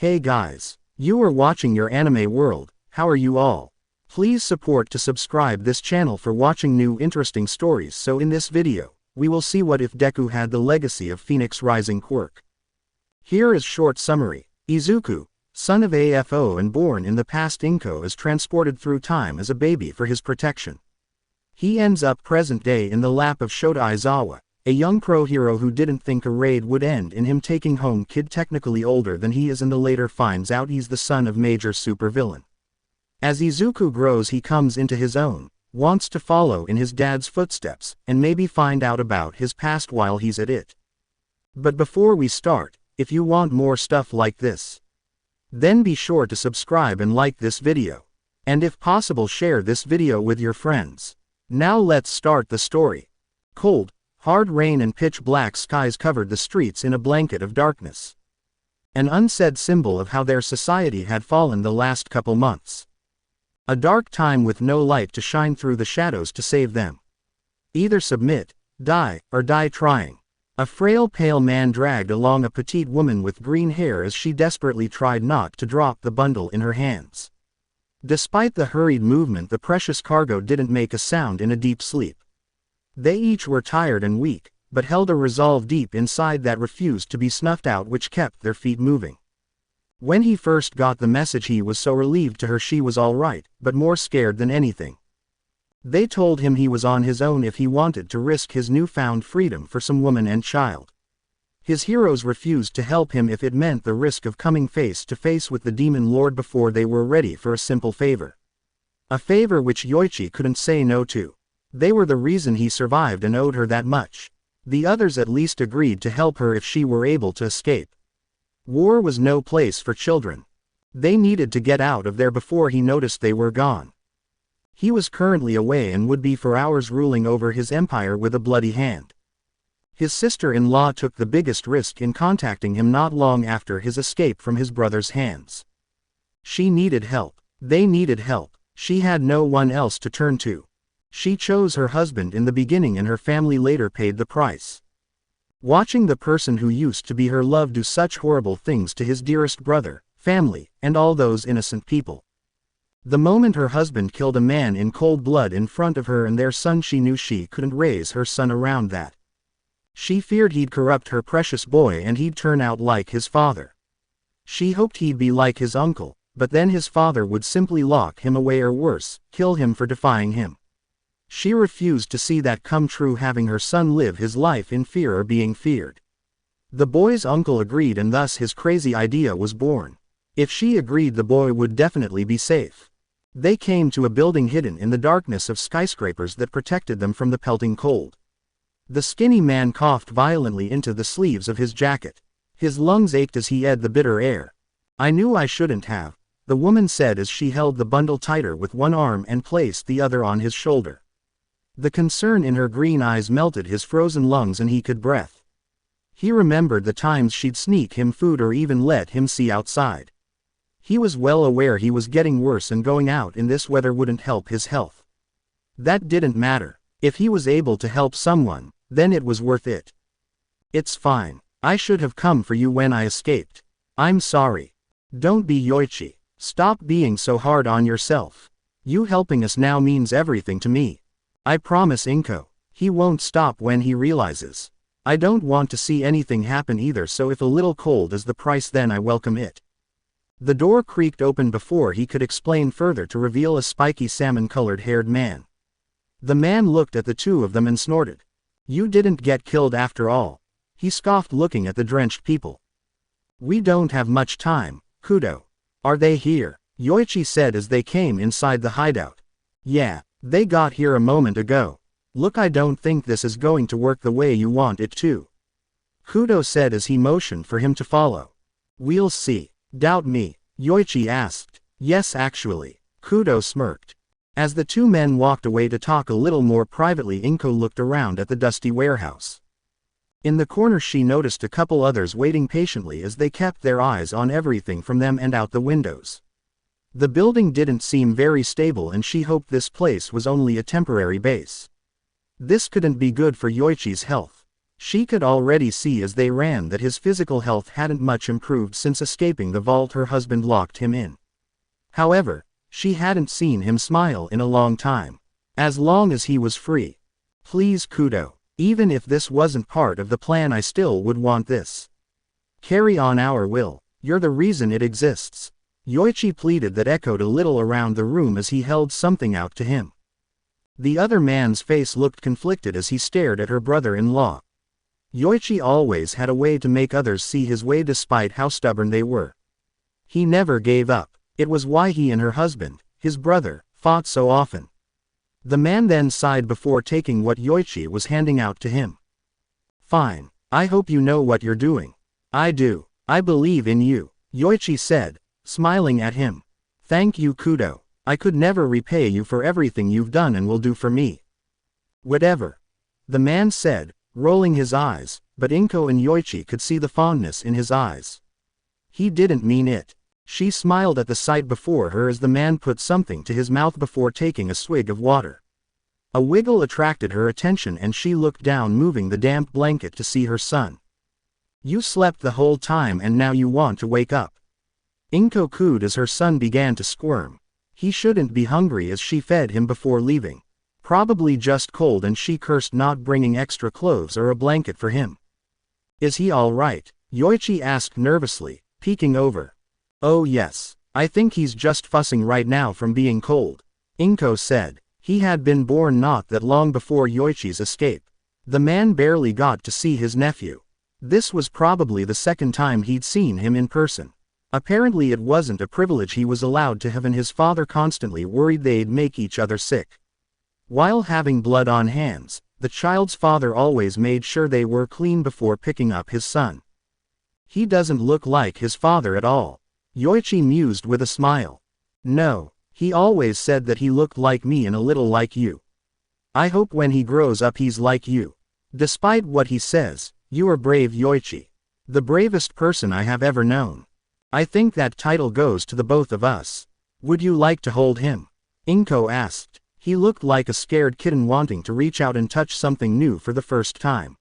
Hey guys, you are watching your anime world. How are you all? Please support to subscribe this channel for watching new interesting stories. So in this video, we will see what if Deku had the legacy of Phoenix Rising Quirk. Here is short summary. Izuku, son of Afo and born in the past Inko, is transported through time as a baby for his protection. He ends up present day in the lap of Shota Aizawa, a young pro-hero who didn't think a raid would end in him taking home kid technically older than he is and later finds out he's the son of major supervillain. As Izuku grows he comes into his own, wants to follow in his dad's footsteps, and maybe find out about his past while he's at it. But before we start, if you want more stuff like this, then be sure to subscribe and like this video. And if possible share this video with your friends. Now let's start the story. Cold, hard rain and pitch black skies covered the streets in a blanket of darkness. An unsaid symbol of how their society had fallen the last couple months. A dark time with no light to shine through the shadows to save them. Either submit, die, or die trying. A frail pale man dragged along a petite woman with green hair as she desperately tried not to drop the bundle in her hands. Despite the hurried movement, the precious cargo didn't make a sound in a deep sleep. They each were tired and weak, but held a resolve deep inside that refused to be snuffed out, which kept their feet moving. When he first got the message he was so relieved. To her she was all right, but more scared than anything. They told him he was on his own if he wanted to risk his newfound freedom for some woman and child. His heroes refused to help him if it meant the risk of coming face to face with the demon lord before they were ready for a simple favor. A favor which Yoichi couldn't say no to. They were the reason he survived and owed her that much. The others at least agreed to help her if she were able to escape. War was no place for children. They needed to get out of there before he noticed they were gone. He was currently away and would be for hours, ruling over his empire with a bloody hand. His sister-in-law took the biggest risk in contacting him not long after his escape from his brother's hands. She needed help. They needed help. She had no one else to turn to. She chose her husband in the beginning and her family later paid the price. Watching the person who used to be her love do such horrible things to his dearest brother, family, and all those innocent people. The moment her husband killed a man in cold blood in front of her and their son, she knew she couldn't raise her son around that. She feared he'd corrupt her precious boy and he'd turn out like his father. She hoped he'd be like his uncle, but then his father would simply lock him away or worse, kill him for defying him. She refused to see that come true, having her son live his life in fear or being feared. The boy's uncle agreed and thus his crazy idea was born. If she agreed, the boy would definitely be safe. They came to a building hidden in the darkness of skyscrapers that protected them from the pelting cold. The skinny man coughed violently into the sleeves of his jacket. His lungs ached as he edged the bitter air. "I knew I shouldn't have," the woman said as she held the bundle tighter with one arm and placed the other on his shoulder. The concern in her green eyes melted his frozen lungs and he could breathe. He remembered the times she'd sneak him food or even let him see outside. He was well aware he was getting worse and going out in this weather wouldn't help his health. That didn't matter. If he was able to help someone, then it was worth it. "It's fine. I should have come for you when I escaped. I'm sorry." "Don't be, Yoichi. Stop being so hard on yourself. You helping us now means everything to me. I promise Inko, he won't stop when he realizes. I don't want to see anything happen either, so if a little cold is the price then I welcome it." The door creaked open before he could explain further to reveal a spiky salmon-colored haired man. The man looked at the two of them and snorted. "You didn't get killed after all," he scoffed, looking at the drenched people. "We don't have much time, Kudo." "Are they here?" Yoichi said as they came inside the hideout. "Yeah. They got here a moment ago. Look, I don't think this is going to work the way you want it to," Kudo said as he motioned for him to follow. "We'll see." "Doubt me?" Yoichi asked. "Yes, actually," Kudo smirked. As the two men walked away to talk a little more privately, Inko looked around at the dusty warehouse. In the corner she noticed a couple others waiting patiently as they kept their eyes on everything from them and out the windows. The building didn't seem very stable and she hoped this place was only a temporary base. This couldn't be good for Yoichi's health. She could already see as they ran that his physical health hadn't much improved since escaping the vault her husband locked him in. However, she hadn't seen him smile in a long time. As long as he was free. Please Kudo. Even if this wasn't part of the plan I still would want this. Carry on our will. You're the reason it exists. Yoichi pleaded that echoed a little around the room as he held something out to him. The other man's face looked conflicted as he stared at her brother-in-law. Yoichi always had a way to make others see his way despite how stubborn they were. He never gave up. It was why he and her husband, his brother, fought so often. The man then sighed before taking what Yoichi was handing out to him. Fine. I hope you know what you're doing. I do. I believe in you, Yoichi said, smiling at him. Thank you Kudo. I could never repay you for everything you've done and will do for me. Whatever. The man said, rolling his eyes, but Inko and Yoichi could see the fondness in his eyes. He didn't mean it. She smiled at the sight before her as the man put something to his mouth before taking a swig of water. A wiggle attracted her attention and she looked down, moving the damp blanket to see her son. You slept the whole time and now you want to wake up. Inko cooed as her son began to squirm. He shouldn't be hungry as she fed him before leaving. Probably just cold, and she cursed not bringing extra clothes or a blanket for him. Is he all right? Yoichi asked nervously, peeking over. Oh yes. I think he's just fussing right now from being cold, Inko said. He had been born not that long before Yoichi's escape. The man barely got to see his nephew. This was probably the second time he'd seen him in person. Apparently it wasn't a privilege he was allowed to have, and his father constantly worried they'd make each other sick. While having blood on hands, the child's father always made sure they were clean before picking up his son. He doesn't look like his father at all, Yoichi mused with a smile. No, he always said that he looked like me and a little like you. I hope when he grows up he's like you. Despite what he says, you are brave Yoichi. The bravest person I have ever known. I think that title goes to the both of us. Would you like to hold him? Inko asked. He looked like a scared kitten wanting to reach out and touch something new for the first time.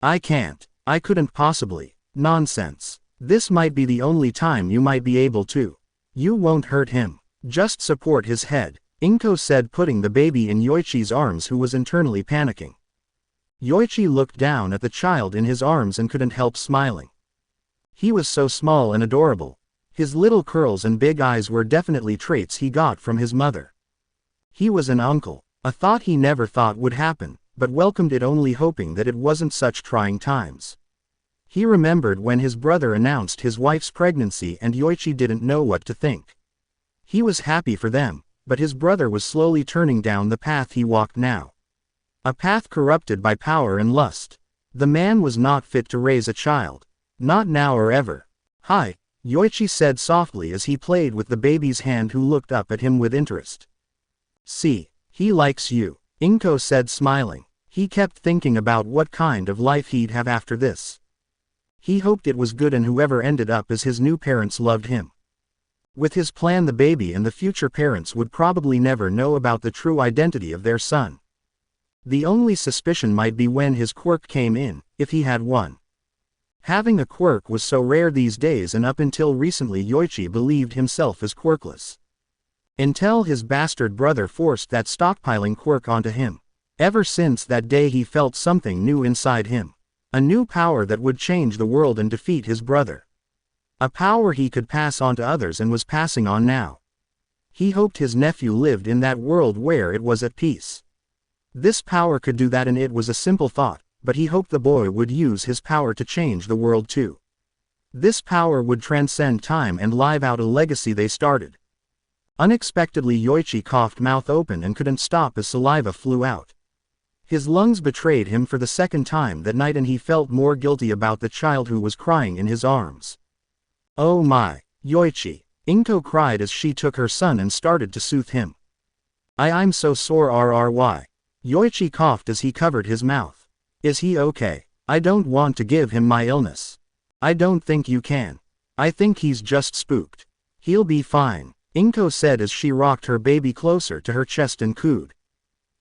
I can't. I couldn't possibly. Nonsense. This might be the only time you might be able to. You won't hurt him. Just support his head, Inko said, putting the baby in Yoichi's arms, who was internally panicking. Yoichi looked down at the child in his arms and couldn't help smiling. He was so small and adorable. His little curls and big eyes were definitely traits he got from his mother. He was an uncle, a thought he never thought would happen, but welcomed it, only hoping that it wasn't such trying times. He remembered when his brother announced his wife's pregnancy and Yoichi didn't know what to think. He was happy for them, but his brother was slowly turning down the path he walked now. A path corrupted by power and lust. The man was not fit to raise a child. Not now or ever. Hi, Yoichi said softly as he played with the baby's hand, who looked up at him with interest. See, he likes you, Inko said, smiling. He kept thinking about what kind of life he'd have after this. He hoped it was good, and whoever ended up as his new parents loved him. With his plan, the baby and the future parents would probably never know about the true identity of their son. The only suspicion might be when his quirk came in, if he had one. Having a quirk was so rare these days, and up until recently Yoichi believed himself as quirkless. Until his bastard brother forced that stockpiling quirk onto him. Ever since that day he felt something new inside him. A new power that would change the world and defeat his brother. A power he could pass on to others and was passing on now. He hoped his nephew lived in that world where it was at peace. This power could do that, and it was a simple thought, but he hoped the boy would use his power to change the world too. This power would transcend time and live out a legacy they started. Unexpectedly Yoichi coughed mouth open and couldn't stop as saliva flew out. His lungs betrayed him for the second time that night, and he felt more guilty about the child who was crying in his arms. Oh my, Yoichi, Inko cried as she took her son and started to soothe him. I'm so sore RRY. Yoichi coughed as he covered his mouth. Is he okay? I don't want to give him my illness. I don't think you can. I think he's just spooked. He'll be fine, Inko said as she rocked her baby closer to her chest and cooed.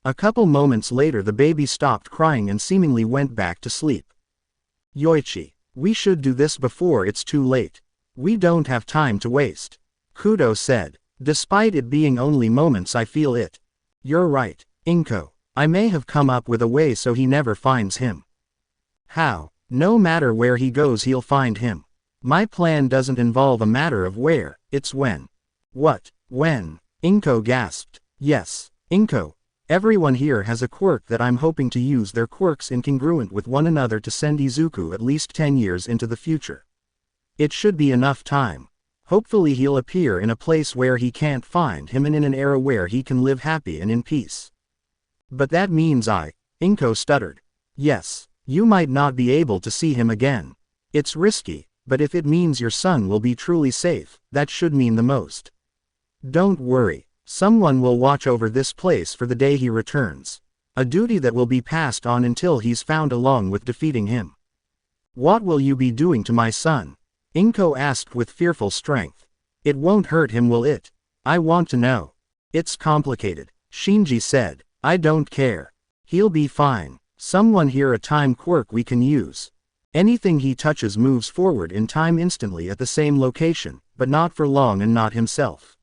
A couple moments later the baby stopped crying and seemingly went back to sleep. Yoichi, we should do this before it's too late. We don't have time to waste. Kudo said. Despite it being only moments, I feel it. You're right, Inko. I may have come up with a way so he never finds him. How? No matter where he goes he'll find him. My plan doesn't involve a matter of where, it's when. What? When? Inko gasped. Yes, Inko. Everyone here has a quirk that I'm hoping to use their quirks incongruent with one another to send Izuku at least 10 years into the future. It should be enough time. Hopefully he'll appear in a place where he can't find him and in an era where he can live happy and in peace. But that means Inko stuttered. Yes, you might not be able to see him again. It's risky, but if it means your son will be truly safe, that should mean the most. Don't worry, someone will watch over this place for the day he returns. A duty that will be passed on until he's found along with defeating him. What will you be doing to my son? Inko asked with fearful strength. It won't hurt him, will it? I want to know. It's complicated, Shinji said. I don't care. He'll be fine. Someone here a time quirk we can use. Anything he touches moves forward in time instantly at the same location, but not for long and not himself.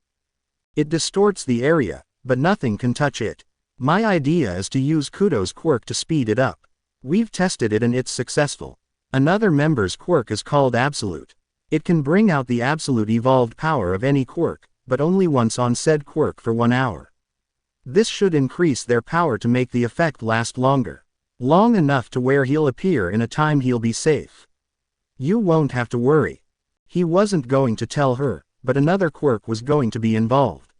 It distorts the area, but nothing can touch it. My idea is to use Kudo's quirk to speed it up. We've tested it and it's successful. Another member's quirk is called Absolute. It can bring out the absolute evolved power of any quirk, but only once on said quirk for 1 hour. This should increase their power to make the effect last longer. Long enough to where he'll appear in a time he'll be safe. You won't have to worry. He wasn't going to tell her, but another quirk was going to be involved.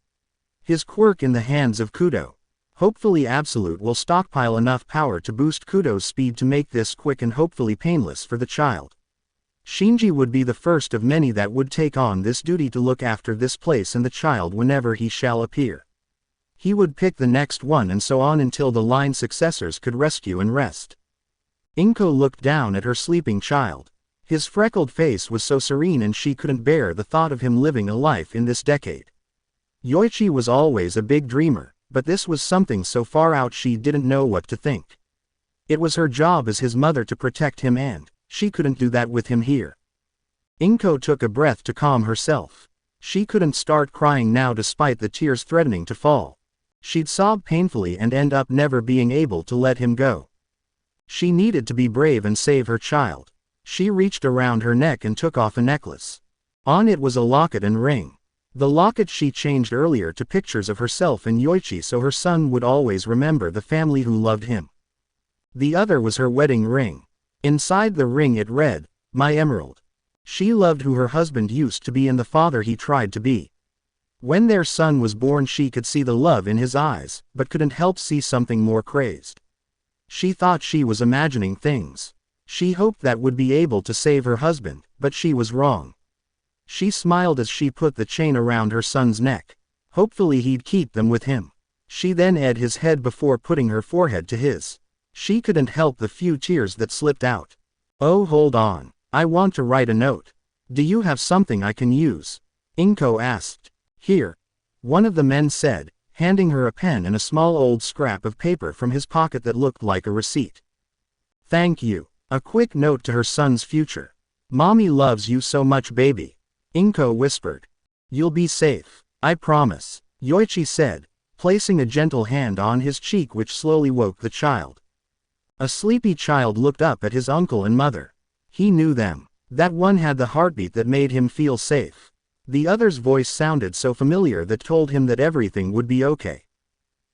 His quirk in the hands of Kudo. Hopefully Absolute will stockpile enough power to boost Kudo's speed to make this quick and hopefully painless for the child. Shinji would be the first of many that would take on this duty to look after this place and the child whenever he shall appear. He would pick the next one and so on until the line successors could rescue and rest. Inko looked down at her sleeping child. His freckled face was so serene and she couldn't bear the thought of him living a life in this decade. Yoichi was always a big dreamer, but this was something so far out she didn't know what to think. It was her job as his mother to protect him and she couldn't do that with him here. Inko took a breath to calm herself. She couldn't start crying now despite the tears threatening to fall. She'd sob painfully and end up never being able to let him go. She needed to be brave and save her child. She reached around her neck and took off a necklace. On it was a locket and ring. The locket she changed earlier to pictures of herself and Yoichi so her son would always remember the family who loved him. The other was her wedding ring. Inside the ring it read, "My emerald." She loved who her husband used to be and the father he tried to be. When their son was born she could see the love in his eyes, but couldn't help see something more crazed. She thought she was imagining things. She hoped that would be able to save her husband, but she was wrong. She smiled as she put the chain around her son's neck. Hopefully he'd keep them with him. She then edged his head before putting her forehead to his. She couldn't help the few tears that slipped out. Oh, hold on. I want to write a note. Do you have something I can use? Inko asked. Here. One of the men said, handing her a pen and a small old scrap of paper from his pocket that looked like a receipt. Thank you. A quick note to her son's future. Mommy loves you so much, baby. Inko whispered. You'll be safe. I promise. Yoichi said, placing a gentle hand on his cheek which slowly woke the child. A sleepy child looked up at his uncle and mother. He knew them. That one had the heartbeat that made him feel safe. The other's voice sounded so familiar that told him that everything would be okay.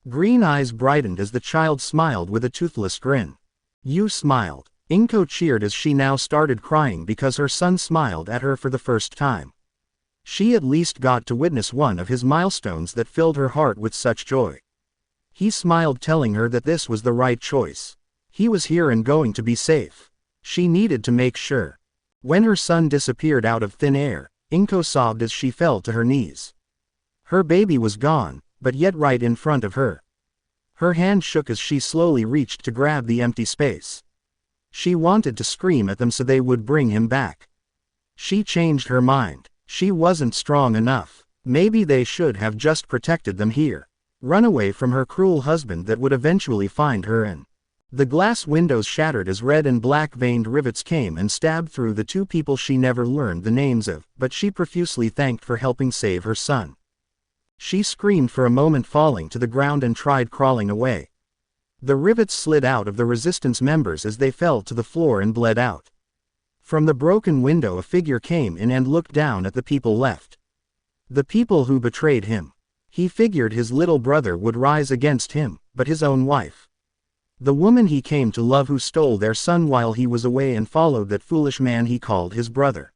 Green eyes brightened as the child smiled with a toothless grin. You smiled. Inko cheered as she now started crying because her son smiled at her for the first time. She at least got to witness one of his milestones that filled her heart with such joy. He smiled, telling her that this was the right choice. He was here and going to be safe. She needed to make sure. When her son disappeared out of thin air, Inko sobbed as she fell to her knees. Her baby was gone, but yet right in front of her. Her hand shook as she slowly reached to grab the empty space. She wanted to scream at them so they would bring him back. She changed her mind. She wasn't strong enough. Maybe they should have just protected them here. Run away from her cruel husband that would eventually find her in. The glass windows shattered as red and black veined rivets came and stabbed through the two people she never learned the names of, but she profusely thanked for helping save her son. She screamed for a moment, falling to the ground, and tried crawling away. The rivets slid out of the resistance members as they fell to the floor and bled out. From the broken window a figure came in and looked down at the people left. The people who betrayed him. He figured his little brother would rise against him, but his own wife. The woman he came to love, who stole their son while he was away and followed that foolish man he called his brother.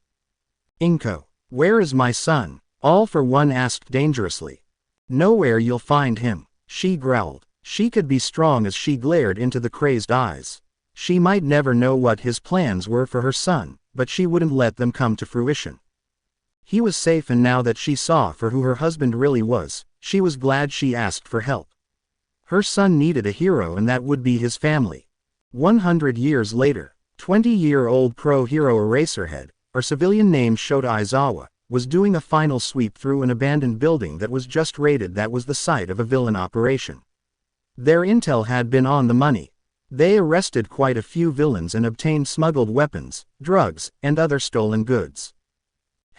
Inko, where is my son? All for One asked dangerously. Nowhere you'll find him, she growled. She could be strong as she glared into the crazed eyes. She might never know what his plans were for her son, but she wouldn't let them come to fruition. He was safe, and now that she saw for who her husband really was, she was glad she asked for help. Her son needed a hero, and that would be his family. 100 years later, 20-year-old pro-hero Eraserhead, or civilian name Shota Aizawa, was doing a final sweep through an abandoned building that was just raided that was the site of a villain operation. Their intel had been on the money. They arrested quite a few villains and obtained smuggled weapons, drugs, and other stolen goods.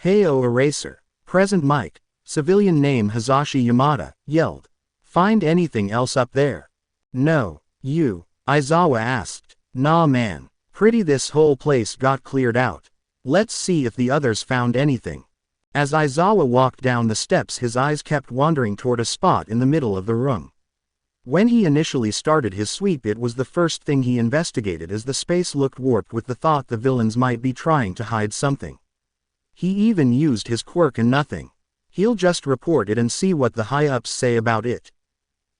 Heyo Eraser, Present Mike, civilian name Hazashi Yamada, yelled. Find anything else up there? No, you, Aizawa asked. Nah man, pretty this whole place got cleared out. Let's see if the others found anything. As Aizawa walked down the steps, his eyes kept wandering toward a spot in the middle of the room. When he initially started his sweep, it was the first thing he investigated, as the space looked warped with the thought the villains might be trying to hide something. He even used his quirk, and nothing. He'll just report it and see what the high-ups say about it.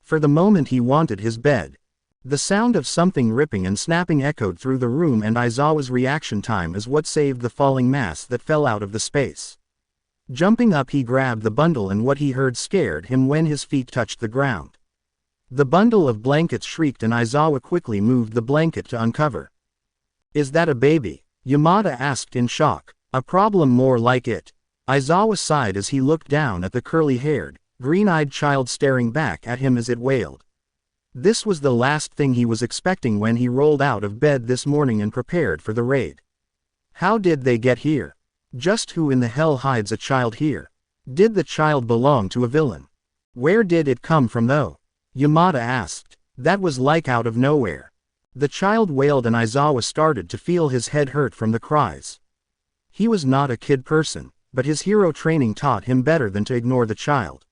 For the moment he wanted his bed. The sound of something ripping and snapping echoed through the room, and Aizawa's reaction time is what saved the falling mass that fell out of the space. Jumping up, he grabbed the bundle, and what he heard scared him when his feet touched the ground. The bundle of blankets shrieked, and Aizawa quickly moved the blanket to uncover. Is that a baby? Yamada asked in shock. A problem more like it. Aizawa sighed as he looked down at the curly-haired, green-eyed child staring back at him as it wailed. This was the last thing he was expecting when he rolled out of bed this morning and prepared for the raid. How did they get here? Just who in the hell hides a child here? Did the child belong to a villain? Where did it come from though? Yamada asked. That was like out of nowhere. The child wailed, and Aizawa started to feel his head hurt from the cries. He was not a kid person, but his hero training taught him better than to ignore the child.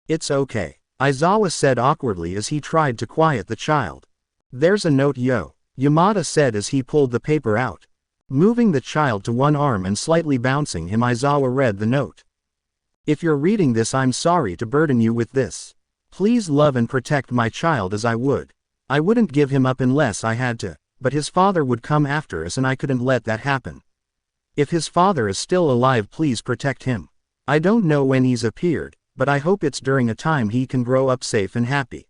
It's okay, Aizawa said awkwardly as he tried to quiet the child. There's a note, yo, Yamada said as he pulled the paper out. Moving the child to one arm and slightly bouncing him, Aizawa read the note. If you're reading this, I'm sorry to burden you with this. Please love and protect my child as I would. I wouldn't give him up unless I had to, but his father would come after us and I couldn't let that happen. If his father is still alive, please protect him. I don't know when he's appeared, but I hope it's during a time he can grow up safe and happy.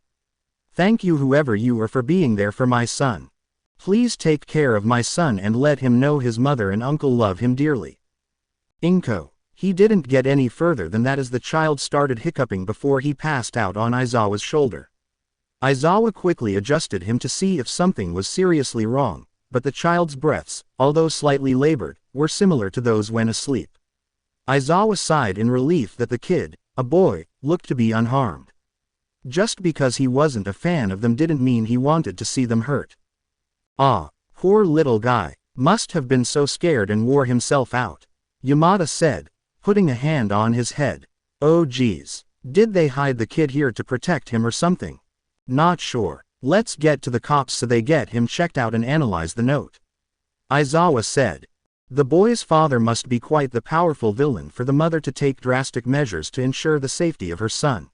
Thank you, whoever you are, for being there for my son. Please take care of my son and let him know his mother and uncle love him dearly. Inko. He didn't get any further than that as the child started hiccuping before he passed out on Aizawa's shoulder. Aizawa quickly adjusted him to see if something was seriously wrong, but the child's breaths, although slightly labored, were similar to those when asleep. Aizawa sighed in relief that the kid, a boy, looked to be unharmed. Just because he wasn't a fan of them didn't mean he wanted to see them hurt. Ah, poor little guy, must have been so scared and wore himself out, Yamada said, putting a hand on his head. Oh geez, did they hide the kid here to protect him or something? Not sure. Let's get to the cops so they get him checked out and analyze the note. Aizawa said. The boy's father must be quite the powerful villain for the mother to take drastic measures to ensure the safety of her son.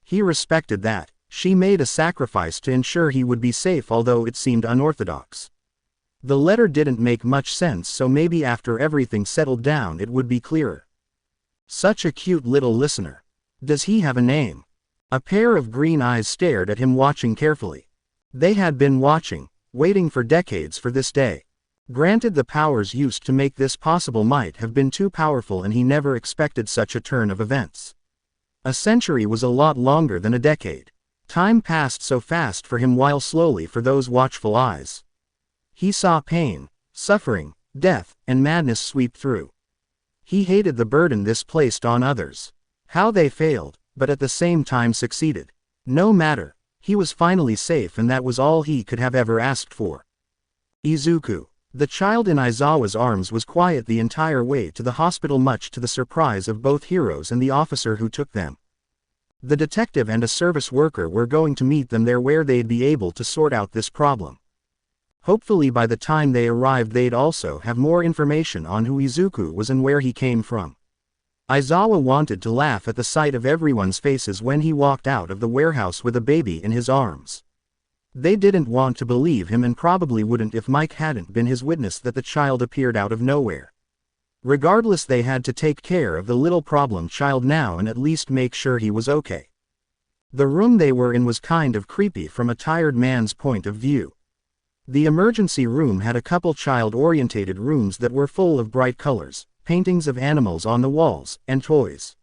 He respected that. She made a sacrifice to ensure he would be safe, although it seemed unorthodox. The letter didn't make much sense, so maybe after everything settled down it would be clearer. Such a cute little listener. Does he have a name? A pair of green eyes stared at him, watching carefully. They had been watching, waiting for decades for this day. Granted, the powers used to make this possible might have been too powerful, and he never expected such a turn of events. A century was a lot longer than a decade. Time passed so fast for him while slowly for those watchful eyes. He saw pain, suffering, death, and madness sweep through. He hated the burden this placed on others. How they failed, but at the same time succeeded. No matter, he was finally safe, and that was all he could have ever asked for. Izuku. The child in Aizawa's arms was quiet the entire way to the hospital, much to the surprise of both heroes and the officer who took them. The detective and a service worker were going to meet them there where they'd be able to sort out this problem. Hopefully by the time they arrived they'd also have more information on who Izuku was and where he came from. Aizawa wanted to laugh at the sight of everyone's faces when he walked out of the warehouse with a baby in his arms. They didn't want to believe him and probably wouldn't if Mike hadn't been his witness that the child appeared out of nowhere. Regardless, they had to take care of the little problem child now and at least make sure he was okay. The room they were in was kind of creepy from a tired man's point of view. The emergency room had a couple child-orientated rooms that were full of bright colors, paintings of animals on the walls, and toys.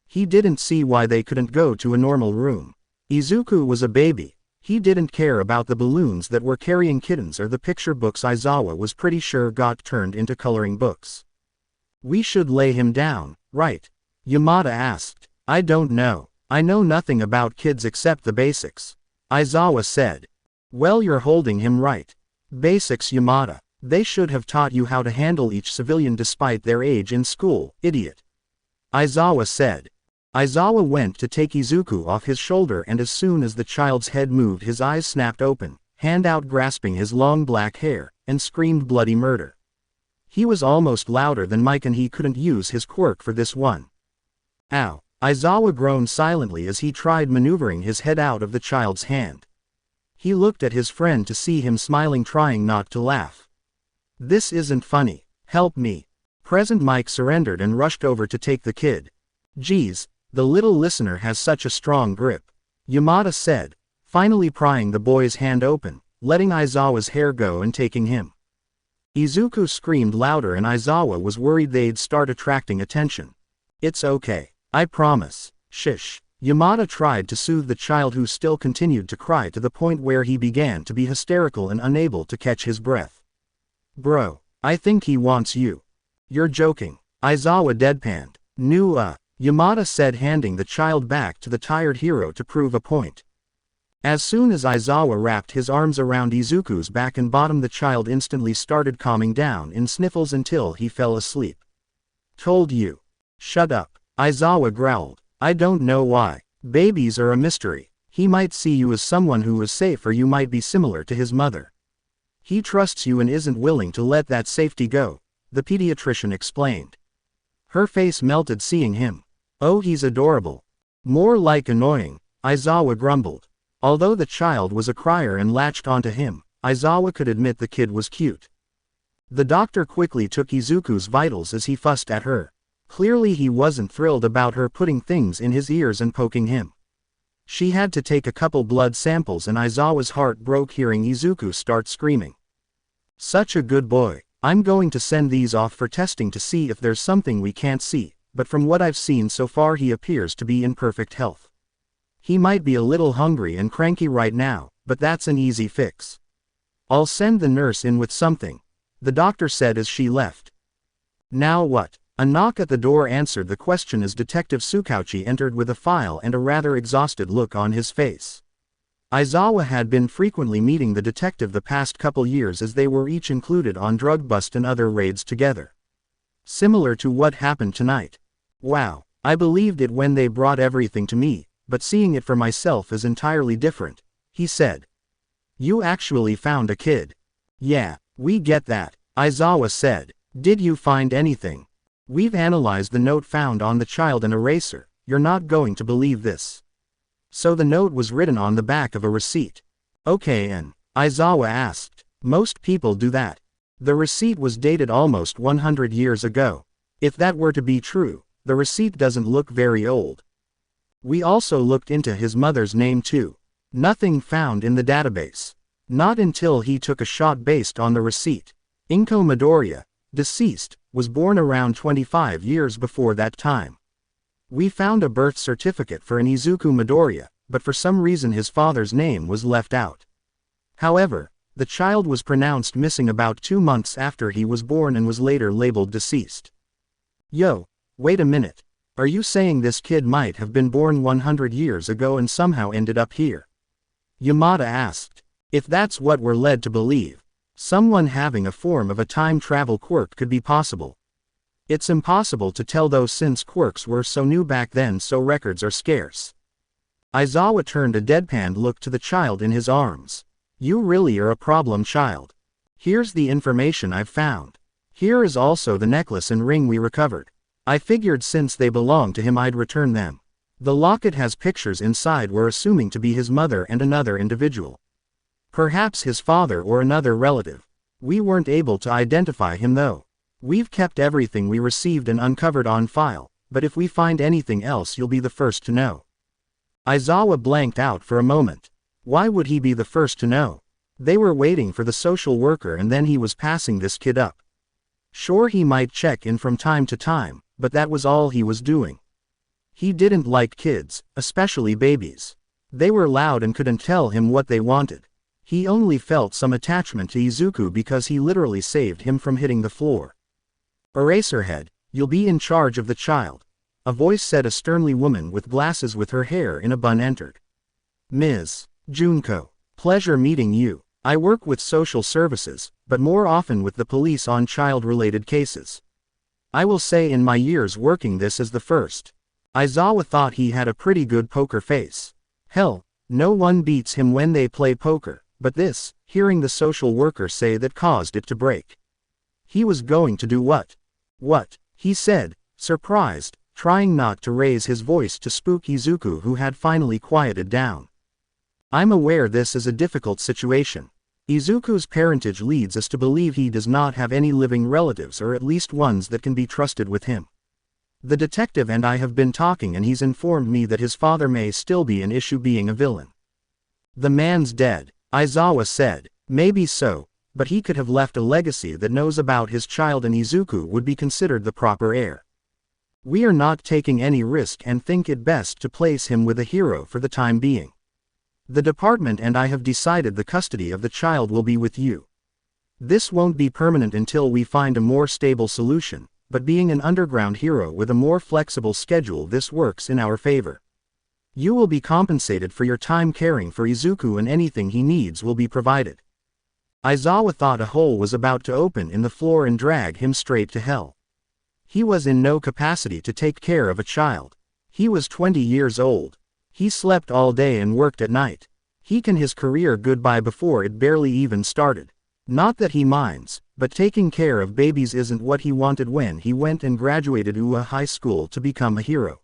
He didn't see why they couldn't go to a normal room. Izuku was a baby. He didn't care about the balloons that were carrying kittens or the picture books Aizawa was pretty sure got turned into coloring books. "We should lay him down, right?" Yamada asked. "I don't know. I know nothing about kids except the basics," Aizawa said. "Well, you're holding him right. Basics, Yamada. They should have taught you how to handle each civilian despite their age in school, idiot," Aizawa said. Aizawa went to take Izuku off his shoulder, and as soon as the child's head moved his eyes snapped open, hand out grasping his long black hair, and screamed bloody murder. He was almost louder than Mike and he couldn't use his quirk for this one. "Ow." Aizawa groaned silently as he tried maneuvering his head out of the child's hand. He looked at his friend to see him smiling, trying not to laugh. "This isn't funny. Help me." Present Mike surrendered and rushed over to take the kid. "Geez, the little listener has such a strong grip," Yamada said, finally prying the boy's hand open, letting Aizawa's hair go and taking him. Izuku screamed louder and Aizawa was worried they'd start attracting attention. "It's okay. I promise. Shish." Yamada tried to soothe the child who still continued to cry to the point where he began to be hysterical and unable to catch his breath. "Bro, I think he wants you." "You're joking." Aizawa deadpanned. Yamada said, handing the child back to the tired hero to prove a point. As soon as Aizawa wrapped his arms around Izuku's back and bottom, the child instantly started calming down in sniffles until he fell asleep. "Told you." "Shut up," Aizawa growled. "I don't know why. Babies are a mystery. He might see you as someone who is safe, or you might be similar to his mother. He trusts you and isn't willing to let that safety go," the pediatrician explained. Her face melted seeing him. "Oh, he's adorable." "More like annoying," Aizawa grumbled. Although the child was a crier and latched onto him, Aizawa could admit the kid was cute. The doctor quickly took Izuku's vitals as he fussed at her. Clearly he wasn't thrilled about her putting things in his ears and poking him. She had to take a couple blood samples and Aizawa's heart broke hearing Izuku start screaming. "Such a good boy. I'm going to send these off for testing to see if there's something we can't see, but from what I've seen so far he appears to be in perfect health. He might be a little hungry and cranky right now, but that's an easy fix. I'll send the nurse in with something," the doctor said as she left. "Now what?" A knock at the door answered the question as Detective Tsukauchi entered with a file and a rather exhausted look on his face. Aizawa had been frequently meeting the detective the past couple years as they were each included on drug bust and other raids together. Similar to what happened tonight. "Wow, I believed it when they brought everything to me, but seeing it for myself is entirely different," he said. "You actually found a kid." "Yeah, we get that," Aizawa said. "Did you find anything?" "We've analyzed the note found on the child and eraser. You're not going to believe this." "So the note was written on the back of a receipt." "Okay, and?" Aizawa asked. "Most people do that. The receipt was dated almost 100 years ago. If that were to be true, the receipt doesn't look very old. We also looked into his mother's name too. Nothing found in the database. Not until he took a shot based on the receipt. Inko Midoriya, deceased, was born around 25 years before that time." We found a birth certificate for an Izuku Midoriya, but for some reason his father's name was left out. However, the child was pronounced missing about 2 months after he was born and was later labeled deceased. Yo, wait a minute. Are you saying this kid might have been born 100 years ago and somehow ended up here? Yamada asked. If that's what we're led to believe, someone having a form of a time travel quirk could be possible. It's impossible to tell though since quirks were so new back then, so records are scarce. Aizawa turned a deadpan look to the child in his arms. You really are a problem child. Here's the information I've found. Here is also the necklace and ring we recovered. I figured since they belong to him I'd return them. The locket has pictures inside we're assuming to be his mother and another individual. Perhaps his father or another relative. We weren't able to identify him though. We've kept everything we received and uncovered on file, but if we find anything else you'll be the first to know. Aizawa blanked out for a moment. Why would he be the first to know? They were waiting for the social worker and then he was passing this kid up. Sure, he might check in from time to time, but that was all he was doing. He didn't like kids, especially babies. They were loud and couldn't tell him what they wanted. He only felt some attachment to Izuku because he literally saved him from hitting the floor. Eraserhead, you'll be in charge of the child. A voice said. A sternly woman with glasses with her hair in a bun entered. Ms. Junko, pleasure meeting you. I work with social services, but more often with the police on child-related cases. I will say in my years working this is the first. Aizawa thought he had a pretty good poker face. Hell, no one beats him when they play poker, but this, hearing the social worker say that caused it to break. He was going to do what? What? He said, surprised, trying not to raise his voice to spook Izuku who had finally quieted down. I'm aware this is a difficult situation. Izuku's parentage leads us to believe he does not have any living relatives or at least ones that can be trusted with him. The detective and I have been talking and he's informed me that his father may still be an issue being a villain. The man's dead, Aizawa said. Maybe so, but he could have left a legacy that knows about his child and Izuku would be considered the proper heir. We are not taking any risk and think it best to place him with a hero for the time being. The department and I have decided the custody of the child will be with you. This won't be permanent until we find a more stable solution, but being an underground hero with a more flexible schedule, this works in our favor. You will be compensated for your time caring for Izuku and anything he needs will be provided. Aizawa thought a hole was about to open in the floor and drag him straight to hell. He was in no capacity to take care of a child. He was 20 years old. He slept all day and worked at night. He can his career goodbye before it barely even started. Not that he minds, but taking care of babies isn't what he wanted when he went and graduated UA High School to become a hero.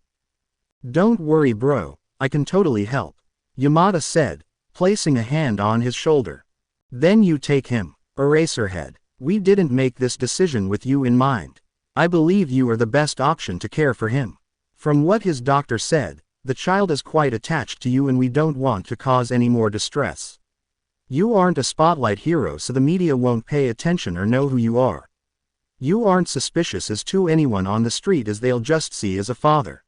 Don't worry bro, I can totally help, Yamada said, placing a hand on his shoulder. Then you take him, Eraserhead. We didn't make this decision with you in mind. I believe you are the best option to care for him. From what his doctor said, the child is quite attached to you and we don't want to cause any more distress. You aren't a spotlight hero so the media won't pay attention or know who you are. You aren't suspicious as to anyone on the street as they'll just see as a father.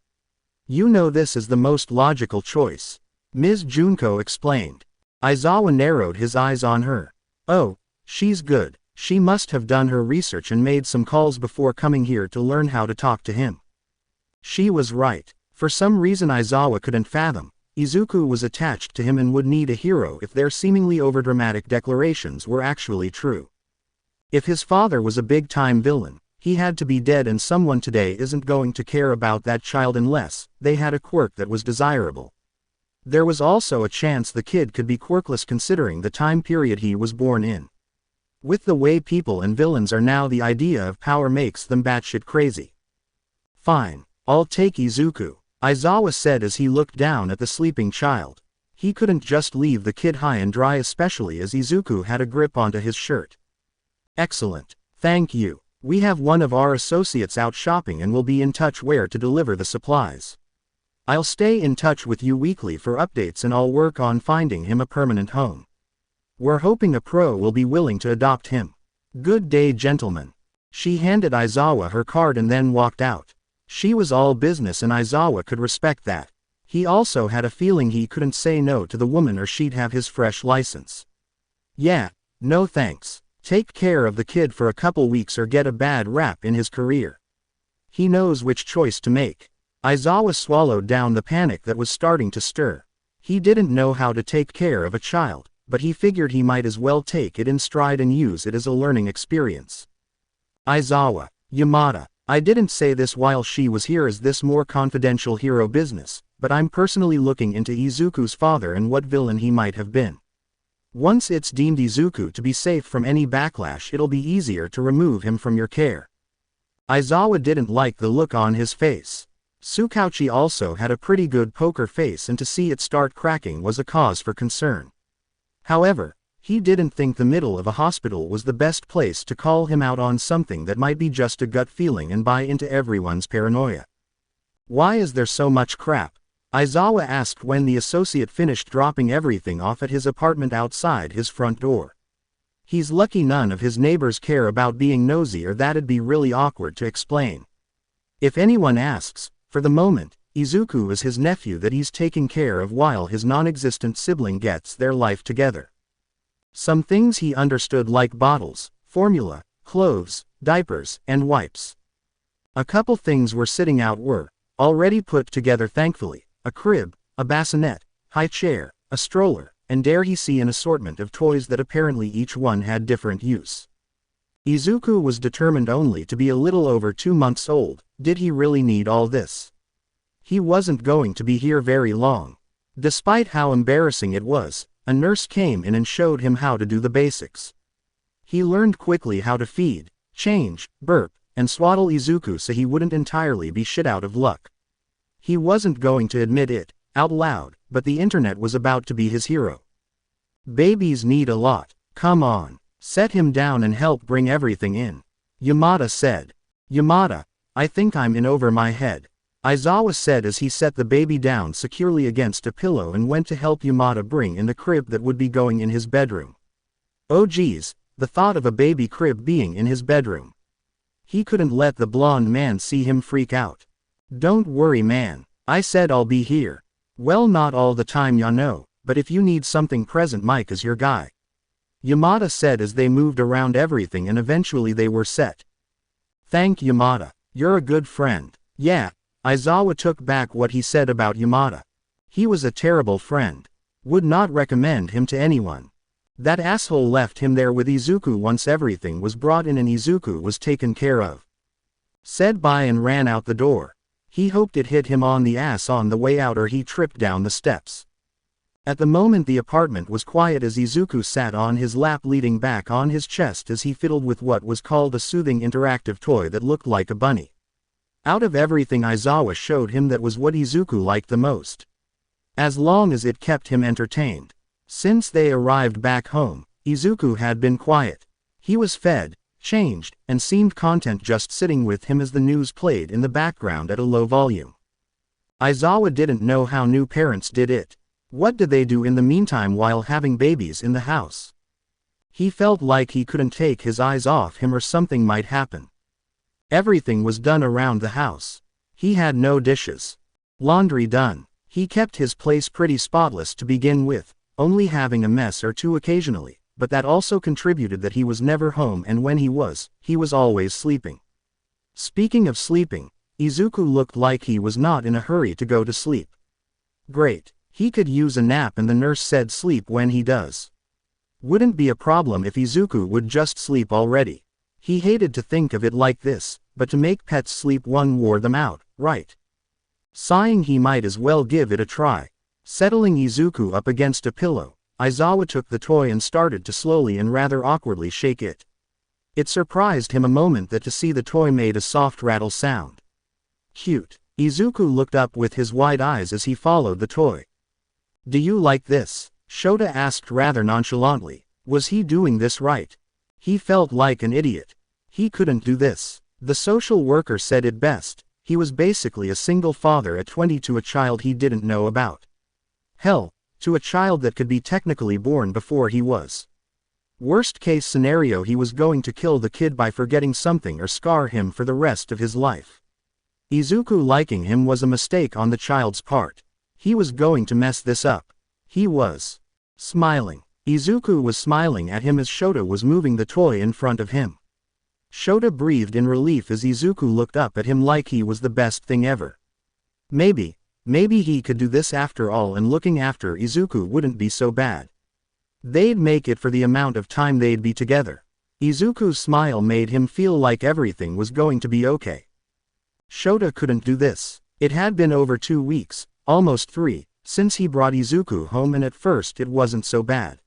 You know this is the most logical choice. Ms. Junko explained. Aizawa narrowed his eyes on her. Oh, she's good. She must have done her research and made some calls before coming here to learn how to talk to him. She was right. For some reason Aizawa couldn't fathom, Izuku was attached to him and would need a hero if their seemingly overdramatic declarations were actually true. If his father was a big-time villain, he had to be dead and someone today isn't going to care about that child unless they had a quirk that was desirable. There was also a chance the kid could be quirkless considering the time period he was born in. With the way people and villains are now, the idea of power makes them batshit crazy. Fine, I'll take Izuku, Aizawa said as he looked down at the sleeping child. He couldn't just leave the kid high and dry, especially as Izuku had a grip onto his shirt. Excellent, thank you. We have one of our associates out shopping and will be in touch where to deliver the supplies. I'll stay in touch with you weekly for updates and I'll work on finding him a permanent home. We're hoping a pro will be willing to adopt him. Good day gentlemen. She handed Aizawa her card and then walked out. She was all business and Aizawa could respect that. He also had a feeling he couldn't say no to the woman or she'd have his fresh license. Yeah, no thanks. Take care of the kid for a couple weeks or get a bad rap in his career. He knows which choice to make. Aizawa swallowed down the panic that was starting to stir. He didn't know how to take care of a child, but he figured he might as well take it in stride and use it as a learning experience. Aizawa, Yamada, I didn't say this while she was here as this more confidential hero business, but I'm personally looking into Izuku's father and what villain he might have been. Once it's deemed Izuku to be safe from any backlash, it'll be easier to remove him from your care. Aizawa didn't like the look on his face. Tsukauchi also had a pretty good poker face, and to see it start cracking was a cause for concern. However, he didn't think the middle of a hospital was the best place to call him out on something that might be just a gut feeling and buy into everyone's paranoia. Why is there so much crap? Aizawa asked when the associate finished dropping everything off at his apartment outside his front door. He's lucky none of his neighbors care about being nosy, or that'd be really awkward to explain. If anyone asks, for the moment, Izuku is his nephew that he's taking care of while his non-existent sibling gets their life together. Some things he understood, like bottles, formula, clothes, diapers, and wipes. A couple things were sitting out were already put together, thankfully: a crib, a bassinet, high chair, a stroller, and dare he see an assortment of toys that apparently each one had different use. Izuku was determined only to be a little over 2 months old. Did he really need all this? He wasn't going to be here very long. Despite how embarrassing it was, a nurse came in and showed him how to do the basics. He learned quickly how to feed, change, burp, and swaddle Izuku so he wouldn't entirely be shit out of luck. He wasn't going to admit it out loud, but the internet was about to be his hero. Babies need a lot. Come on, set him down and help bring everything in, Yamada said. Yamada, I think I'm in over my head, Aizawa said as he set the baby down securely against a pillow and went to help Yamada bring in the crib that would be going in his bedroom. Oh geez, the thought of a baby crib being in his bedroom. He couldn't let the blonde man see him freak out. Don't worry man, I said I'll be here. Well, not all the time ya know, but if you need something present, Mike is your guy, Yamada said as they moved around everything and eventually they were set. Thank Yamada, you're a good friend. Yeah, Aizawa took back what he said about Yamada. He was a terrible friend. Would not recommend him to anyone. That asshole left him there with Izuku once everything was brought in and Izuku was taken care of. Said bye and ran out the door. He hoped it hit him on the ass on the way out or he tripped down the steps. At the moment the apartment was quiet as Izuku sat on his lap leaning back on his chest as he fiddled with what was called a soothing interactive toy that looked like a bunny. Out of everything Aizawa showed him that was what Izuku liked the most. As long as it kept him entertained. Since they arrived back home, Izuku had been quiet. He was fed, changed, and seemed content just sitting with him as the news played in the background at a low volume. Aizawa didn't know how new parents did it. What did they do in the meantime while having babies in the house? He felt like he couldn't take his eyes off him or something might happen. Everything was done around the house. He had no dishes. Laundry done. He kept his place pretty spotless to begin with, only having a mess or two occasionally, but that also contributed that he was never home, and when he was always sleeping. Speaking of sleeping, Izuku looked like he was not in a hurry to go to sleep. Great. He could use a nap and the nurse said sleep when he does. Wouldn't be a problem if Izuku would just sleep already. He hated to think of it like this, but to make pets sleep one wore them out, right? Sighing, he might as well give it a try. Settling Izuku up against a pillow, Aizawa took the toy and started to slowly and rather awkwardly shake it. It surprised him a moment that to see the toy made a soft rattle sound. Cute. Izuku looked up with his wide eyes as he followed the toy. Do you like this? Shota asked rather nonchalantly. Was he doing this right? He felt like an idiot. He couldn't do this. The social worker said it best. He was basically a single father at 20 to a child he didn't know about. Hell, to a child that could be technically born before he was. Worst case scenario, he was going to kill the kid by forgetting something or scar him for the rest of his life. Izuku liking him was a mistake on the child's part. He was going to mess this up. He was smiling. Izuku was smiling at him as Shota was moving the toy in front of him. Shota breathed in relief as Izuku looked up at him like he was the best thing ever. Maybe he could do this after all, and looking after Izuku wouldn't be so bad. They'd make it for the amount of time they'd be together. Izuku's smile made him feel like everything was going to be okay. Shota couldn't do this. It had been over 2 weeks, almost 3, since he brought Izuku home, and at first it wasn't so bad.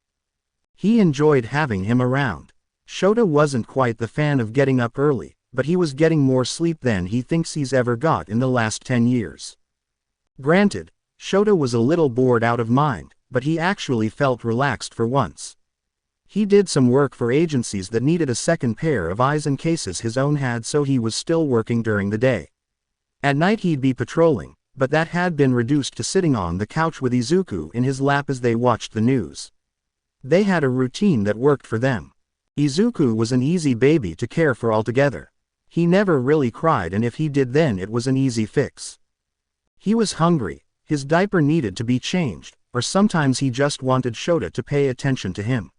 He enjoyed having him around. Shota wasn't quite the fan of getting up early, but he was getting more sleep than he thinks he's ever got in the last 10 years. Granted, Shota was a little bored out of mind, but he actually felt relaxed for once. He did some work for agencies that needed a second pair of eyes in cases his own had, so he was still working during the day. At night he'd be patrolling, but that had been reduced to sitting on the couch with Izuku in his lap as they watched the news. They had a routine that worked for them. Izuku was an easy baby to care for altogether. He never really cried, and if he did then it was an easy fix. He was hungry, his diaper needed to be changed, or sometimes he just wanted Shota to pay attention to him.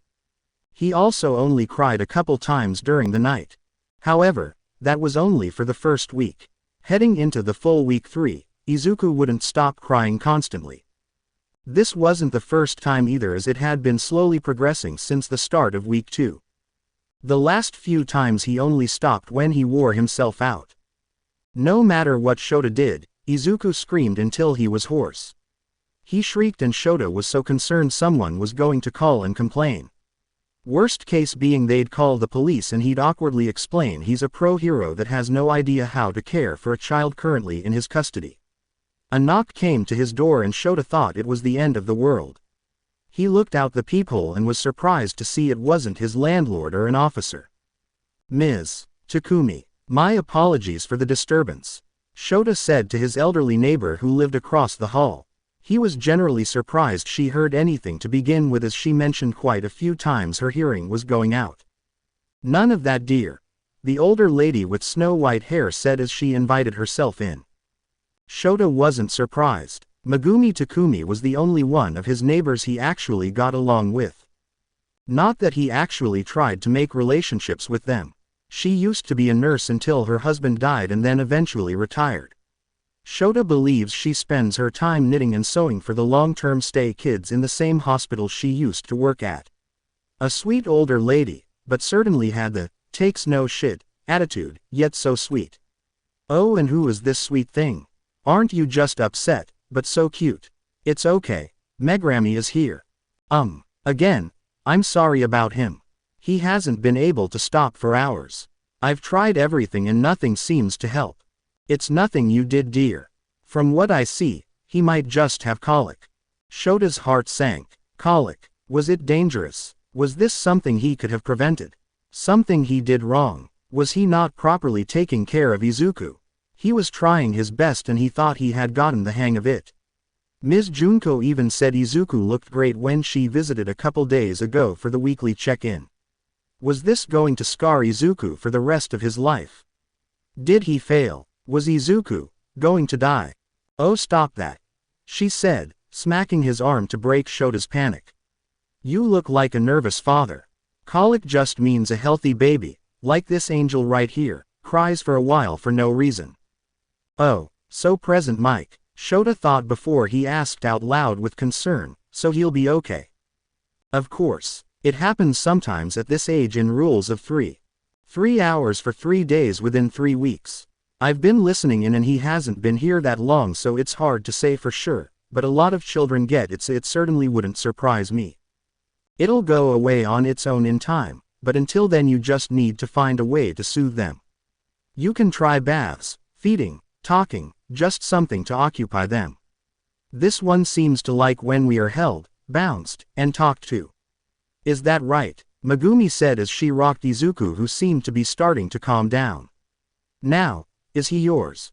He also only cried a couple times during the night. However, that was only for the first week. Heading into the full week 3, Izuku wouldn't stop crying constantly. This wasn't the first time either, as it had been slowly progressing since the start of week 2. The last few times he only stopped when he wore himself out. No matter what Shota did, Izuku screamed until he was hoarse. He shrieked and Shota was so concerned someone was going to call and complain. Worst case being they'd call the police and he'd awkwardly explain he's a pro hero that has no idea how to care for a child currently in his custody. A knock came to his door and Shota thought it was the end of the world. He looked out the peephole and was surprised to see it wasn't his landlord or an officer. "Ms. Takumi, my apologies for the disturbance," Shota said to his elderly neighbor who lived across the hall. He was generally surprised she heard anything to begin with, as she mentioned quite a few times her hearing was going out. "None of that, dear," the older lady with snow-white hair said as she invited herself in. Shota wasn't surprised. Megumi Takumi was the only one of his neighbors he actually got along with. Not that he actually tried to make relationships with them. She used to be a nurse until her husband died and then eventually retired. Shota believes she spends her time knitting and sewing for the long-term stay kids in the same hospital she used to work at. A sweet older lady, but certainly had the takes no shit attitude, yet so sweet. "Oh, and who is this sweet thing? Aren't you just upset, but so cute?" "It's okay. Megami is here." Again, I'm sorry about him. He hasn't been able to stop for hours. I've tried everything and nothing seems to help." "It's nothing you did, dear. From what I see, he might just have colic." Shota's heart sank. Colic. Was it dangerous? Was this something he could have prevented? Something he did wrong? Was he not properly taking care of Izuku? He was trying his best and he thought he had gotten the hang of it. Ms. Junko even said Izuku looked great when she visited a couple days ago for the weekly check-in. Was this going to scar Izuku for the rest of his life? Did he fail? Was Izuku going to die? "Oh, stop that," she said, smacking his arm to break Shota's panic. "You look like a nervous father. Colic just means a healthy baby, like this angel right here, cries for a while for no reason." "Oh, so present Mike," Shota thought before he asked out loud with concern, "so he'll be okay?" Of course. It happens sometimes at this age in rules of 3. 3 hours for 3 days within 3 weeks. I've been listening in and he hasn't been here that long, so it's hard to say for sure, but a lot of children get it, so it certainly wouldn't surprise me. It'll go away on its own in time, but until then you just need to find a way to soothe them. You can try baths, feeding, talking, just something to occupy them. This one seems to like when we are held, bounced, and talked to. "Is that right?" Megumi said as she rocked Izuku, who seemed to be starting to calm down. "Now, is he yours?"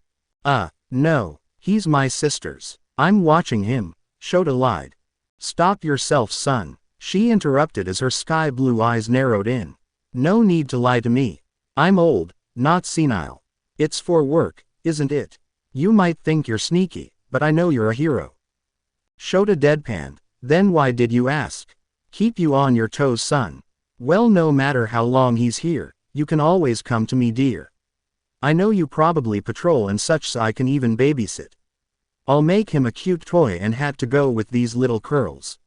No, he's my sister's. I'm watching him," Shota lied. "Stop yourself, son," she interrupted as her sky-blue eyes narrowed in. "No need to lie to me. I'm old, not senile. It's for work, isn't it?" You might think you're sneaky, but I know you're a hero. Shota deadpanned. Then why did you ask? Keep you on your toes, son. Well, no matter how long he's here, you can always come to me, dear. I know you probably patrol and such, so I can even babysit. I'll make him a cute toy and hat to go with these little curls.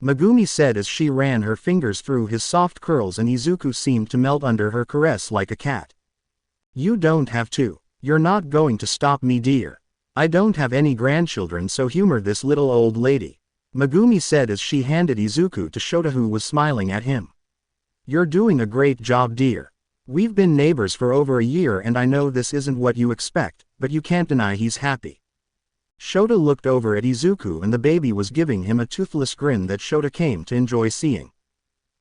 Megumi said as she ran her fingers through his soft curls, and Izuku seemed to melt under her caress like a cat. You don't have to. You're not going to stop me, dear. I don't have any grandchildren, so humor this little old lady. Megumi said as she handed Izuku to Shota, who was smiling at him. You're doing a great job, dear. We've been neighbors for over a year, and I know this isn't what you expect, but you can't deny he's happy. Shota looked over at Izuku, and the baby was giving him a toothless grin that Shota came to enjoy seeing.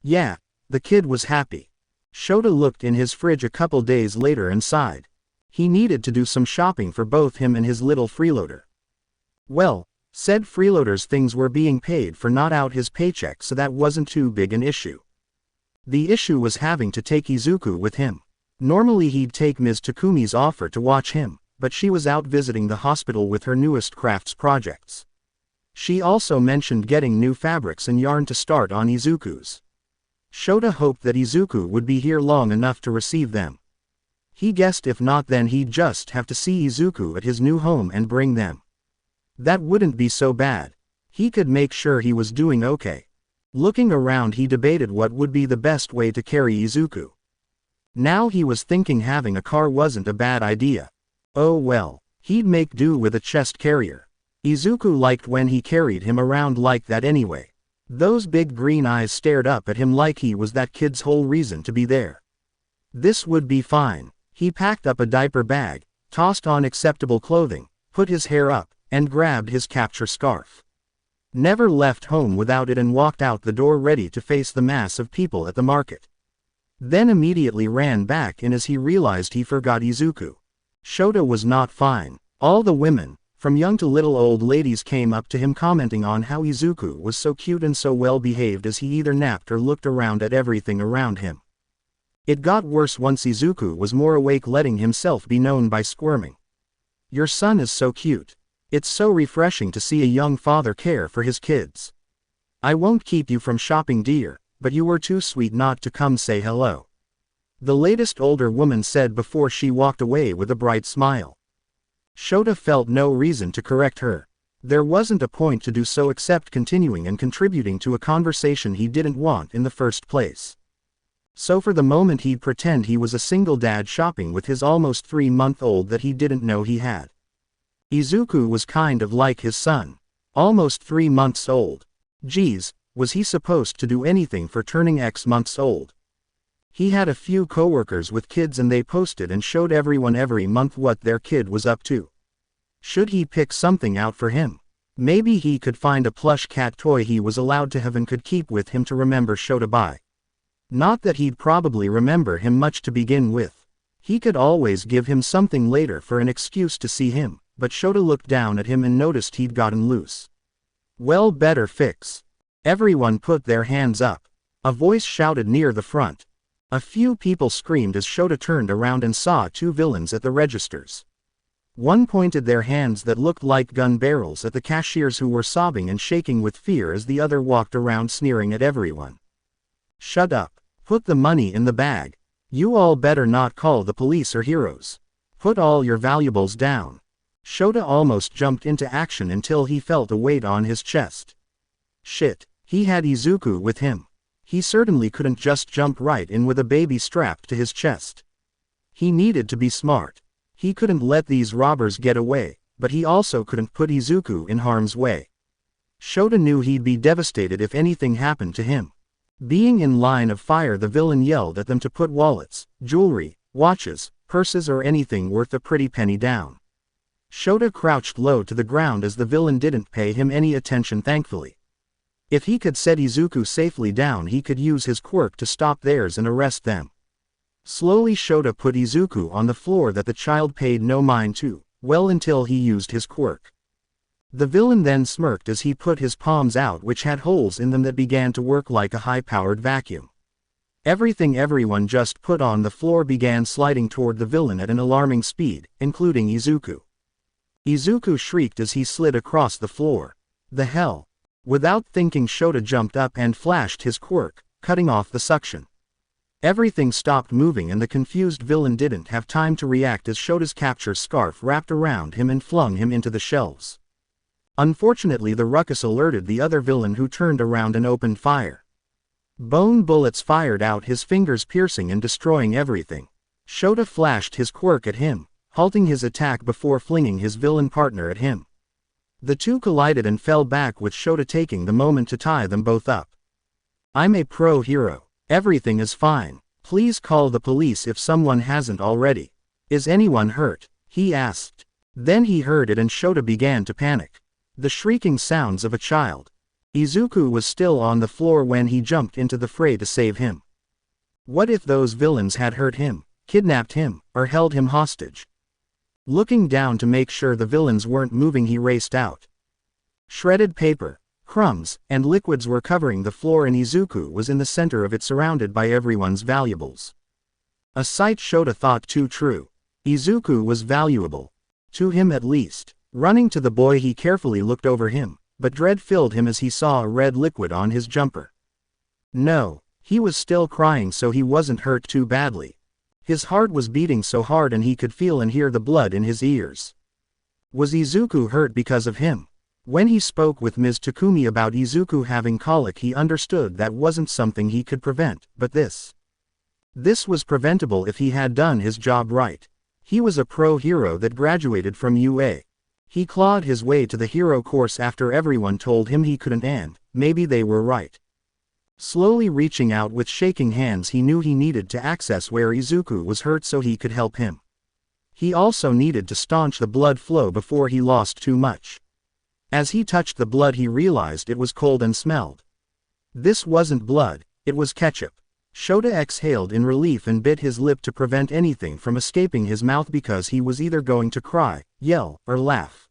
Yeah, the kid was happy. Shota looked in his fridge a couple days later and sighed. He needed to do some shopping for both him and his little freeloader. Well, said freeloader's things were being paid for, not out his paycheck, so that wasn't too big an issue. The issue was having to take Izuku with him. Normally he'd take Ms. Takumi's offer to watch him, but she was out visiting the hospital with her newest crafts projects. She also mentioned getting new fabrics and yarn to start on Izuku's. Shota hoped that Izuku would be here long enough to receive them. He guessed if not, then he'd just have to see Izuku at his new home and bring them. That wouldn't be so bad. He could make sure he was doing okay. Looking around, he debated what would be the best way to carry Izuku. Now he was thinking having a car wasn't a bad idea. Oh well, he'd make do with a chest carrier. Izuku liked when he carried him around like that anyway. Those big green eyes stared up at him like he was that kid's whole reason to be there. This would be fine. He packed up a diaper bag, tossed on acceptable clothing, put his hair up, and grabbed his capture scarf. Never left home without it, and walked out the door ready to face the mass of people at the market. Then immediately ran back in as he realized he forgot Izuku. Shota was not fine. All the women, from young to little old ladies, came up to him commenting on how Izuku was so cute and so well behaved as he either napped or looked around at everything around him. It got worse once Izuku was more awake, letting himself be known by squirming. Your son is so cute. It's so refreshing to see a young father care for his kids. I won't keep you from shopping, dear, but you were too sweet not to come say hello. The latest older woman said before she walked away with a bright smile. Shota felt no reason to correct her. There wasn't a point to do so except continuing and contributing to a conversation he didn't want in the first place. So for the moment he'd pretend he was a single dad shopping with his almost 3-month-old that he didn't know he had. Izuku was kind of like his son. Almost 3 months old. Geez, was he supposed to do anything for turning X months old? He had a few coworkers with kids, and they posted and showed everyone every month what their kid was up to. Should he pick something out for him? Maybe he could find a plush cat toy he was allowed to have and could keep with him to remember Shota by. Not that he'd probably remember him much to begin with. He could always give him something later for an excuse to see him, but Shota looked down at him and noticed he'd gotten loose. Well, better fix. Everyone put their hands up. A voice shouted near the front. A few people screamed as Shota turned around and saw 2 villains at the registers. One pointed their hands that looked like gun barrels at the cashiers, who were sobbing and shaking with fear, as the other walked around sneering at everyone. Shut up. Put the money in the bag. You all better not call the police or heroes. Put all your valuables down. Shota almost jumped into action until he felt a weight on his chest. Shit, he had Izuku with him. He certainly couldn't just jump right in with a baby strapped to his chest. He needed to be smart. He couldn't let these robbers get away, but he also couldn't put Izuku in harm's way. Shota knew he'd be devastated if anything happened to him. Being in line of fire, the villain yelled at them to put wallets, jewelry, watches, purses, or anything worth a pretty penny down. Shota crouched low to the ground as the villain didn't pay him any attention, thankfully. If he could set Izuku safely down, he could use his quirk to stop theirs and arrest them. Slowly Shota put Izuku on the floor that the child paid no mind to, well until he used his quirk. The villain then smirked as he put his palms out, which had holes in them that began to work like a high-powered vacuum. Everything everyone just put on the floor began sliding toward the villain at an alarming speed, including Izuku. Izuku shrieked as he slid across the floor. The hell? Without thinking, Shota jumped up and flashed his quirk, cutting off the suction. Everything stopped moving and the confused villain didn't have time to react as Shota's capture scarf wrapped around him and flung him into the shelves. Unfortunately, the ruckus alerted the other villain, who turned around and opened fire. Bone bullets fired out, his fingers piercing and destroying everything. Shota flashed his quirk at him, halting his attack before flinging his villain partner at him. The two collided and fell back, with Shota taking the moment to tie them both up. "I'm a pro hero. Everything is fine. Please call the police if someone hasn't already. Is anyone hurt?" he asked. Then he heard it and Shota began to panic. The shrieking sounds of a child. Izuku was still on the floor when he jumped into the fray to save him. What if those villains had hurt him, kidnapped him, or held him hostage? Looking down to make sure the villains weren't moving, he raced out. Shredded paper, crumbs, and liquids were covering the floor and Izuku was in the center of it, surrounded by everyone's valuables. A sight Shota thought too true. Izuku was valuable. To him at least. Running to the boy, he carefully looked over him, but dread filled him as he saw a red liquid on his jumper. No, he was still crying, so he wasn't hurt too badly. His heart was beating so hard and he could feel and hear the blood in his ears. Was Izuku hurt because of him? When he spoke with Ms. Takumi about Izuku having colic, he understood that wasn't something he could prevent, but this was preventable if he had done his job right. He was a pro hero that graduated from UA. He clawed his way to the hero course after everyone told him he couldn't, and maybe they were right. Slowly reaching out with shaking hands, he knew he needed to access where Izuku was hurt so he could help him. He also needed to staunch the blood flow before he lost too much. As he touched the blood, he realized it was cold and smelled. This wasn't blood, it was ketchup. Shota exhaled in relief and bit his lip to prevent anything from escaping his mouth because he was either going to cry, yell, or laugh.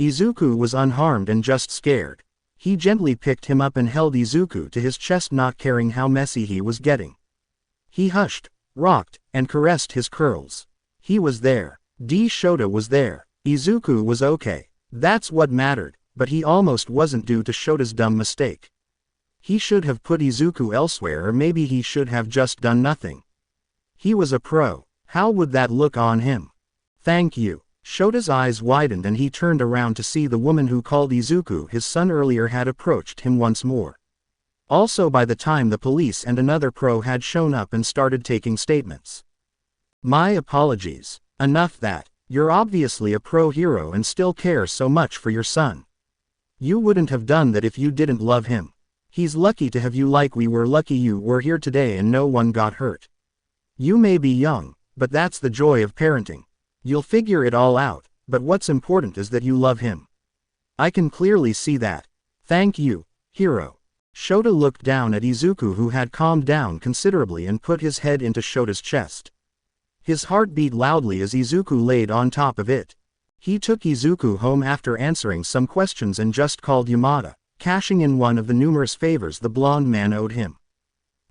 Izuku was unharmed and just scared. He gently picked him up and held Izuku to his chest, not caring how messy he was getting. He hushed, rocked, and caressed his curls. He was there. Shota was there. Izuku was okay. That's what mattered, but he almost wasn't due to Shota's dumb mistake. He should have put Izuku elsewhere, or maybe he should have just done nothing. He was a pro. How would that look on him? Thank you. Shota's eyes widened and he turned around to see the woman who called Izuku his son earlier had approached him once more. Also, by the time the police and another pro had shown up and started taking statements. My apologies. Enough that. You're obviously a pro hero and still care so much for your son. You wouldn't have done that if you didn't love him. He's lucky to have you, like we were lucky you were here today and no one got hurt. You may be young, but that's the joy of parenting. You'll figure it all out, but what's important is that you love him. I can clearly see that. Thank you, hero. Shota looked down at Izuku, who had calmed down considerably, and put his head into Shota's chest. His heart beat loudly as Izuku laid on top of it. He took Izuku home after answering some questions and just called Yamada, cashing in one of the numerous favors the blonde man owed him.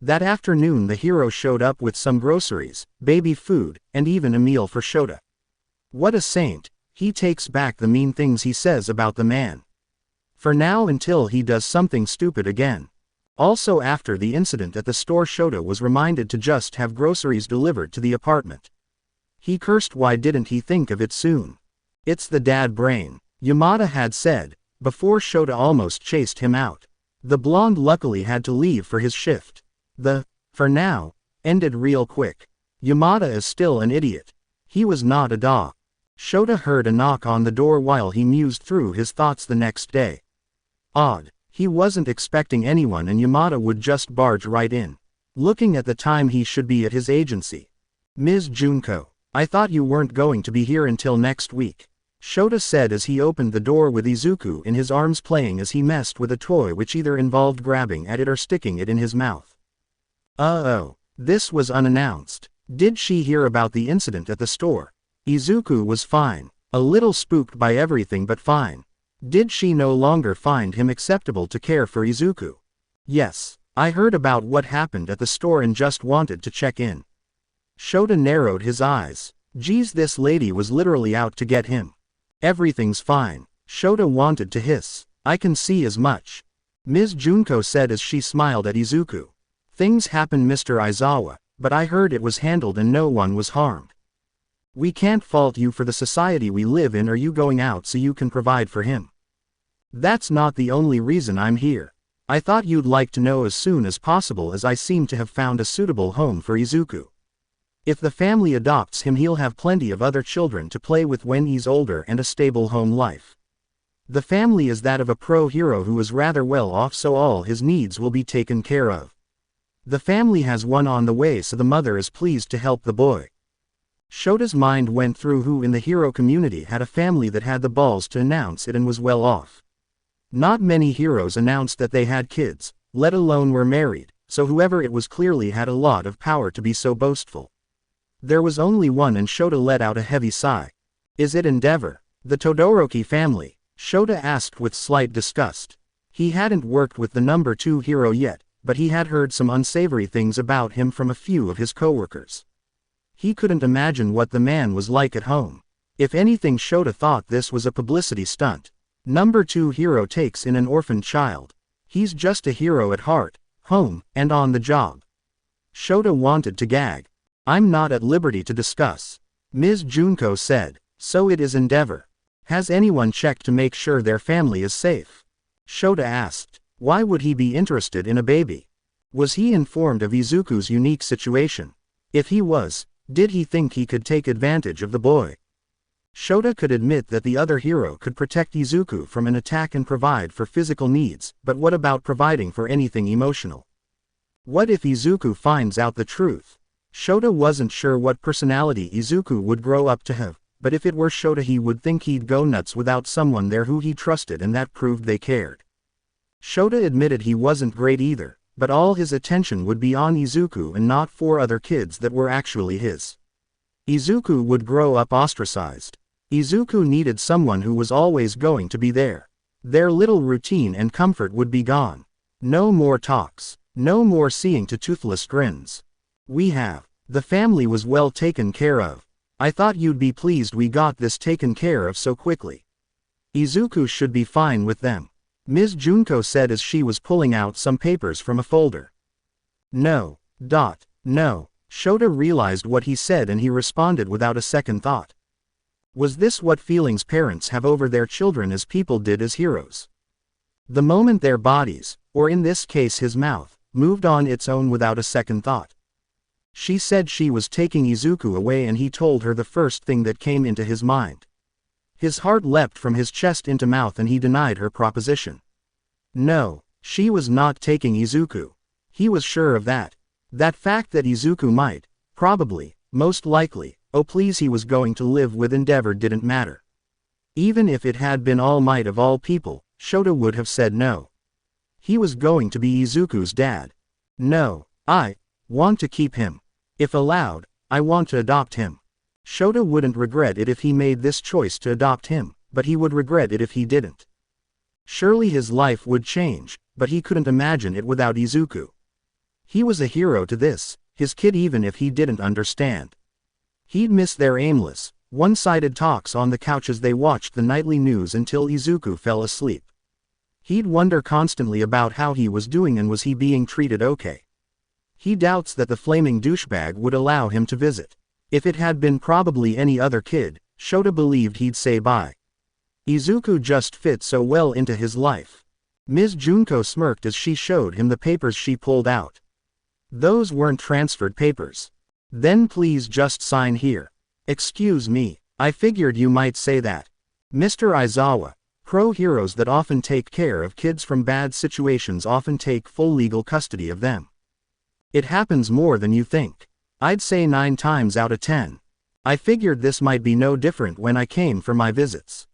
That afternoon the hero showed up with some groceries, baby food, and even a meal for Shota. What a saint. He takes back the mean things he says about the man. For now, until he does something stupid again. Also, after the incident at the store, Shota was reminded to just have groceries delivered to the apartment. He cursed, why didn't he think of it soon? It's the dad brain, Yamada had said, before Shota almost chased him out. The blonde luckily had to leave for his shift. For now, ended real quick. Yamada is still an idiot. He was not a dog. Shota heard a knock on the door while he mused through his thoughts the next day. Odd. He wasn't expecting anyone and Yamada would just barge right in. Looking at the time, he should be at his agency. Ms. Junko, I thought you weren't going to be here until next week. Shota said as he opened the door with Izuku in his arms playing as he messed with a toy which either involved grabbing at it or sticking it in his mouth. Oh, this was unannounced. Did she hear about the incident at the store? Izuku was fine. A little spooked by everything, but fine. Did she no longer find him acceptable to care for Izuku? Yes, I heard about what happened at the store and just wanted to check in. Shota narrowed his eyes. Geez, this lady was literally out to get him. Everything's fine, Shota wanted to hiss. I can see as much. Ms. Junko said as she smiled at Izuku. Things happen, Mr. Aizawa, but I heard it was handled and no one was harmed. We can't fault you for the society we live in. Are you going out so you can provide for him? That's not the only reason I'm here. I thought you'd like to know as soon as possible, as I seem to have found a suitable home for Izuku. If the family adopts him, he'll have plenty of other children to play with when he's older and a stable home life. The family is that of a pro hero who is rather well off, so all his needs will be taken care of. The family has one on the way, so the mother is pleased to help the boy. Shota's mind went through who in the hero community had a family that had the balls to announce it and was well off. Not many heroes announced that they had kids, let alone were married, so whoever it was clearly had a lot of power to be so boastful. There was only one, and Shota let out a heavy sigh. Is it Endeavor? The Todoroki family? Shota asked with slight disgust. He hadn't worked with the number 2 hero yet, but he had heard some unsavory things about him from a few of his coworkers. He couldn't imagine what the man was like at home. If anything, Shota thought this was a publicity stunt. Number 2 hero takes in an orphaned child. He's just a hero at heart, home, and on the job. Shota wanted to gag. I'm not at liberty to discuss. Ms. Junko said. So it is Endeavor. Has anyone checked to make sure their family is safe? Shota asked. Why would he be interested in a baby? Was he informed of Izuku's unique situation? If he was, did he think he could take advantage of the boy? Shota could admit that the other hero could protect Izuku from an attack and provide for physical needs, but what about providing for anything emotional? What if Izuku finds out the truth? Shota wasn't sure what personality Izuku would grow up to have, but if it were Shota, he would think he'd go nuts without someone there who he trusted, and that proved they cared. Shota admitted he wasn't great either, but all his attention would be on Izuku and not 4 other kids that were actually his. Izuku would grow up ostracized. Izuku needed someone who was always going to be there. Their little routine and comfort would be gone. No more talks. No more seeing to toothless grins. The family was well taken care of. I thought you'd be pleased we got this taken care of so quickly. Izuku should be fine with them. Ms. Junko said as she was pulling out some papers from a folder. No. No. Shota realized what he said, and he responded without a second thought. Was this what feelings parents have over their children as people did as heroes? The moment their bodies, or in this case his mouth, moved on its own without a second thought. She said she was taking Izuku away, and he told her the first thing that came into his mind. His heart leapt from his chest into mouth, and he denied her proposition. No, she was not taking Izuku. He was sure of that. That fact that Izuku might, probably, most likely, oh please, he was going to live with Endeavor didn't matter. Even if it had been All Might of all people, Shota would have said no. He was going to be Izuku's dad. No, I want to keep him. If allowed, I want to adopt him. Shota wouldn't regret it if he made this choice to adopt him, but he would regret it if he didn't. Surely his life would change, but he couldn't imagine it without Izuku. He was a hero to his kid, even if he didn't understand. He'd miss their aimless, one-sided talks on the couch as they watched the nightly news until Izuku fell asleep. He'd wonder constantly about how he was doing and was he being treated okay. He doubts that the flaming douchebag would allow him to visit. If it had been probably any other kid, Shota believed he'd say bye. Izuku just fit so well into his life. Ms. Junko smirked as she showed him the papers she pulled out. Those weren't transferred papers. Then please just sign here. Excuse me, I figured you might say that. Mr. Aizawa, pro heroes that often take care of kids from bad situations often take full legal custody of them. It happens more than you think. I'd say 9 times out of 10. I figured this might be no different when I came for my visits.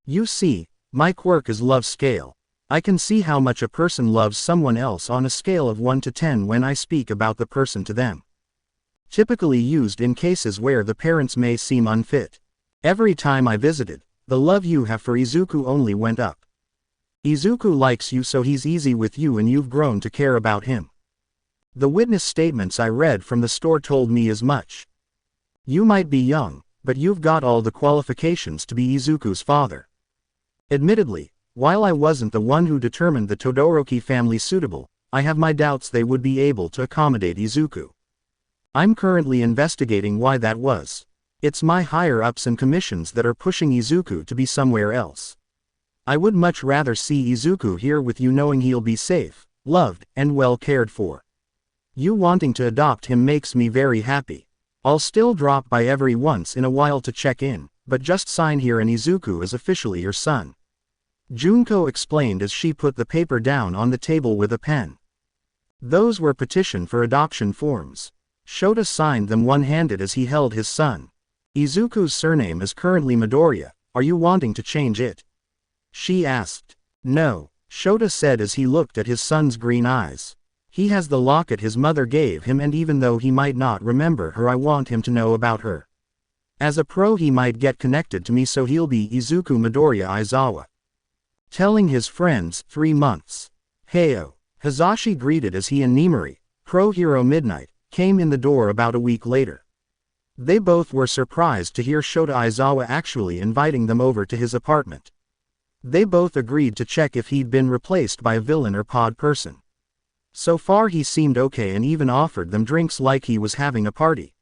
You see, my quirk is love scale. I can see how much a person loves someone else on a scale of 1 to 10 when I speak about the person to them. Typically used in cases where the parents may seem unfit. Every time I visited, the love you have for Izuku only went up. Izuku likes you, so he's easy with you, and you've grown to care about him. The witness statements I read from the store told me as much. You might be young, but you've got all the qualifications to be Izuku's father. Admittedly, while I wasn't the one who determined the Todoroki family suitable, I have my doubts they would be able to accommodate Izuku. I'm currently investigating why that was. It's my higher-ups and commissions that are pushing Izuku to be somewhere else. I would much rather see Izuku here with you knowing he'll be safe, loved, and well cared for. You wanting to adopt him makes me very happy. I'll still drop by every once in a while to check in, but just sign here and Izuku is officially your son. Junko explained as she put the paper down on the table with a pen. Those were petition for adoption forms. Shota signed them one-handed as he held his son. Izuku's surname is currently Midoriya, are you wanting to change it? She asked. No, Shota said as he looked at his son's green eyes. He has the locket his mother gave him and even though he might not remember her I want him to know about her. As a pro he might get connected to me so he'll be Izuku Midoriya Aizawa. Telling his friends, 3 months. Heyo. Hizashi greeted as he and Nimari, Pro Hero Midnight, came in the door about a week later. They both were surprised to hear Shota Aizawa actually inviting them over to his apartment. They both agreed to check if he'd been replaced by a villain or pod person. So far he seemed okay and even offered them drinks like he was having a party.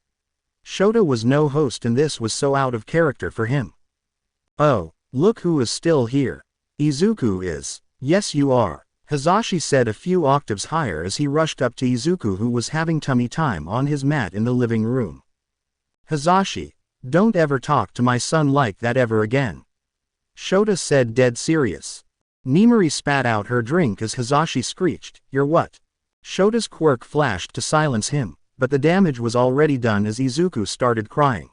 Shota was no host and this was so out of character for him. Oh, look who is still here. Izuku is. Yes you are. Hizashi said a few octaves higher as he rushed up to Izuku who was having tummy time on his mat in the living room. Hizashi, don't ever talk to my son like that ever again. Shota said dead serious. Nimari spat out her drink as Hizashi screeched, you're what? Shota's quirk flashed to silence him, but the damage was already done as Izuku started crying.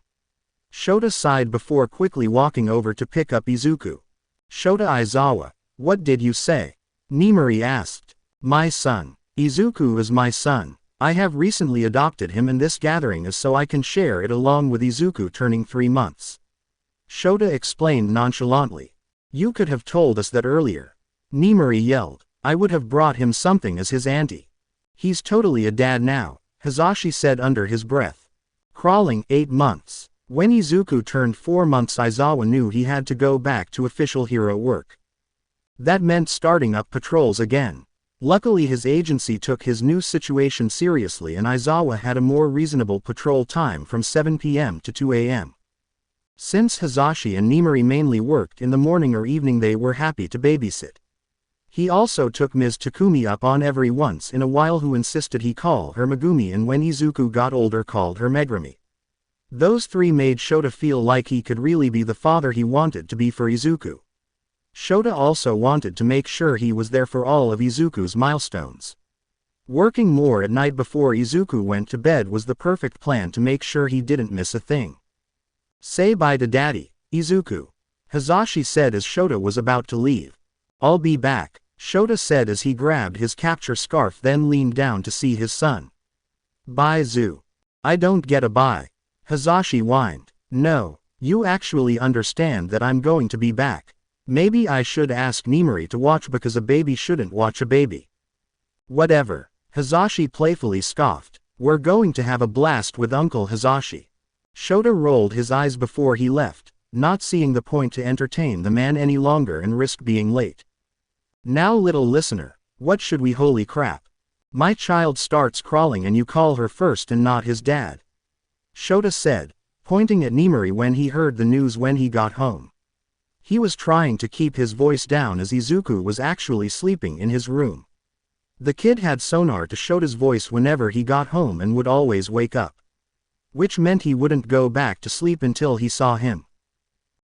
Shota sighed before quickly walking over to pick up Izuku. Shota Aizawa, what did you say? Nimari asked. My son. Izuku is my son. I have recently adopted him and this gathering is so I can share it along with Izuku turning 3 months. Shota explained nonchalantly. You could have told us that earlier. Nimari yelled. I would have brought him something as his auntie. He's totally a dad now, Hizashi said under his breath. Crawling 8 months. When Izuku turned 4 months Aizawa knew he had to go back to official hero work. That meant starting up patrols again. Luckily his agency took his new situation seriously and Aizawa had a more reasonable patrol time from 7 p.m. to 2 a.m. Since Hizashi and Nimari mainly worked in the morning or evening they were happy to babysit. He also took Ms. Takumi up on every once in a while who insisted he call her Megumi and when Izuku got older called her Megumi. Those 3 made Shota feel like he could really be the father he wanted to be for Izuku. Shota also wanted to make sure he was there for all of Izuku's milestones. Working more at night before Izuku went to bed was the perfect plan to make sure he didn't miss a thing. Say bye to daddy, Izuku. Hizashi said as Shota was about to leave. I'll be back, Shota said as he grabbed his capture scarf then leaned down to see his son. Bye Zu. I don't get a bye. Hizashi whined. No, you actually understand that I'm going to be back. Maybe I should ask Nimari to watch because a baby shouldn't watch a baby. Whatever, Hizashi playfully scoffed. We're going to have a blast with Uncle Hizashi. Shota rolled his eyes before he left, not seeing the point to entertain the man any longer and risk being late. Now little listener, what should we holy crap. My child starts crawling and you call her first and not his dad. Shota said, pointing at Nimari when he heard the news when he got home. He was trying to keep his voice down as Izuku was actually sleeping in his room. The kid had sonar to Shota's voice whenever he got home and would always wake up. Which meant he wouldn't go back to sleep until he saw him.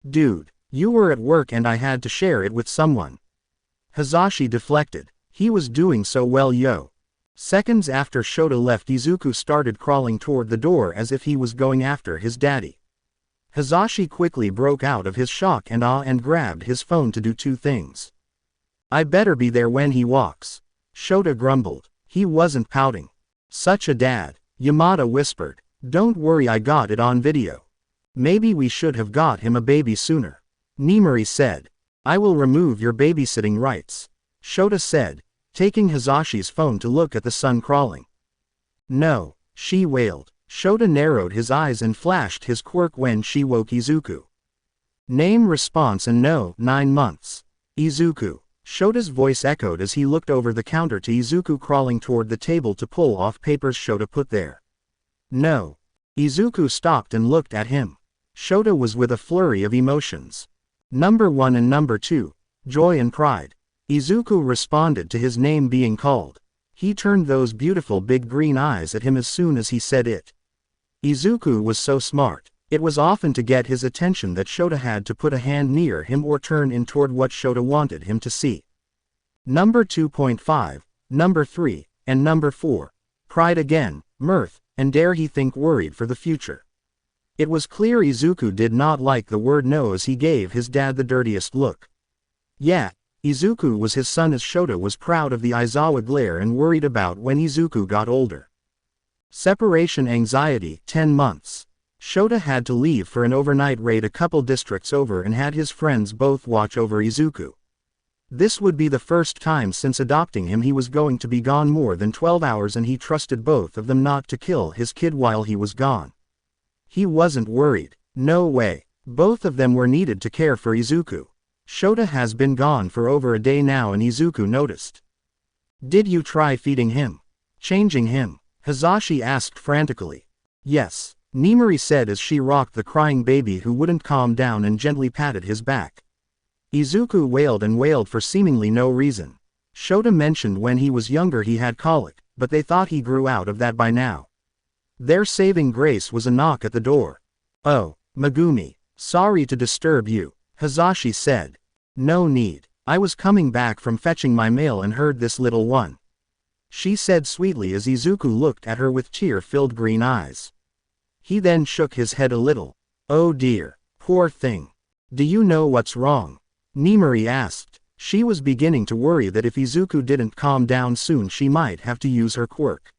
Dude, you were at work and I had to share it with someone. Hizashi deflected. He was doing so well yo. Seconds after Shota left Izuku started crawling toward the door as if he was going after his daddy. Hizashi quickly broke out of his shock and awe and grabbed his phone to do 2 things. I better be there when he walks. Shota grumbled. He wasn't pouting. Such a dad. Yamada whispered. Don't worry I got it on video. Maybe we should have got him a baby sooner. Nimari said. I will remove your babysitting rights. Shota said, taking Hizashi's phone to look at the son crawling. No, she wailed. Shota narrowed his eyes and flashed his quirk when she woke Izuku. Name, response, and no, 9 months. Izuku. Shota's voice echoed as he looked over the counter to Izuku crawling toward the table to pull off papers Shota put there. No. Izuku stopped and looked at him. Shota was with a flurry of emotions. Number 1 and number 2, joy and pride. Izuku responded to his name being called. He turned those beautiful big green eyes at him as soon as he said it. Izuku was so smart. It was often to get his attention that Shota had to put a hand near him or turn in toward what Shota wanted him to see. Number 2.5, number 3, and number 4. Pride again, mirth, and dare he think worried for the future. It was clear Izuku did not like the word no as he gave his dad the dirtiest look. Yeah, Izuku was his son as Shota was proud of the Aizawa glare and worried about when Izuku got older. Separation anxiety, 10 months. Shota had to leave for an overnight raid a couple districts over and had his friends both watch over Izuku. This would be the first time since adopting him he was going to be gone more than 12 hours and he trusted both of them not to kill his kid while he was gone. He wasn't worried. No way. Both of them were needed to care for Izuku. Shota has been gone for over a day now and Izuku noticed. Did you try feeding him? Changing him? Hisashi asked frantically. Yes. Nimari said as she rocked the crying baby who wouldn't calm down and gently patted his back. Izuku wailed and wailed for seemingly no reason. Shota mentioned when he was younger he had colic, but they thought he grew out of that by now. Their saving grace was a knock at the door. Oh, Megumi. Sorry to disturb you, Hisashi said. No need. I was coming back from fetching my mail and heard this little one. She said sweetly as Izuku looked at her with tear-filled green eyes. He then shook his head a little. Oh dear, poor thing. Do you know what's wrong? Nimari asked. She was beginning to worry that if Izuku didn't calm down soon she might have to use her quirk.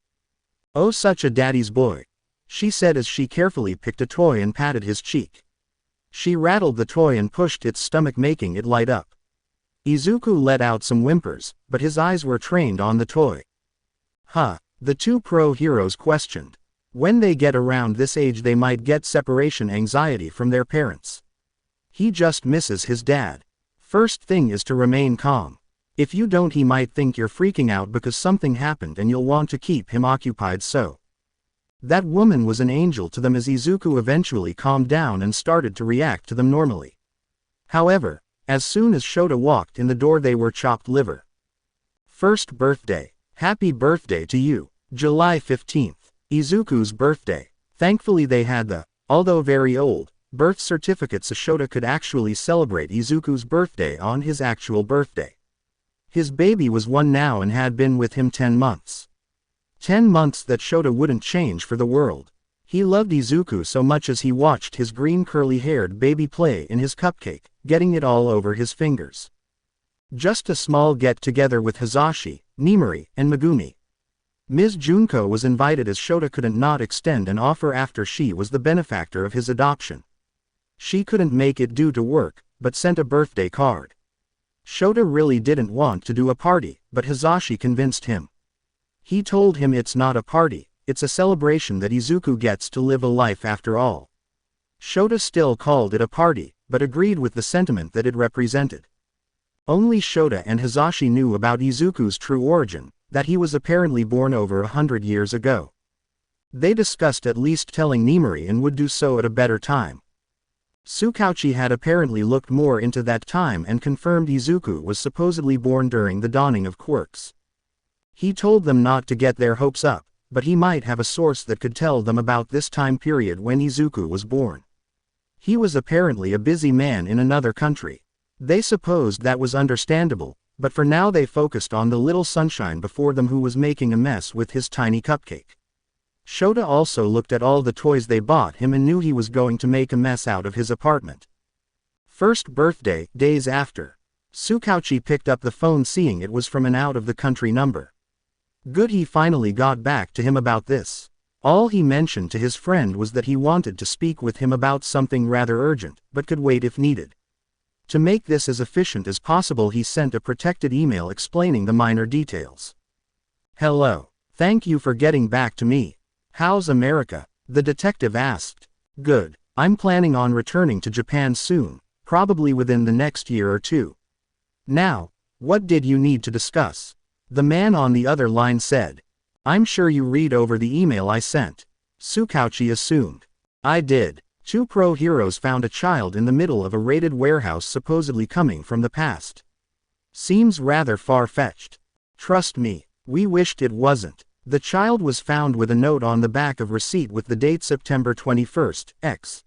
Oh, such a daddy's boy, she said as she carefully picked a toy and patted his cheek. She rattled the toy and pushed its stomach making it light up. Izuku let out some whimpers, but his eyes were trained on the toy. Huh, the two pro-heroes questioned. When they get around this age they might get separation anxiety from their parents. He just misses his dad. First thing is to remain calm. If you don't he might think you're freaking out because something happened and you'll want to keep him occupied so. That woman was an angel to them as Izuku eventually calmed down and started to react to them normally. However, as soon as Shota walked in the door they were chopped liver. First birthday. Happy birthday to you. July 15th. Izuku's birthday. Thankfully they had the, although very old, birth certificate so Shota could actually celebrate Izuku's birthday on his actual birthday. His baby was 1 now and had been with him 10 months. 10 months that Shota wouldn't change for the world. He loved Izuku so much as he watched his green curly-haired baby play in his cupcake, getting it all over his fingers. Just a small get-together with Hisashi, Nimari, and Megumi. Ms. Junko was invited as Shota couldn't not extend an offer after she was the benefactor of his adoption. She couldn't make it due to work, but sent a birthday card. Shota really didn't want to do a party, but Hisashi convinced him. He told him it's not a party, it's a celebration that Izuku gets to live a life after all. Shota still called it a party, but agreed with the sentiment that it represented. Only Shota and Hisashi knew about Izuku's true origin, that he was apparently born over 100 years ago. They discussed at least telling Nimari and would do so at a better time. Tsukauchi had apparently looked more into that time and confirmed Izuku was supposedly born during the dawning of quirks. He told them not to get their hopes up, but he might have a source that could tell them about this time period when Izuku was born. He was apparently a busy man in another country. They supposed that was understandable, but for now they focused on the little sunshine before them who was making a mess with his tiny cupcake. Shota also looked at all the toys they bought him and knew he was going to make a mess out of his apartment. First birthday, days after. Tsukauchi picked up the phone seeing it was from an out-of-the-country number. Good, he finally got back to him about this. All he mentioned to his friend was that he wanted to speak with him about something rather urgent, but could wait if needed. To make this as efficient as possible he sent a protected email explaining the minor details. Hello. Thank you for getting back to me. How's America? The detective asked. Good. I'm planning on returning to Japan soon, probably within the next year or two. Now, what did you need to discuss? The man on the other line said. I'm sure you read over the email I sent. Tsukauchi assumed. I did. Two pro heroes found a child in the middle of a raided warehouse supposedly coming from the past. Seems rather far-fetched. Trust me, we wished it wasn't. The child was found with a note on the back of receipt with the date September 21st, X.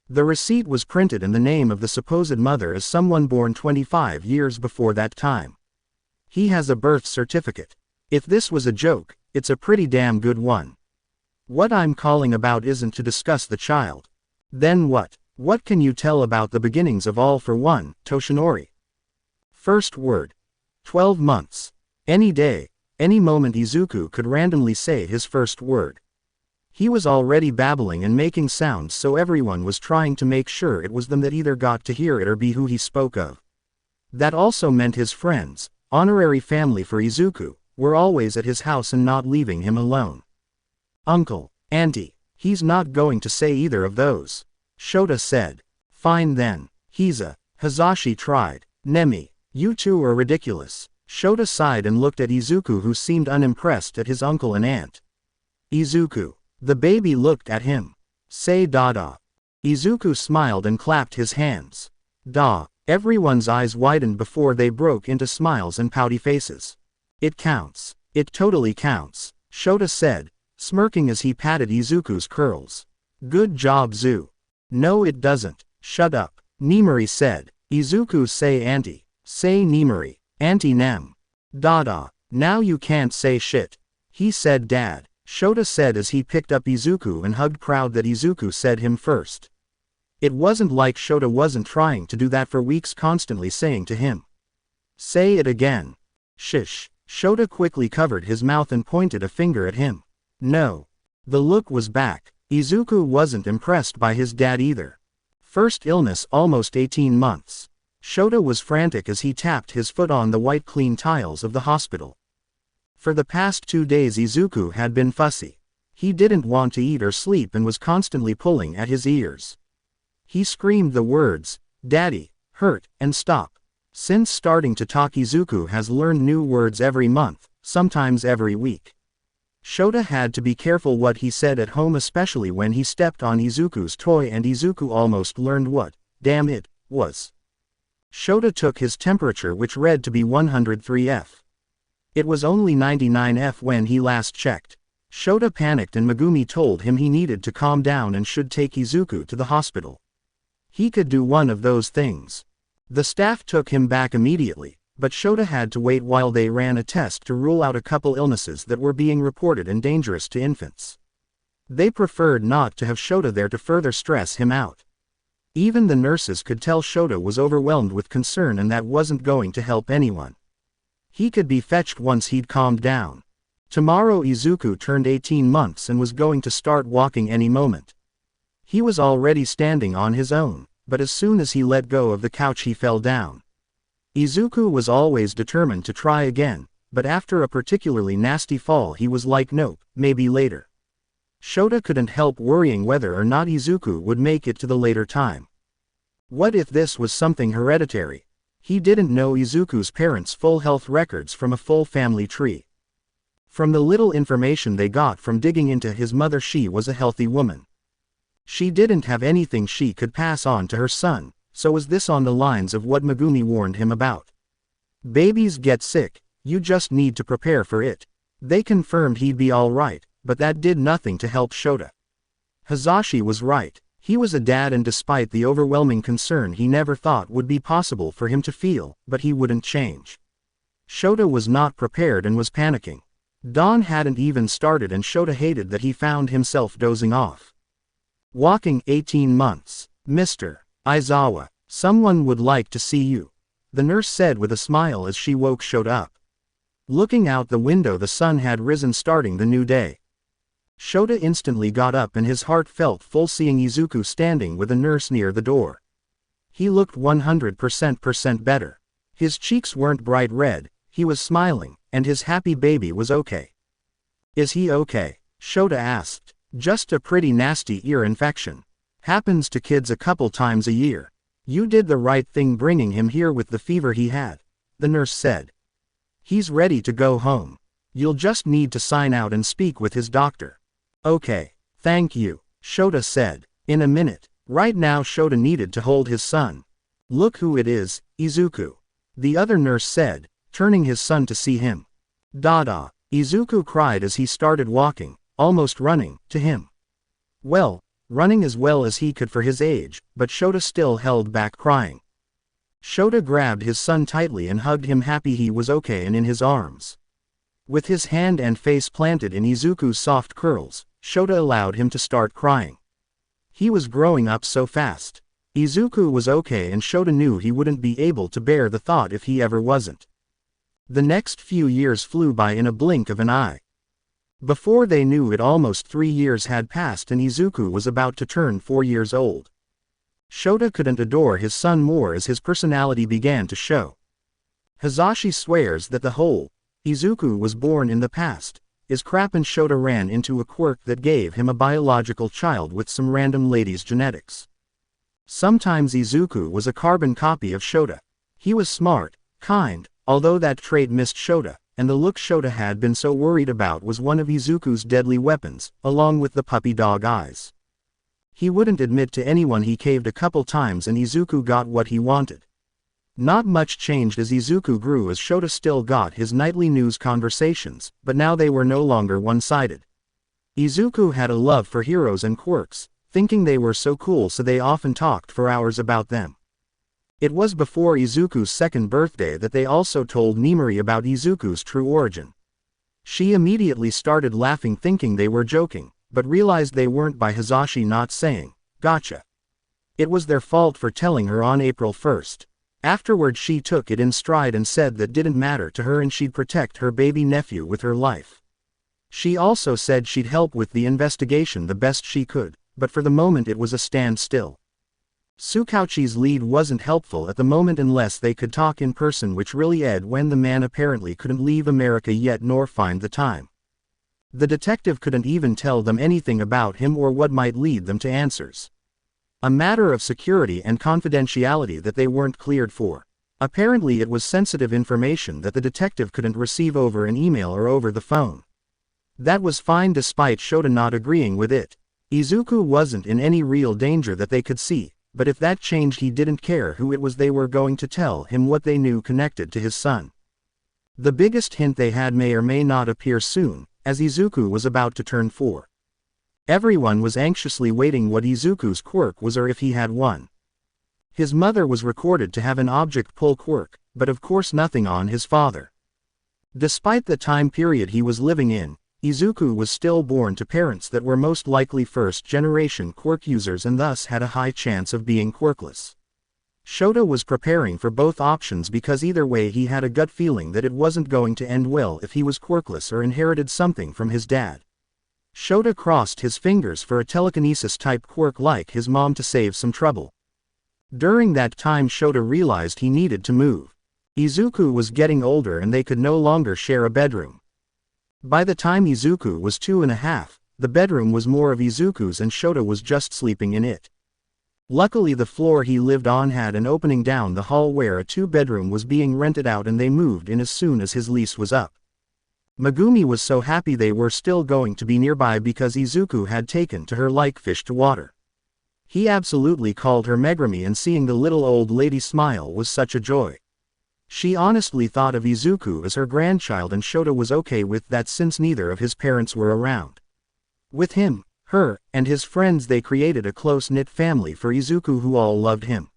The receipt was printed and the name of the supposed mother as someone born 25 years before that time. He has a birth certificate. If this was a joke, it's a pretty damn good one. What I'm calling about isn't to discuss the child. Then what? What can you tell about the beginnings of All for One, Toshinori? First word. 12 months. Any day, any moment Izuku could randomly say his first word. He was already babbling and making sounds, so everyone was trying to make sure it was them that either got to hear it or be who he spoke of. That also meant his friends, honorary family for Izuku, were always at his house and not leaving him alone. Uncle, auntie, he's not going to say either of those. Shota said. Fine then. Hazashi tried. Nemi, you two are ridiculous. Shota sighed and looked at Izuku, who seemed unimpressed at his uncle and aunt. Izuku. The baby looked at him. Say Dada. Izuku smiled and clapped his hands. Da. Everyone's eyes widened before they broke into smiles and pouty faces. It counts. It totally counts, Shota said, smirking as he patted Izuku's curls. Good job, Zu. No it doesn't. Shut up. Nimori said. Izuku say auntie. Say Nimori. Auntie Nem. Dada. Now you can't say shit. He said dad. Shota said as he picked up Izuku and hugged, proud that Izuku said him first. It wasn't like Shota wasn't trying to do that for weeks, constantly saying to him. Say it again. Shish. Shota quickly covered his mouth and pointed a finger at him. No. The look was back. Izuku wasn't impressed by his dad either. First illness almost 18 months. Shota was frantic as he tapped his foot on the white clean tiles of the hospital. For the past 2 days Izuku had been fussy. He didn't want to eat or sleep and was constantly pulling at his ears. He screamed the words, Daddy, hurt, and stop. Since starting to talk, Izuku has learned new words every month, sometimes every week. Shota had to be careful what he said at home, especially when he stepped on Izuku's toy, and Izuku almost learned what, damn it, was. Shota took his temperature, which read to be 103°F. It was only 99°F when he last checked. Shota panicked and Megumi told him he needed to calm down and should take Izuku to the hospital. He could do one of those things. The staff took him back immediately, but Shota had to wait while they ran a test to rule out a couple illnesses that were being reported and dangerous to infants. They preferred not to have Shota there to further stress him out. Even the nurses could tell Shota was overwhelmed with concern, and that wasn't going to help anyone. He could be fetched once he'd calmed down. Tomorrow Izuku turned 18 months and was going to start walking any moment. He was already standing on his own, but as soon as he let go of the couch he fell down. Izuku was always determined to try again, but after a particularly nasty fall he was like, nope, maybe later. Shota couldn't help worrying whether or not Izuku would make it to the later time. What if this was something hereditary? He didn't know Izuku's parents' full health records from a full family tree. From the little information they got from digging into his mother, she was a healthy woman. She didn't have anything she could pass on to her son, so was this on the lines of what Megumi warned him about? Babies get sick, you just need to prepare for it. They confirmed he'd be alright, but that did nothing to help Shota. Hazashi was right. He was a dad, and despite the overwhelming concern he never thought would be possible for him to feel, but he wouldn't change. Shota was not prepared and was panicking. Dawn hadn't even started and Shota hated that he found himself dozing off. Walking 18 months. Mr. Aizawa, someone would like to see you, the nurse said with a smile as she woke Shota up. Looking out the window, the sun had risen, starting the new day. Shota instantly got up and his heart felt full seeing Izuku standing with a nurse near the door. He looked 100% better. His cheeks weren't bright red, he was smiling, and his happy baby was okay. Is he okay? Shota asked. Just a pretty nasty ear infection. Happens to kids a couple times a year. You did the right thing bringing him here with the fever he had, the nurse said. He's ready to go home. You'll just need to sign out and speak with his doctor. Okay, thank you, Shota said. In a minute. Right now Shota needed to hold his son. Look who it is, Izuku. The other nurse said, turning his son to see him. Dada, Izuku cried as he started walking, almost running, to him. Well, running as well as he could for his age, but Shota still held back crying. Shota grabbed his son tightly and hugged him, happy he was okay and in his arms. With his hand and face planted in Izuku's soft curls, Shota allowed him to start crying. He was growing up so fast. Izuku was okay and Shota knew he wouldn't be able to bear the thought if he ever wasn't. The next few years flew by in a blink of an eye. Before they knew it, almost 3 years had passed and Izuku was about to turn 4 years old. Shota couldn't adore his son more as his personality began to show. Hisashi swears that the whole Izuku was born in the past is crap, and Shota ran into a quirk that gave him a biological child with some random lady's genetics. Sometimes Izuku was a carbon copy of Shota. He was smart, kind, although that trait missed Shota, and the look Shota had been so worried about was one of Izuku's deadly weapons, along with the puppy dog eyes. He wouldn't admit to anyone he caved a couple times and Izuku got what he wanted. Not much changed as Izuku grew, as Shota still got his nightly news conversations, but now they were no longer one-sided. Izuku had a love for heroes and quirks, thinking they were so cool, so they often talked for hours about them. It was before Izuku's 2nd birthday that they also told Nimari about Izuku's true origin. She immediately started laughing, thinking they were joking, but realized they weren't by Hisashi not saying, "Gotcha." It was their fault for telling her on April 1st. Afterward she took it in stride and said that didn't matter to her and she'd protect her baby nephew with her life. She also said she'd help with the investigation the best she could, but for the moment it was a standstill. Tsukauchi's lead wasn't helpful at the moment unless they could talk in person, which really ed when the man apparently couldn't leave America yet nor find the time. The detective couldn't even tell them anything about him or what might lead them to answers. A matter of security and confidentiality that they weren't cleared for. Apparently it was sensitive information that the detective couldn't receive over an email or over the phone. That was fine despite Shota not agreeing with it. Izuku wasn't in any real danger that they could see, but if that changed he didn't care who it was. They were going to tell him what they knew connected to his son. The biggest hint they had may or may not appear soon, as Izuku was about to turn 4. Everyone was anxiously waiting what Izuku's quirk was, or if he had one. His mother was recorded to have an object pull quirk, but of course nothing on his father. Despite the time period he was living in, Izuku was still born to parents that were most likely first-generation quirk users and thus had a high chance of being quirkless. Shota was preparing for both options because either way he had a gut feeling that it wasn't going to end well if he was quirkless or inherited something from his dad. Shota crossed his fingers for a telekinesis-type quirk like his mom to save some trouble. During that time Shota realized he needed to move. Izuku was getting older and they could no longer share a bedroom. By the time Izuku was 2.5, the bedroom was more of Izuku's and Shota was just sleeping in it. Luckily the floor he lived on had an opening down the hall where a 2-bedroom was being rented out, and they moved in as soon as his lease was up. Megumi was so happy they were still going to be nearby because Izuku had taken to her like fish to water. He absolutely called her Megumi, and seeing the little old lady smile was such a joy. She honestly thought of Izuku as her grandchild, and Shota was okay with that since neither of his parents were around. With him, her, and his friends they created a close-knit family for Izuku who all loved him.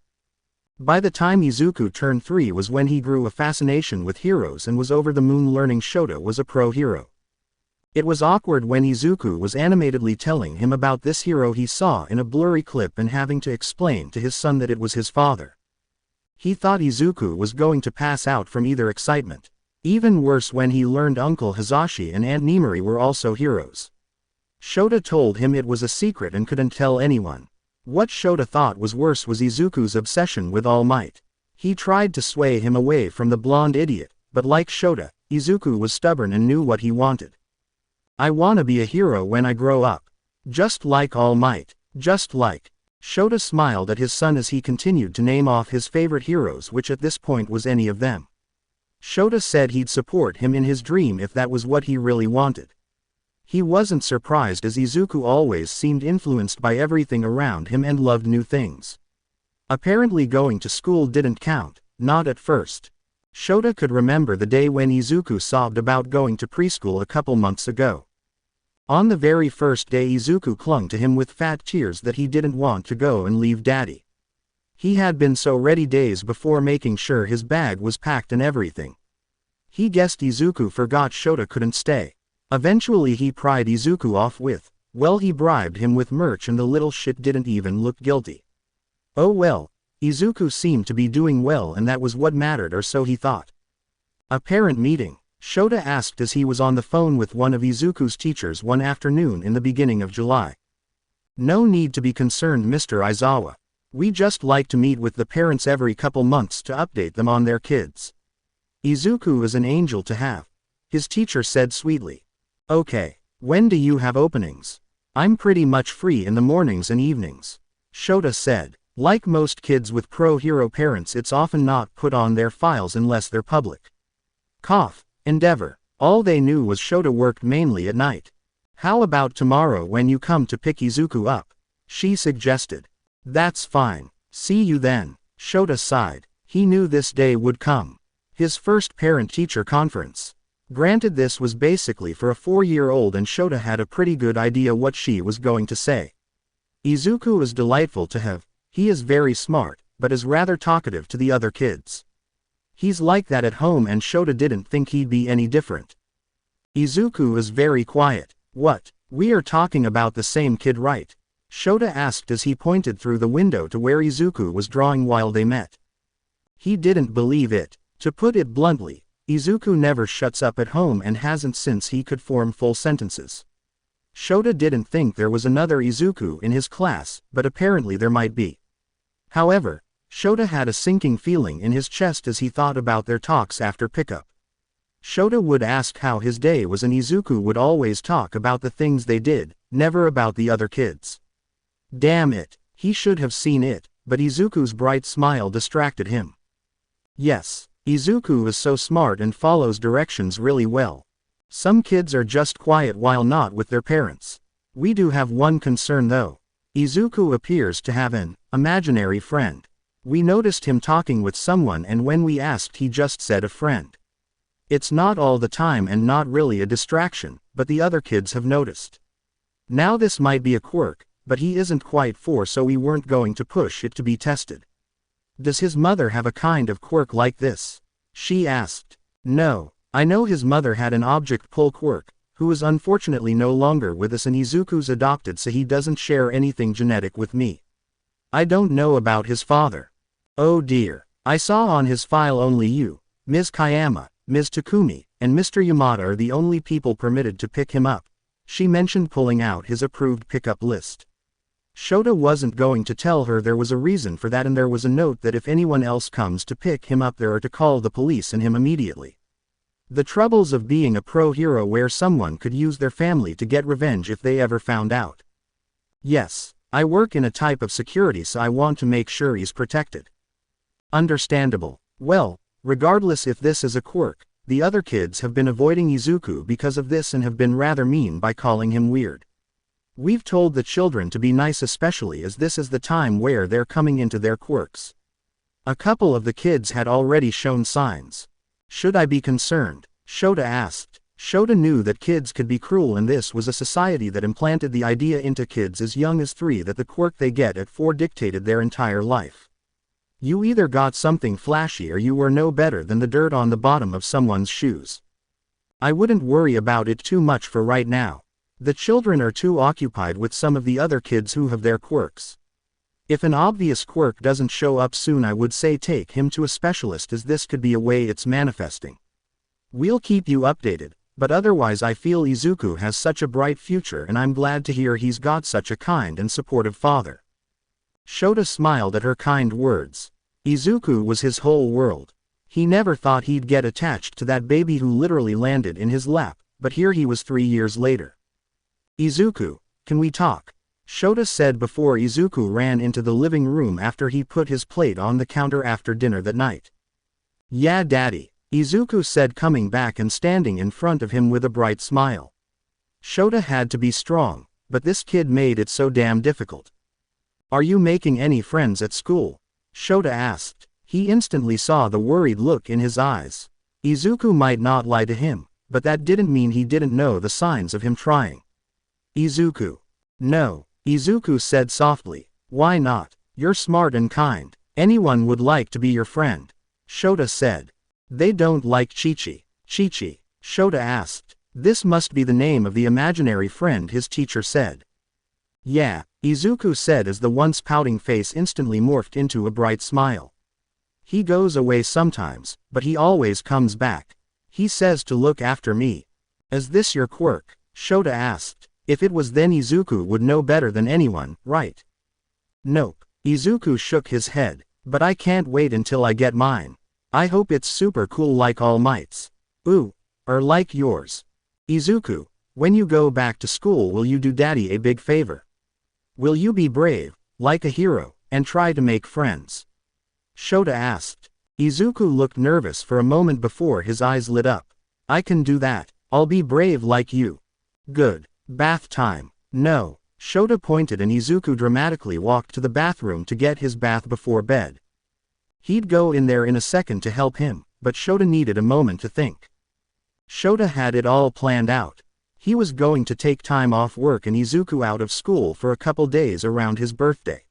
By the time Izuku turned 3 was when he grew a fascination with heroes and was over the moon learning Shota was a pro hero. It was awkward when Izuku was animatedly telling him about this hero he saw in a blurry clip and having to explain to his son that it was his father. He thought Izuku was going to pass out from either excitement. Even worse when he learned Uncle Hisashi and Aunt Nimari were also heroes. Shota told him it was a secret and couldn't tell anyone. What Shota thought was worse was Izuku's obsession with All Might. He tried to sway him away from the blonde idiot, but like Shota, Izuku was stubborn and knew what he wanted. "I wanna be a hero when I grow up." Just like All Might. Just like. Shota smiled at his son as he continued to name off his favorite heroes, which at this point was any of them. Shota said he'd support him in his dream if that was what he really wanted. He wasn't surprised, as Izuku always seemed influenced by everything around him and loved new things. Apparently going to school didn't count, not at first. Shota could remember the day when Izuku sobbed about going to preschool a couple months ago. On the very first day, Izuku clung to him with fat tears that he didn't want to go and leave daddy. He had been so ready days before, making sure his bag was packed and everything. He guessed Izuku forgot Shota couldn't stay. Eventually he pried Izuku off with, well, he bribed him with merch and the little shit didn't even look guilty. Oh well, Izuku seemed to be doing well and that was what mattered, or so he thought. A parent meeting, Shota asked as he was on the phone with one of Izuku's teachers one afternoon in the beginning of July. No need to be concerned, Mr. Aizawa. We just like to meet with the parents every couple months to update them on their kids. Izuku is an angel to have, his teacher said sweetly. Okay, when do you have openings? I'm pretty much free in the mornings and evenings, Shota said. Like most kids with pro-hero parents, it's often not put on their files unless they're public. Cough. Endeavor. All they knew was Shota worked mainly at night. How about tomorrow when you come to pick Izuku up? She suggested. That's fine. See you then. Shota sighed. He knew this day would come. His first parent-teacher conference. Granted, this was basically for a 4-year-old and Shota had a pretty good idea what she was going to say. Izuku is delightful to have. He is very smart, but is rather talkative to the other kids. He's like that at home and Shota didn't think he'd be any different. Izuku is very quiet. What? We are talking about the same kid, right? Shota asked as he pointed through the window to where Izuku was drawing while they met. He didn't believe it. To put it bluntly, Izuku never shuts up at home and hasn't since he could form full sentences. Shota didn't think there was another Izuku in his class, but apparently there might be. However, Shota had a sinking feeling in his chest as he thought about their talks after pickup. Shota would ask how his day was and Izuku would always talk about the things they did, never about the other kids. Damn it, he should have seen it, but Izuku's bright smile distracted him. Yes, Izuku is so smart and follows directions really well. Some kids are just quiet while not with their parents. We do have one concern though. Izuku appears to have an imaginary friend. We noticed him talking with someone and when we asked he just said a friend. It's not all the time and not really a distraction, but the other kids have noticed. Now this might be a quirk, but he isn't quite 4 so we weren't going to push it to be tested. Does his mother have a kind of quirk like this? She asked. No, I know his mother had an object pull quirk, who is unfortunately no longer with us and Izuku's adopted so he doesn't share anything genetic with me. I don't know about his father. Oh dear, I saw on his file only you, Ms. Kayama, Ms. Takumi, and Mr. Yamada are the only people permitted to pick him up. She mentioned pulling out his approved pickup list. Shota wasn't going to tell her there was a reason for that and there was a note that if anyone else comes to pick him up they are to call the police and him immediately. The troubles of being a pro-hero where someone could use their family to get revenge if they ever found out. Yes, I work in a type of security so I want to make sure he's protected. Understandable. Well, regardless if this is a quirk, the other kids have been avoiding Izuku because of this and have been rather mean by calling him weird. We've told the children to be nice, especially as this is the time where they're coming into their quirks. A couple of the kids had already shown signs. Should I be concerned? Shota asked. Shota knew that kids could be cruel and this was a society that implanted the idea into kids as young as 3 that the quirk they get at 4 dictated their entire life. You either got something flashy or you were no better than the dirt on the bottom of someone's shoes. I wouldn't worry about it too much for right now. The children are too occupied with some of the other kids who have their quirks. If an obvious quirk doesn't show up soon I would say take him to a specialist as this could be a way it's manifesting. We'll keep you updated, but otherwise I feel Izuku has such a bright future and I'm glad to hear he's got such a kind and supportive father. Shota smiled at her kind words. Izuku was his whole world. He never thought he'd get attached to that baby who literally landed in his lap, but here he was 3 years later. Izuku, Can we talk? Shota said before Izuku ran into the living room after he put his plate on the counter after dinner that night. Yeah, Daddy, Izuku said, coming back and standing in front of him with a bright smile. Shota had to be strong, but this kid made it so damn difficult. Are you making any friends at school? Shota asked. He instantly saw the worried look in his eyes. Izuku might not lie to him, but that didn't mean he didn't know the signs of him trying. Izuku. No, Izuku said softly. Why not? You're smart and kind. Anyone would like to be your friend. Shota said. They don't like Chi-Chi. Chi-Chi? Shota asked. This must be the name of the imaginary friend his teacher said. Yeah, Izuku said as the once pouting face instantly morphed into a bright smile. He goes away sometimes, but he always comes back. He says to look after me. Is this your quirk? Shota asked. If it was, then Izuku would know better than anyone, right? Nope. Izuku shook his head. But I can't wait until I get mine. I hope it's super cool like All Might's. Ooh. Or like yours. Izuku, when you go back to school, will you do Daddy a big favor? Will you be brave, like a hero, and try to make friends? Shota asked. Izuku looked nervous for a moment before his eyes lit up. I can do that. I'll be brave like you. Good. Bath time. No. Shota pointed and Izuku dramatically walked to the bathroom to get his bath before bed. He'd go in there in a second to help him, but Shota needed a moment to think. Shota had it all planned out. He was going to take time off work and Izuku out of school for a couple days around his birthday.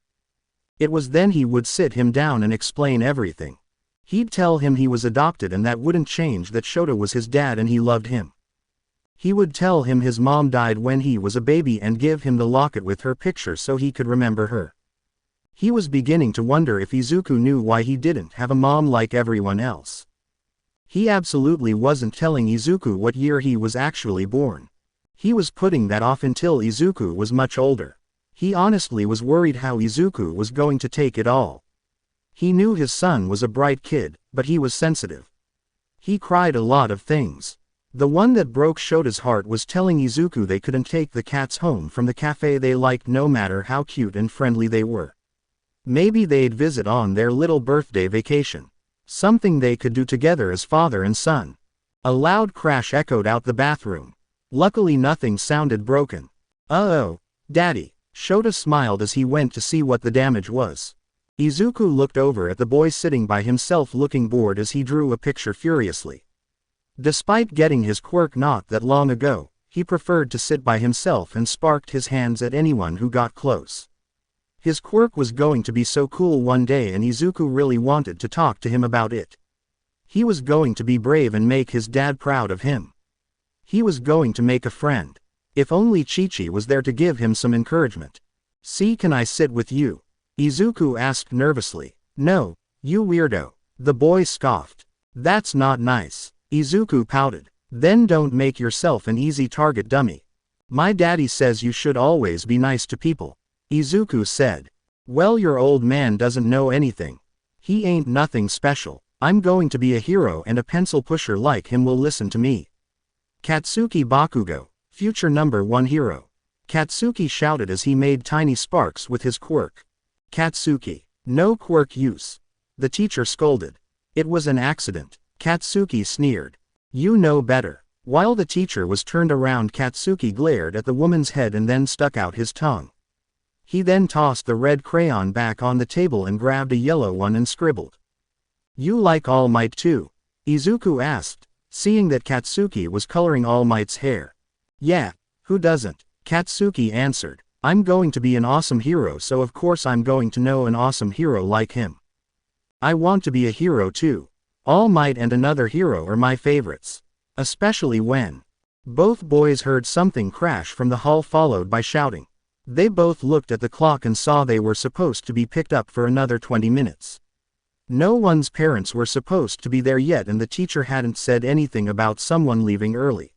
It was then he would sit him down and explain everything. He'd tell him he was adopted and that wouldn't change that Shota was his dad and he loved him. He would tell him his mom died when he was a baby and give him the locket with her picture so he could remember her. He was beginning to wonder if Izuku knew why he didn't have a mom like everyone else. He absolutely wasn't telling Izuku what year he was actually born. He was putting that off until Izuku was much older. He honestly was worried how Izuku was going to take it all. He knew his son was a bright kid, but he was sensitive. He cried a lot of things. The one that broke Shota's heart was telling Izuku they couldn't take the cats home from the cafe they liked no matter how cute and friendly they were. Maybe they'd visit on their little birthday vacation. Something they could do together as father and son. A loud crash echoed out the bathroom. Luckily nothing sounded broken. Uh-oh, Daddy. Shota smiled as he went to see what the damage was. Izuku looked over at the boy sitting by himself looking bored as he drew a picture furiously. Despite getting his quirk not that long ago, he preferred to sit by himself and sparked his hands at anyone who got close. His quirk was going to be so cool one day and Izuku really wanted to talk to him about it. He was going to be brave and make his dad proud of him. He was going to make a friend. If only Chi-Chi was there to give him some encouragement. See, can I sit with you? Izuku asked nervously. No, you weirdo. The boy scoffed. That's not nice. Izuku pouted. Then don't make yourself an easy target, dummy. My daddy says you should always be nice to people. Izuku said. Well, your old man doesn't know anything. He ain't nothing special. I'm going to be a hero and a pencil pusher like him will listen to me. Katsuki Bakugo, future #1 hero. Katsuki shouted as he made tiny sparks with his quirk. Katsuki. No quirk use. The teacher scolded. It was an accident. Katsuki sneered. You know better. While the teacher was turned around, Katsuki glared at the woman's head and then stuck out his tongue. He then tossed the red crayon back on the table and grabbed a yellow one and scribbled. You like All Might too? Izuku asked, seeing that Katsuki was coloring All Might's hair. Yeah, who doesn't? Katsuki answered. I'm going to be an awesome hero, so of course I'm going to know an awesome hero like him. I want to be a hero too. All Might and another hero are my favorites. Especially when. Both boys heard something crash from the hall followed by shouting. They both looked at the clock and saw they were supposed to be picked up for another 20 minutes. No one's parents were supposed to be there yet and the teacher hadn't said anything about someone leaving early.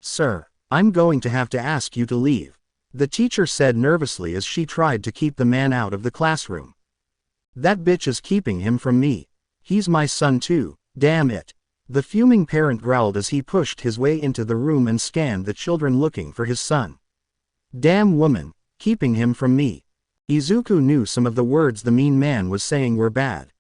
Sir, I'm going to have to ask you to leave. The teacher said nervously as she tried to keep the man out of the classroom. That bitch is keeping him from me. He's my son too, damn it. The fuming parent growled as he pushed his way into the room and scanned the children looking for his son. Damn woman, keeping him from me. Izuku knew some of the words the mean man was saying were bad.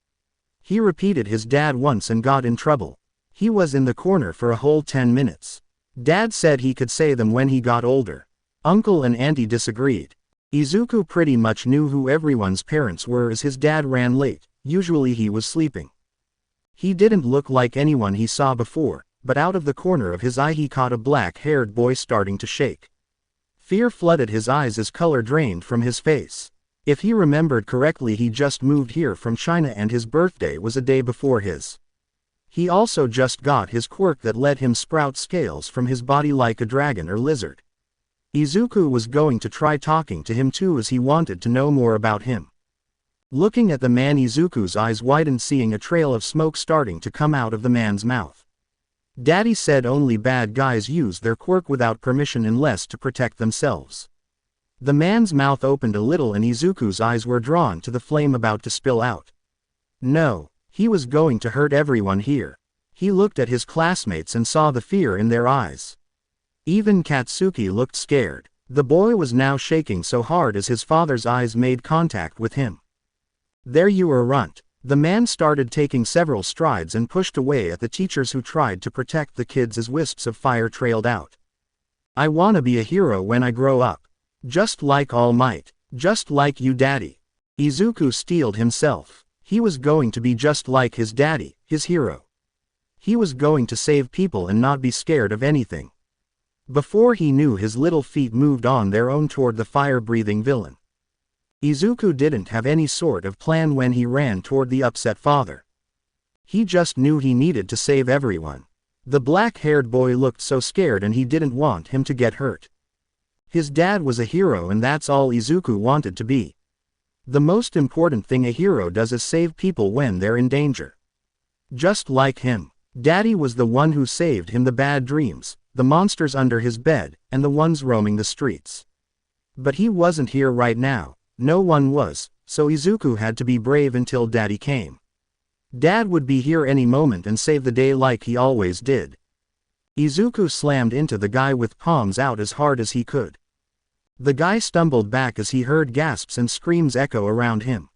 He repeated his dad once and got in trouble. He was in the corner for a whole 10 minutes. Dad said he could say them when he got older. Uncle and auntie disagreed. Izuku pretty much knew who everyone's parents were as his dad ran late, usually he was sleeping. He didn't look like anyone he saw before, but out of the corner of his eye he caught a black-haired boy starting to shake. Fear flooded his eyes as color drained from his face. If he remembered correctly, he just moved here from China and his birthday was a day before his. He also just got his quirk that let him sprout scales from his body like a dragon or lizard. Izuku was going to try talking to him too as he wanted to know more about him. Looking at the man, Izuku's eyes widened, seeing a trail of smoke starting to come out of the man's mouth. Daddy said only bad guys use their quirk without permission unless to protect themselves. The man's mouth opened a little and Izuku's eyes were drawn to the flame about to spill out. No, he was going to hurt everyone here. He looked at his classmates and saw the fear in their eyes. Even Katsuki looked scared. The boy was now shaking so hard as his father's eyes made contact with him. There you are, runt. The man started taking several strides and pushed away at the teachers who tried to protect the kids as wisps of fire trailed out. I wanna be a hero when I grow up. Just like All Might. Just like you, Daddy. Izuku steeled himself. He was going to be just like his daddy, his hero. He was going to save people and not be scared of anything. Before he knew, his little feet moved on their own toward the fire-breathing villain. Izuku didn't have any sort of plan when he ran toward the upset father. He just knew he needed to save everyone. The black-haired boy looked so scared and he didn't want him to get hurt. His dad was a hero and that's all Izuku wanted to be. The most important thing a hero does is save people when they're in danger. Just like him. Daddy was the one who saved him the bad dreams, the monsters under his bed, and the ones roaming the streets. But he wasn't here right now. No one was, so Izuku had to be brave until Daddy came. Dad would be here any moment and save the day like he always did. Izuku slammed into the guy with palms out as hard as he could. The guy stumbled back as he heard gasps and screams echo around him.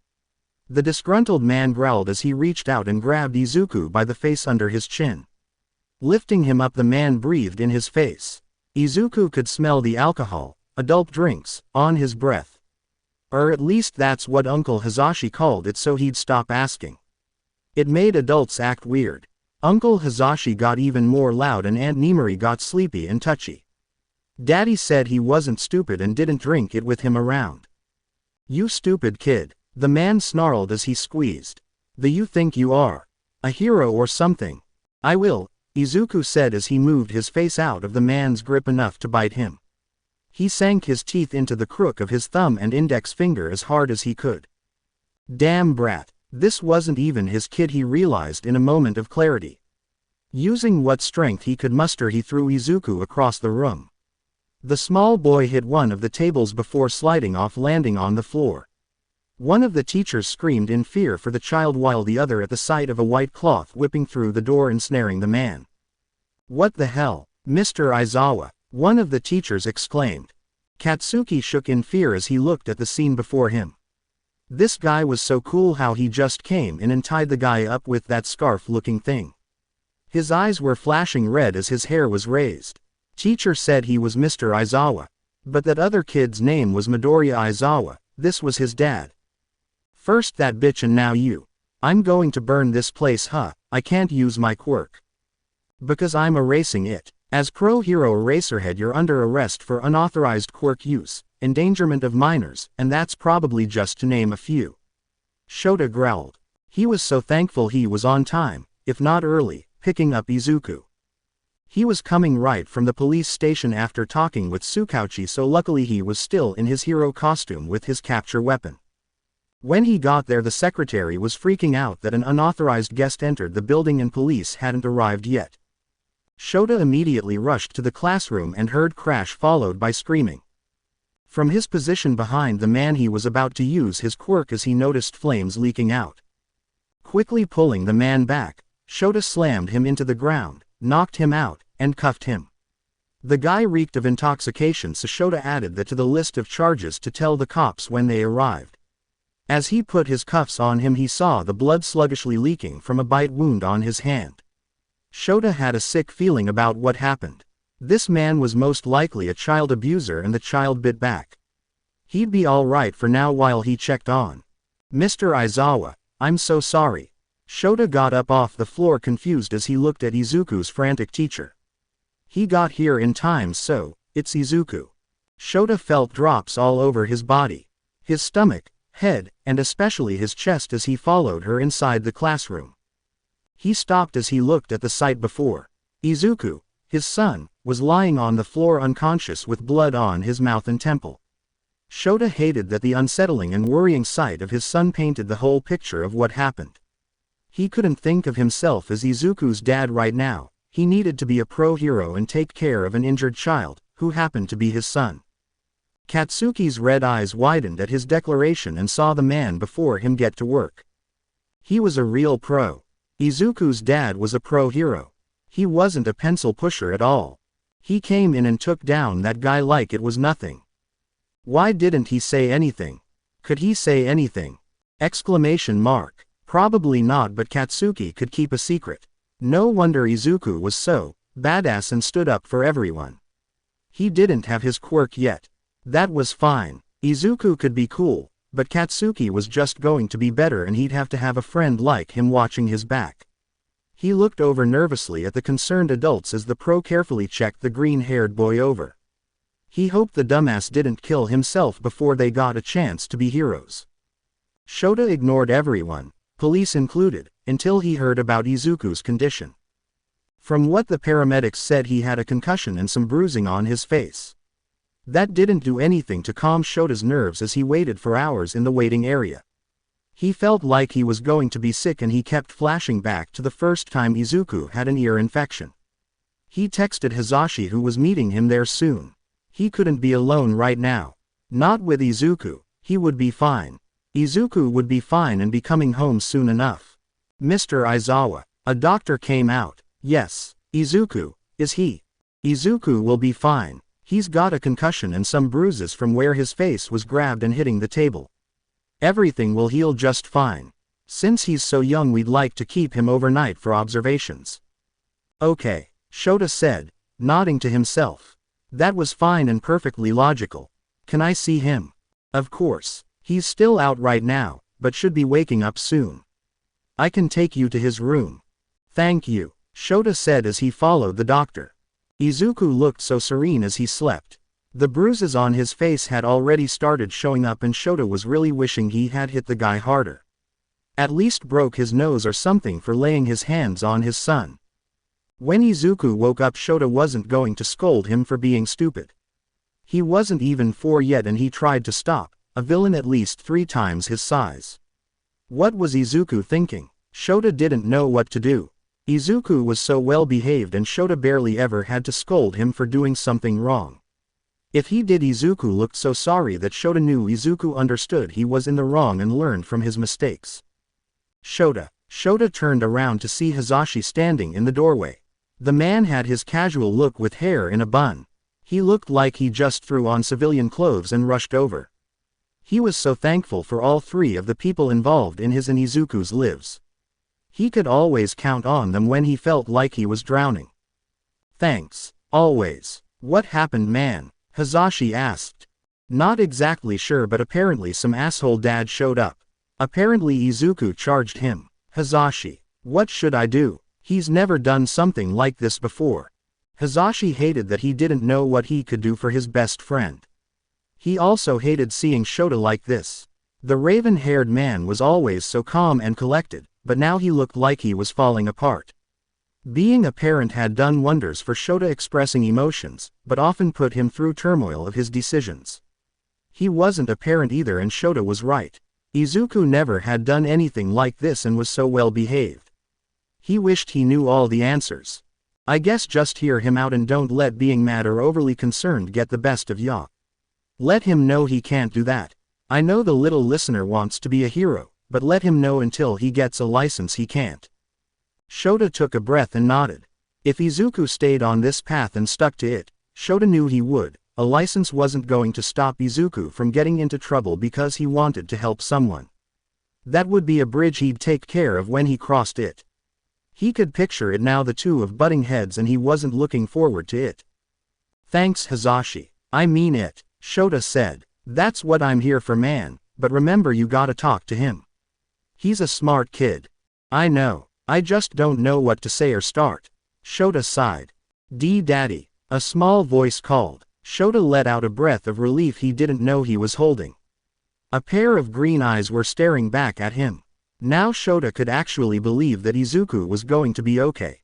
The disgruntled man growled as he reached out and grabbed Izuku by the face under his chin. Lifting him up, the man breathed in his face. Izuku could smell the alcohol, adult drinks, on his breath. Or at least that's what Uncle Hazashi called it, so he'd stop asking. It made adults act weird. Uncle Hazashi got even more loud and Aunt Nimari got sleepy and touchy. Daddy said he wasn't stupid and didn't drink it with him around. You stupid kid, the man snarled as he squeezed. The you think you are? A hero or something? I will, Izuku said as he moved his face out of the man's grip enough to bite him. He sank his teeth into the crook of his thumb and index finger as hard as he could. Damn brat, this wasn't even his kid, he realized in a moment of clarity. Using what strength he could muster, he threw Izuku across the room. The small boy hit one of the tables before sliding off, landing on the floor. One of the teachers screamed in fear for the child while the other at the sight of a white cloth whipping through the door ensnaring the man. What the hell, Mr. Aizawa? One of the teachers exclaimed. Katsuki shook in fear as he looked at the scene before him. This guy was so cool how he just came in and tied the guy up with that scarf-looking thing. His eyes were flashing red as his hair was raised. Teacher said he was Mr. Aizawa. But that other kid's name was Midoriya Aizawa, this was his dad. First that bitch and now you. I'm going to burn this place, huh? I can't use my quirk. Because I'm erasing it. As Pro Hero Eraserhead, you're under arrest for unauthorized quirk use, endangerment of minors, and that's probably just to name a few. Shota growled. He was so thankful he was on time, if not early, picking up Izuku. He was coming right from the police station after talking with Tsukauchi, so luckily he was still in his hero costume with his capture weapon. When he got there, the secretary was freaking out that an unauthorized guest entered the building and police hadn't arrived yet. Shota immediately rushed to the classroom and heard crash followed by screaming. From his position behind the man, he was about to use his quirk as he noticed flames leaking out. Quickly pulling the man back, Shota slammed him into the ground, knocked him out, and cuffed him. The guy reeked of intoxication, so Shota added that to the list of charges to tell the cops when they arrived. As he put his cuffs on him, he saw the blood sluggishly leaking from a bite wound on his hand. Shota had a sick feeling about what happened. This man was most likely a child abuser, and the child bit back. He'd be all right for now while he checked on Mr. Aizawa. I'm so sorry. Shota got up off the floor confused as he looked at Izuku's frantic teacher. He got here in time, so it's Izuku. Shota felt drops all over his body. His stomach, head, and especially his chest as he followed her inside the classroom. He stopped as he looked at the sight before. Izuku, his son, was lying on the floor unconscious with blood on his mouth and temple. Shota hated that the unsettling and worrying sight of his son painted the whole picture of what happened. He couldn't think of himself as Izuku's dad right now. He needed to be a pro-hero and take care of an injured child, who happened to be his son. Katsuki's red eyes widened at his declaration and saw the man before him get to work. He was a real pro. Izuku's dad was a pro-hero. He wasn't a pencil pusher at all. He came in and took down that guy like it was nothing. Why didn't he say anything? Could he say anything? Exclamation mark. Probably not, but Katsuki could keep a secret. No wonder Izuku was so badass and stood up for everyone. He didn't have his quirk yet. That was fine. Izuku could be cool, but Katsuki was just going to be better, and he'd have to have a friend like him watching his back. He looked over nervously at the concerned adults as the pro carefully checked the green-haired boy over. He hoped the dumbass didn't kill himself before they got a chance to be heroes. Shota ignored everyone, police included, until he heard about Izuku's condition. From what the paramedics said, he had a concussion and some bruising on his face. That didn't do anything to calm Shota's nerves as he waited for hours in the waiting area. He felt like he was going to be sick, and he kept flashing back to the first time Izuku had an ear infection. He texted Hizashi, who was meeting him there soon. He couldn't be alone right now. Not with Izuku. He would be fine. Izuku would be fine and be coming home soon enough. Mr. Aizawa. A doctor came out. Yes. Izuku. Is he? Izuku will be fine. He's got a concussion and some bruises from where his face was grabbed and hitting the table. Everything will heal just fine. Since he's so young, we'd like to keep him overnight for observations. Okay, Shota said, nodding to himself. That was fine and perfectly logical. Can I see him? Of course. He's still out right now, but should be waking up soon. I can take you to his room. Thank you, Shota said as he followed the doctor. Izuku looked so serene as he slept. The bruises on his face had already started showing up, and Shota was really wishing he had hit the guy harder. At least broke his nose or something for laying his hands on his son. When Izuku woke up, Shota wasn't going to scold him for being stupid. He wasn't even 4 yet, and he tried to stop a villain at least 3 times his size. What was Izuku thinking? Shota didn't know what to do. Izuku was so well behaved, and Shota barely ever had to scold him for doing something wrong. If he did, Izuku looked so sorry that Shota knew Izuku understood he was in the wrong and learned from his mistakes. Shota turned around to see Hizashi standing in the doorway. The man had his casual look with hair in a bun. He looked like he just threw on civilian clothes and rushed over. He was so thankful for all 3 of the people involved in his and Izuku's lives. He could always count on them when he felt like he was drowning. Thanks, always. What happened, man? Hizashi asked. Not exactly sure, but apparently some asshole dad showed up. Apparently Izuku charged him. Hizashi. What should I do? He's never done something like this before. Hizashi hated that he didn't know what he could do for his best friend. He also hated seeing Shota like this. The raven-haired man was always so calm and collected, but now he looked like he was falling apart. Being a parent had done wonders for Shota, expressing emotions, but often put him through turmoil of his decisions. He wasn't a parent either, and Shota was right. Izuku never had done anything like this and was so well behaved. He wished he knew all the answers. I guess just hear him out and don't let being mad or overly concerned get the best of ya. Let him know he can't do that. I know the little listener wants to be a hero, but let him know until he gets a license he can't. Shota took a breath and nodded. If Izuku stayed on this path and stuck to it, Shota knew he would. A license wasn't going to stop Izuku from getting into trouble because he wanted to help someone. That would be a bridge he'd take care of when he crossed it. He could picture it now, the two of butting heads, and he wasn't looking forward to it. Thanks, Hazashi. I mean it, Shota said. That's what I'm here for, man, but remember, you gotta talk to him. He's a smart kid. I know. I just don't know what to say or start. Shota sighed. Daddy, a small voice called. Shota let out a breath of relief he didn't know he was holding. A pair of green eyes were staring back at him. Now Shota could actually believe that Izuku was going to be okay.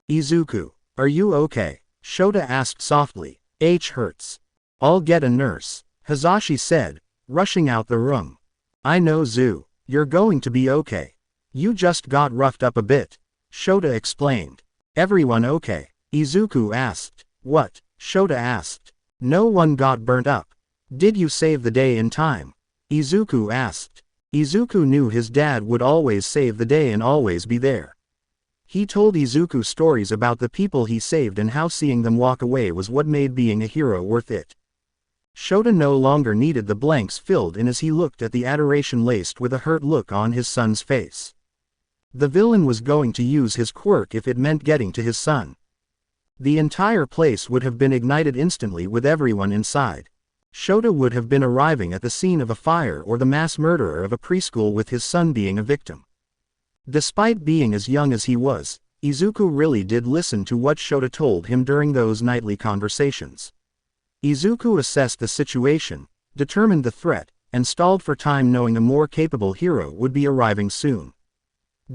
Izuku, are you okay? Shota asked softly. Hurts. I'll get a nurse, Hazashi said, rushing out the room. I know, Zu. You're going to be okay. You just got roughed up a bit, Shota explained. Everyone okay? Izuku asked. What? Shota asked. No one got burnt up. Did you save the day in time? Izuku asked. Izuku knew his dad would always save the day and always be there. He told Izuku stories about the people he saved and how seeing them walk away was what made being a hero worth it. Shota no longer needed the blanks filled in as he looked at the adoration laced with a hurt look on his son's face. The villain was going to use his quirk if it meant getting to his son. The entire place would have been ignited instantly with everyone inside. Shota would have been arriving at the scene of a fire or the mass murderer of a preschool with his son being a victim. Despite being as young as he was, Izuku really did listen to what Shota told him during those nightly conversations. Izuku assessed the situation, determined the threat, and stalled for time, knowing a more capable hero would be arriving soon.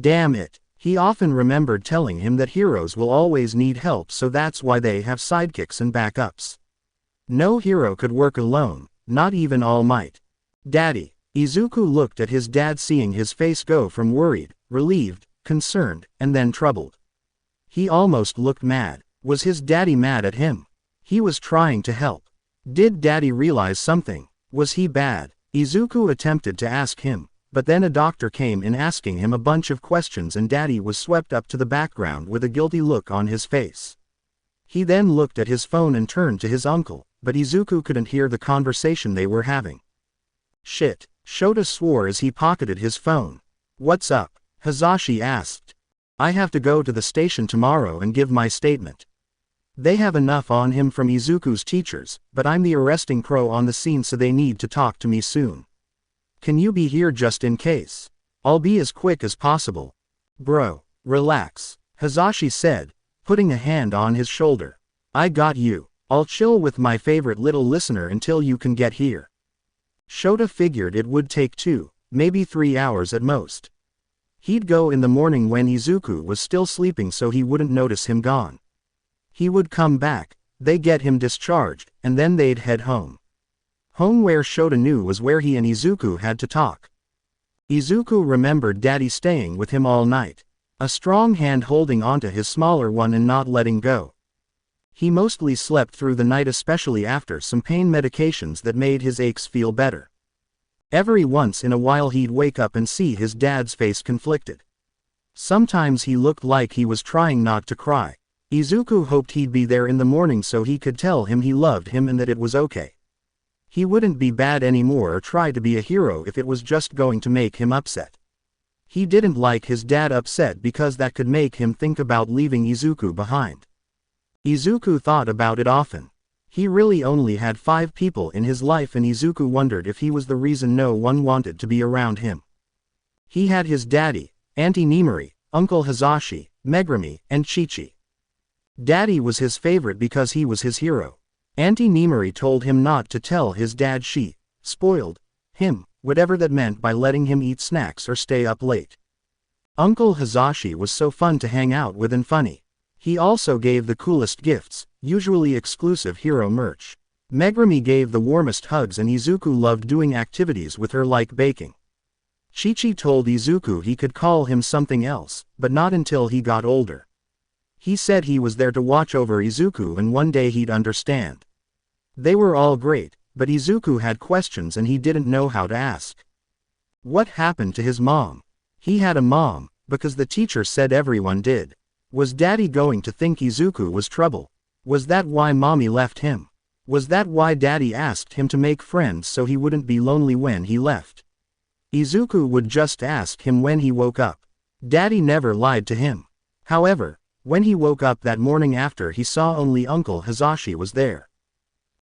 Damn it, he often remembered telling him that heroes will always need help, so that's why they have sidekicks and backups. No hero could work alone, not even All Might. Daddy. Izuku looked at his dad, seeing his face go from worried, relieved, concerned, and then troubled. He almost looked mad. Was his daddy mad at him? He was trying to help. Did daddy realize something? Was he bad? Izuku attempted to ask him, but then a doctor came in asking him a bunch of questions and daddy was swept up to the background with a guilty look on his face. He then looked at his phone and turned to his uncle, but Izuku couldn't hear the conversation they were having. Shit, Shota swore as he pocketed his phone. What's up? Hazashi asked. I have to go to the station tomorrow and give my statement. They have enough on him from Izuku's teachers, but I'm the arresting pro on the scene, so they need to talk to me soon. Can you be here just in case? I'll be as quick as possible. Bro, relax, Hazashi said, putting a hand on his shoulder. I got you. I'll chill with my favorite little listener until you can get here. Shota figured it would take 2, maybe 3 hours at most. He'd go in the morning when Izuku was still sleeping so he wouldn't notice him gone. He would come back, they'd get him discharged, and then they'd head home. Home, where Shota knew was where he and Izuku had to talk. Izuku remembered daddy staying with him all night. A strong hand holding onto his smaller one and not letting go. He mostly slept through the night, especially after some pain medications that made his aches feel better. Every once in a while he'd wake up and see his dad's face conflicted. Sometimes he looked like he was trying not to cry. Izuku hoped he'd be there in the morning so he could tell him he loved him and that it was okay. He wouldn't be bad anymore or try to be a hero if it was just going to make him upset. He didn't like his dad upset because that could make him think about leaving Izuku behind. Izuku thought about it often. He really only had 5 people in his life, and Izuku wondered if he was the reason no one wanted to be around him. He had his daddy, Auntie Nimari, Uncle Hazashi, Megumi, and Chi-Chi. Daddy was his favorite because he was his hero. Auntie Nimari told him not to tell his dad she spoiled him, whatever that meant, by letting him eat snacks or stay up late. Uncle Hazashi was so fun to hang out with and funny. He also gave the coolest gifts, usually exclusive hero merch. Megumi gave the warmest hugs, and Izuku loved doing activities with her like baking. Chi-Chi told Izuku he could call him something else, but not until he got older. He said he was there to watch over Izuku and one day he'd understand. They were all great, but Izuku had questions and he didn't know how to ask. What happened to his mom? He had a mom, because the teacher said everyone did. Was daddy going to think Izuku was trouble? Was that why mommy left him? Was that why daddy asked him to make friends so he wouldn't be lonely when he left? Izuku would just ask him when he woke up. Daddy never lied to him. However, when he woke up that morning after he saw only Uncle Hizashi was there.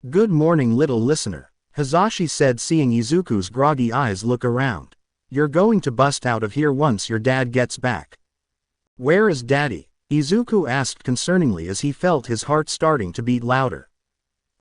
"Good morning little listener," Hizashi said seeing Izuku's groggy eyes look around. "You're going to bust out of here once your dad gets back." "Where is daddy?" Izuku asked concerningly as he felt his heart starting to beat louder.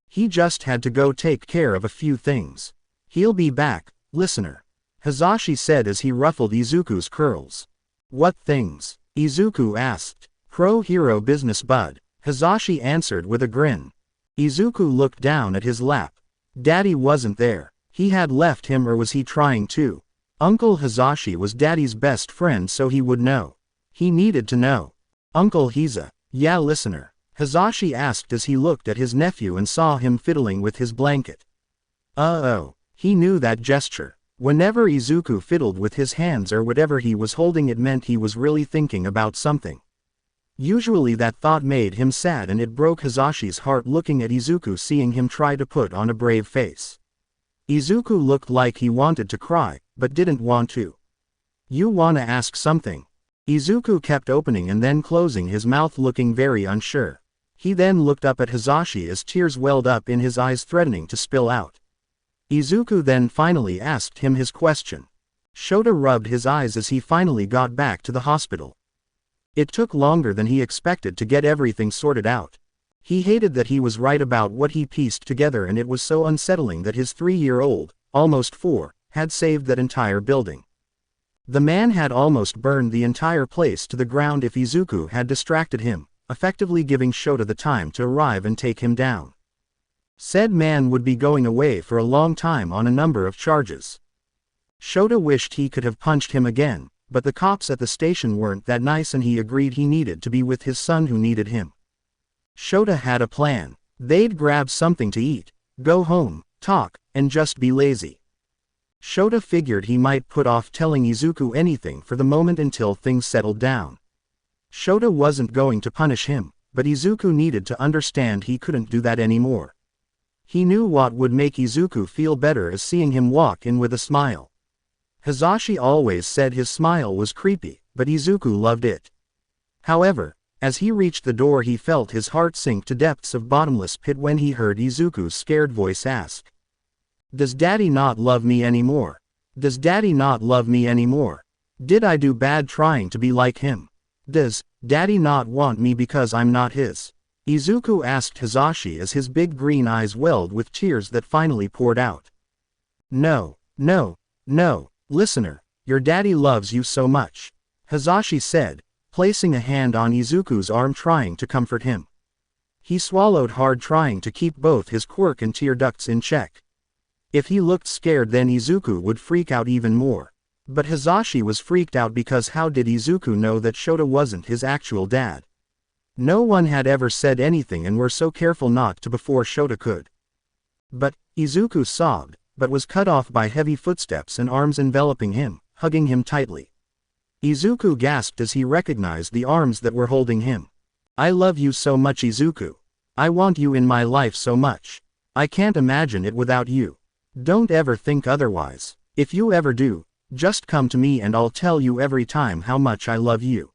"He just had to go take care of a few things. He'll be back, listener," Hizashi said as he ruffled Izuku's curls. "What things?" Izuku asked. "Pro Hero Business Bud," Hizashi answered with a grin. Izuku looked down at his lap. Daddy wasn't there. He had left him, or was he trying to? Uncle Hizashi was Daddy's best friend, so he would know. He needed to know. "Uncle Hiza." "Yeah listener," Hizashi asked as he looked at his nephew and saw him fiddling with his blanket. Oh, he knew that gesture. Whenever Izuku fiddled with his hands or whatever he was holding, it meant he was really thinking about something. Usually that thought made him sad, and it broke Hizashi's heart looking at Izuku seeing him try to put on a brave face. Izuku looked like he wanted to cry, but didn't want to. "You wanna ask something?" Izuku kept opening and then closing his mouth looking very unsure. He then looked up at Hizashi as tears welled up in his eyes threatening to spill out. Izuku then finally asked him his question. Shota rubbed his eyes as he finally got back to the hospital. It took longer than he expected to get everything sorted out. He hated that he was right about what he pieced together, and it was so unsettling that his 3-year-old, almost 4, had saved that entire building. The man had almost burned the entire place to the ground if Izuku had distracted him, effectively giving Shota the time to arrive and take him down. Said man would be going away for a long time on a number of charges. Shota wished he could have punched him again, but the cops at the station weren't that nice and he agreed he needed to be with his son who needed him. Shota had a plan. They'd grab something to eat, go home, talk, and just be lazy. Shota figured he might put off telling Izuku anything for the moment until things settled down. Shota wasn't going to punish him, but Izuku needed to understand he couldn't do that anymore. He knew what would make Izuku feel better as seeing him walk in with a smile. Hizashi always said his smile was creepy, but Izuku loved it. However, as he reached the door he felt his heart sink to depths of bottomless pit when he heard Izuku's scared voice ask. "Does Daddy not love me anymore? Does Daddy not love me anymore? Did I do bad trying to be like him? Does Daddy not want me because I'm not his?" Izuku asked Hizashi as his big green eyes welled with tears that finally poured out. "No, no, no, listener, your daddy loves you so much," Hizashi said, placing a hand on Izuku's arm trying to comfort him. He swallowed hard trying to keep both his quirk and tear ducts in check. If he looked scared then Izuku would freak out even more. But Hizashi was freaked out because how did Izuku know that Shota wasn't his actual dad? No one had ever said anything and were so careful not to before Shota could. But Izuku sobbed, but was cut off by heavy footsteps and arms enveloping him, hugging him tightly. Izuku gasped as he recognized the arms that were holding him. "I love you so much, Izuku. I want you in my life so much. I can't imagine it without you. Don't ever think otherwise. If you ever do, just come to me and I'll tell you every time how much I love you,"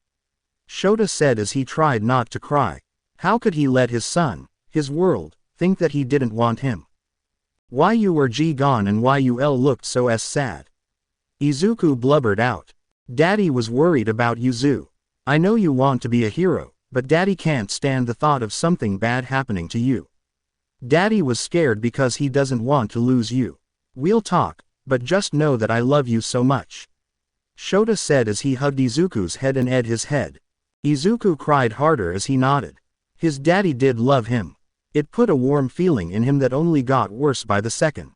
Shota said as he tried not to cry. How could he let his son, his world, think that he didn't want him? "Why you were gone and why you looked so sad?" Izuku blubbered out. "Daddy was worried about you, Zu. I know you want to be a hero, but Daddy can't stand the thought of something bad happening to you. Daddy was scared because he doesn't want to lose you. We'll talk, but just know that I love you so much," Shota said as he hugged Izuku's head and his head. Izuku cried harder as he nodded. His daddy did love him. It put a warm feeling in him that only got worse by the second.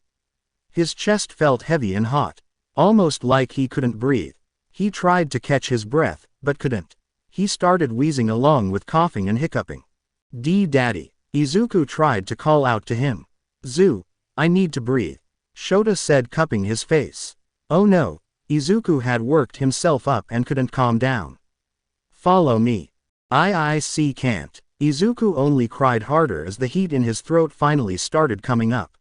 His chest felt heavy and hot, almost like he couldn't breathe. He tried to catch his breath, but couldn't. He started wheezing along with coughing and hiccuping. Daddy," Izuku tried to call out to him. "Zu, I need to breathe," Shota said, cupping his face. Oh no, Izuku had worked himself up and couldn't calm down. "Follow me." I can't," Izuku only cried harder as the heat in his throat finally started coming up.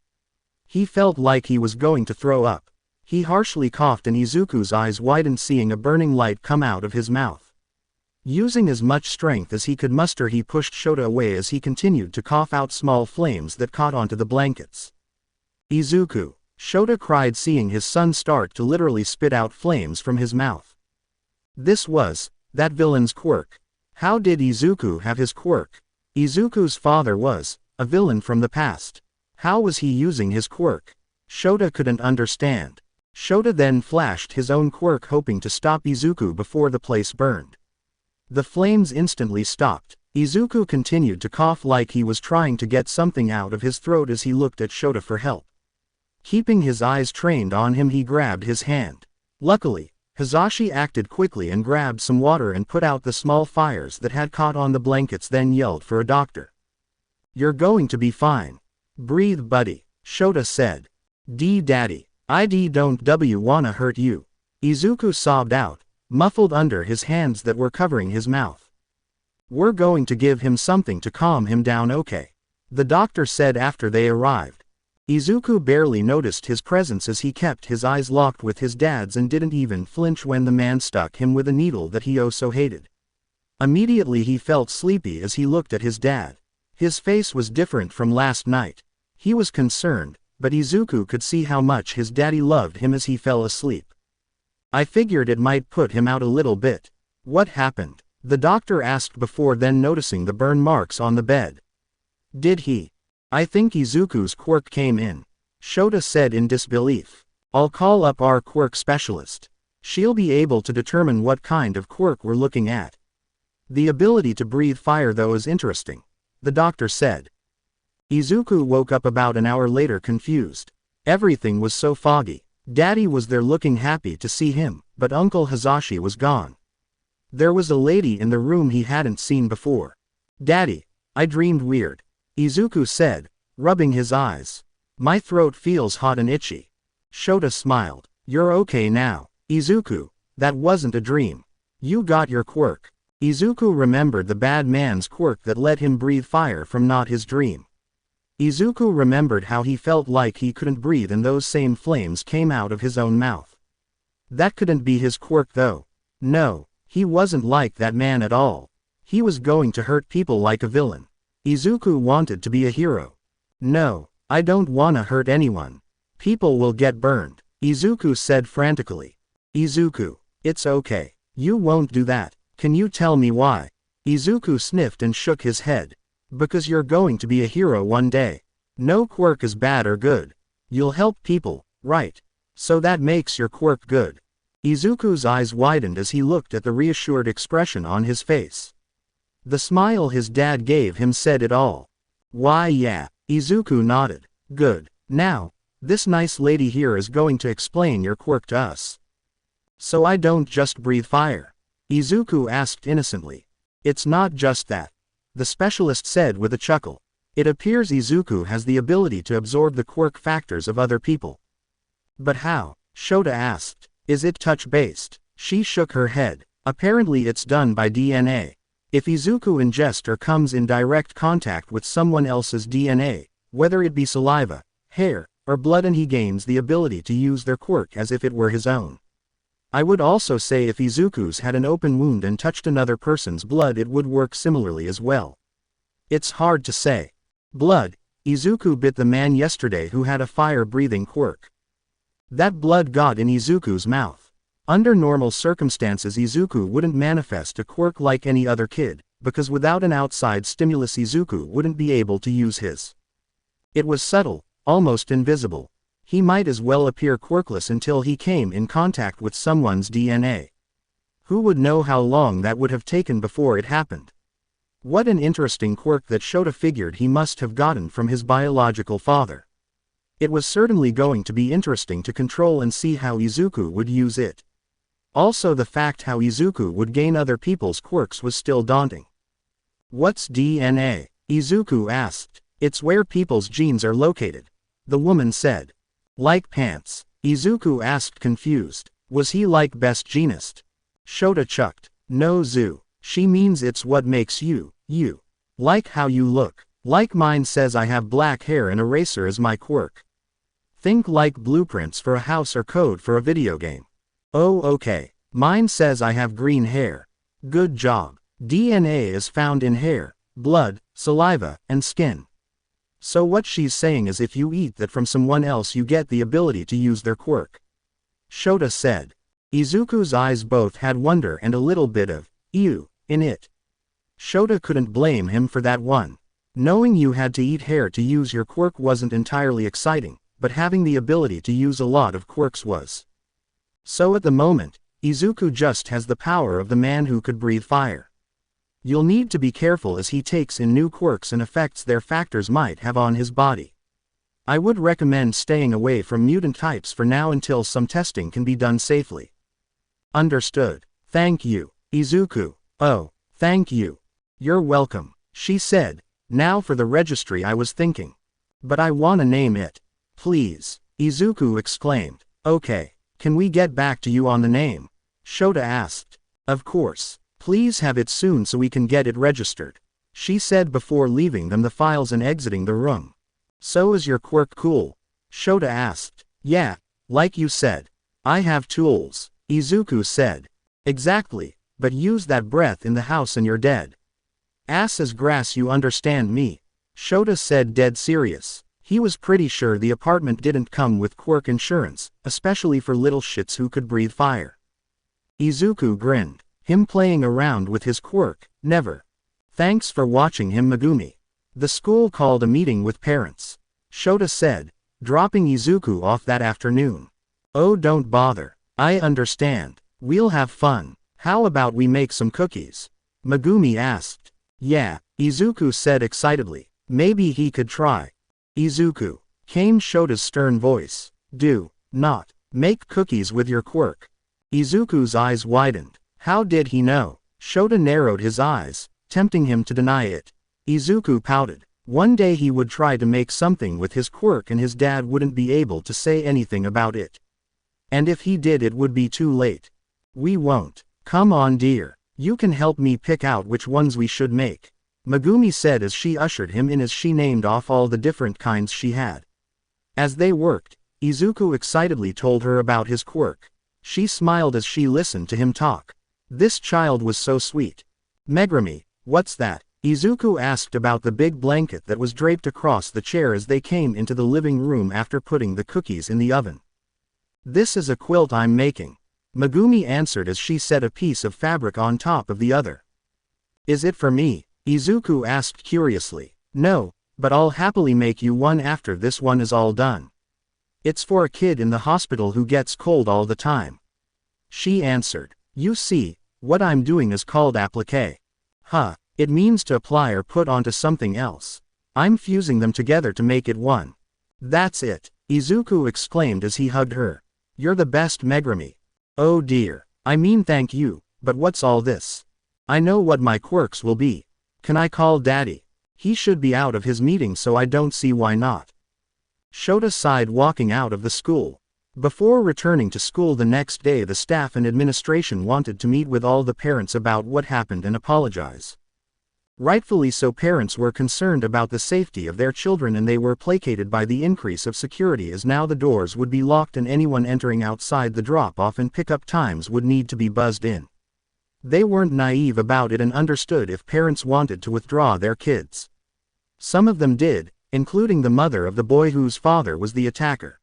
He felt like he was going to throw up. He harshly coughed and Izuku's eyes widened, seeing a burning light come out of his mouth. Using as much strength as he could muster, he pushed Shota away as he continued to cough out small flames that caught onto the blankets. Izuku, Shota cried, seeing his son start to literally spit out flames from his mouth. This was that villain's quirk. How did Izuku have his quirk? Izuku's father was a villain from the past. How was he using his quirk? Shota couldn't understand. Shota then flashed his own quirk, hoping to stop Izuku before the place burned. The flames instantly stopped. Izuku continued to cough like he was trying to get something out of his throat as he looked at Shota for help. Keeping his eyes trained on him, he grabbed his hand. Luckily, Hisashi acted quickly and grabbed some water and put out the small fires that had caught on the blankets, then yelled for a doctor. "You're going to be fine. Breathe, buddy," Shota said. Daddy, I don't wanna hurt you," Izuku sobbed out, muffled under his hands that were covering his mouth. "We're going to give him something to calm him down, okay?" the doctor said after they arrived. Izuku barely noticed his presence as he kept his eyes locked with his dad's and didn't even flinch when the man stuck him with a needle that he oh so hated. Immediately he felt sleepy as he looked at his dad. His face was different from last night. He was concerned, but Izuku could see how much his daddy loved him as he fell asleep. "I figured it might put him out a little bit." "What happened?" the doctor asked before then noticing the burn marks on the bed. "Did he?" "I think Izuku's quirk came in," Shota said in disbelief. "I'll call up our quirk specialist. She'll be able to determine what kind of quirk we're looking at." "The ability to breathe fire though is interesting," the doctor said. Izuku woke up about an hour later confused. Everything was so foggy. Daddy was there looking happy to see him, but Uncle Hisashi was gone. There was a lady in the room he hadn't seen before. "Daddy, I dreamed weird," Izuku said, rubbing his eyes. "My throat feels hot and itchy." Shota smiled. "You're okay now, Izuku. That wasn't a dream. You got your quirk." Izuku remembered the bad man's quirk that let him breathe fire from not his dream. Izuku remembered how he felt like he couldn't breathe and those same flames came out of his own mouth. That couldn't be his quirk though. No, he wasn't like that man at all. He was going to hurt people like a villain. Izuku wanted to be a hero. "No, I don't wanna hurt anyone. People will get burned," Izuku said frantically. "Izuku, it's okay. You won't do that. Can you tell me why?" Izuku sniffed and shook his head. "Because you're going to be a hero one day. No quirk is bad or good. You'll help people, right? So that makes your quirk good." Izuku's eyes widened as he looked at the reassured expression on his face. The smile his dad gave him said it all. "Why yeah," Izuku nodded. "Good. Now, this nice lady here is going to explain your quirk to us." "So I don't just breathe fire?" Izuku asked innocently. "It's not just that," the specialist said with a chuckle. "It appears Izuku has the ability to absorb the quirk factors of other people." "But how?" Shota asked. "Is it touch-based?" She shook her head. "Apparently it's done by DNA. If Izuku ingests or comes in direct contact with someone else's DNA, whether it be saliva, hair, or blood, and he gains the ability to use their quirk as if it were his own. I would also say if Izuku's had an open wound and touched another person's blood, it would work similarly as well. It's hard to say. Blood, Izuku bit the man yesterday who had a fire-breathing quirk. That blood got in Izuku's mouth. Under normal circumstances Izuku wouldn't manifest a quirk like any other kid, because without an outside stimulus Izuku wouldn't be able to use his. It was subtle, almost invisible. He might as well appear quirkless until he came in contact with someone's DNA. Who would know how long that would have taken before it happened? What an interesting quirk that Shota figured he must have gotten from his biological father. It was certainly going to be interesting to control and see how Izuku would use it. Also the fact how Izuku would gain other people's quirks was still daunting. "What's DNA?" Izuku asked. "It's where people's genes are located," the woman said. "Like pants?" Izuku asked confused. Was he like best genist? Shota chucked. "No Zu, she means it's what makes you, you." Like how you look. Like mine says I have black hair and a racer is my quirk. Think like blueprints for a house or code for a video game. Oh okay. Mine says I have green hair. Good job. DNA is found in hair, blood, saliva, and skin. So what she's saying is if you eat that from someone else you get the ability to use their quirk. Shota said. Izuku's eyes both had wonder and a little bit of, ew, in it. Shota couldn't blame him for that one. Knowing you had to eat hair to use your quirk wasn't entirely exciting, but having the ability to use a lot of quirks was. So at the moment, Izuku just has the power of the man who could breathe fire. You'll need to be careful as he takes in new quirks and effects their factors might have on his body. I would recommend staying away from mutant types for now until some testing can be done safely. Understood. Thank you, Izuku. Oh, thank you. You're welcome, she said. Now for the registry I was thinking. But I wanna name it. Please, Izuku exclaimed. Okay, can we get back to you on the name? Shota asked. Of course. Please have it soon so we can get it registered, she said before leaving them the files and exiting the room. So is your quirk cool? Shota asked. Yeah, like you said. I have tools, Izuku said. Exactly, but use that breath in the house and you're dead. Ass as grass, you understand me? Shota said, dead serious. He was pretty sure the apartment didn't come with quirk insurance, especially for little shits who could breathe fire. Izuku grinned. Him playing around with his quirk, never. Thanks for watching him, Megumi. The school called a meeting with parents, Shota said, dropping Izuku off that afternoon. Oh, don't bother. I understand. We'll have fun. How about we make some cookies? Megumi asked. Yeah, Izuku said excitedly. Maybe he could try. Izuku, came Shota's stern voice. Do not make cookies with your quirk. Izuku's eyes widened. How did he know? Shota narrowed his eyes, tempting him to deny it. Izuku pouted. One day he would try to make something with his quirk and his dad wouldn't be able to say anything about it. And if he did it would be too late. We won't. Come on dear. You can help me pick out which ones we should make. Megumi said as she ushered him in as she named off all the different kinds she had. As they worked, Izuku excitedly told her about his quirk. She smiled as she listened to him talk. This child was so sweet. Megumi, what's that? Izuku asked about the big blanket that was draped across the chair as they came into the living room after putting the cookies in the oven. This is a quilt I'm making. Megumi answered as she set a piece of fabric on top of the other. Is it for me? Izuku asked curiously. No, but I'll happily make you one after this one is all done. It's for a kid in the hospital who gets cold all the time. She answered. You see, what I'm doing is called applique. Huh, it means to apply or put onto something else. I'm fusing them together to make it one. That's it, Izuku exclaimed as he hugged her. You're the best, Megumi. Oh dear, I mean thank you, but what's all this? I know what my quirks will be. Can I call Daddy? He should be out of his meeting so I don't see why not. Shota sighed walking out of the school. Before returning to school the next day the staff and administration wanted to meet with all the parents about what happened and apologize. Rightfully so, parents were concerned about the safety of their children and they were placated by the increase of security as now the doors would be locked and anyone entering outside the drop-off and pick-up times would need to be buzzed in. They weren't naive about it and understood if parents wanted to withdraw their kids. Some of them did, including the mother of the boy whose father was the attacker.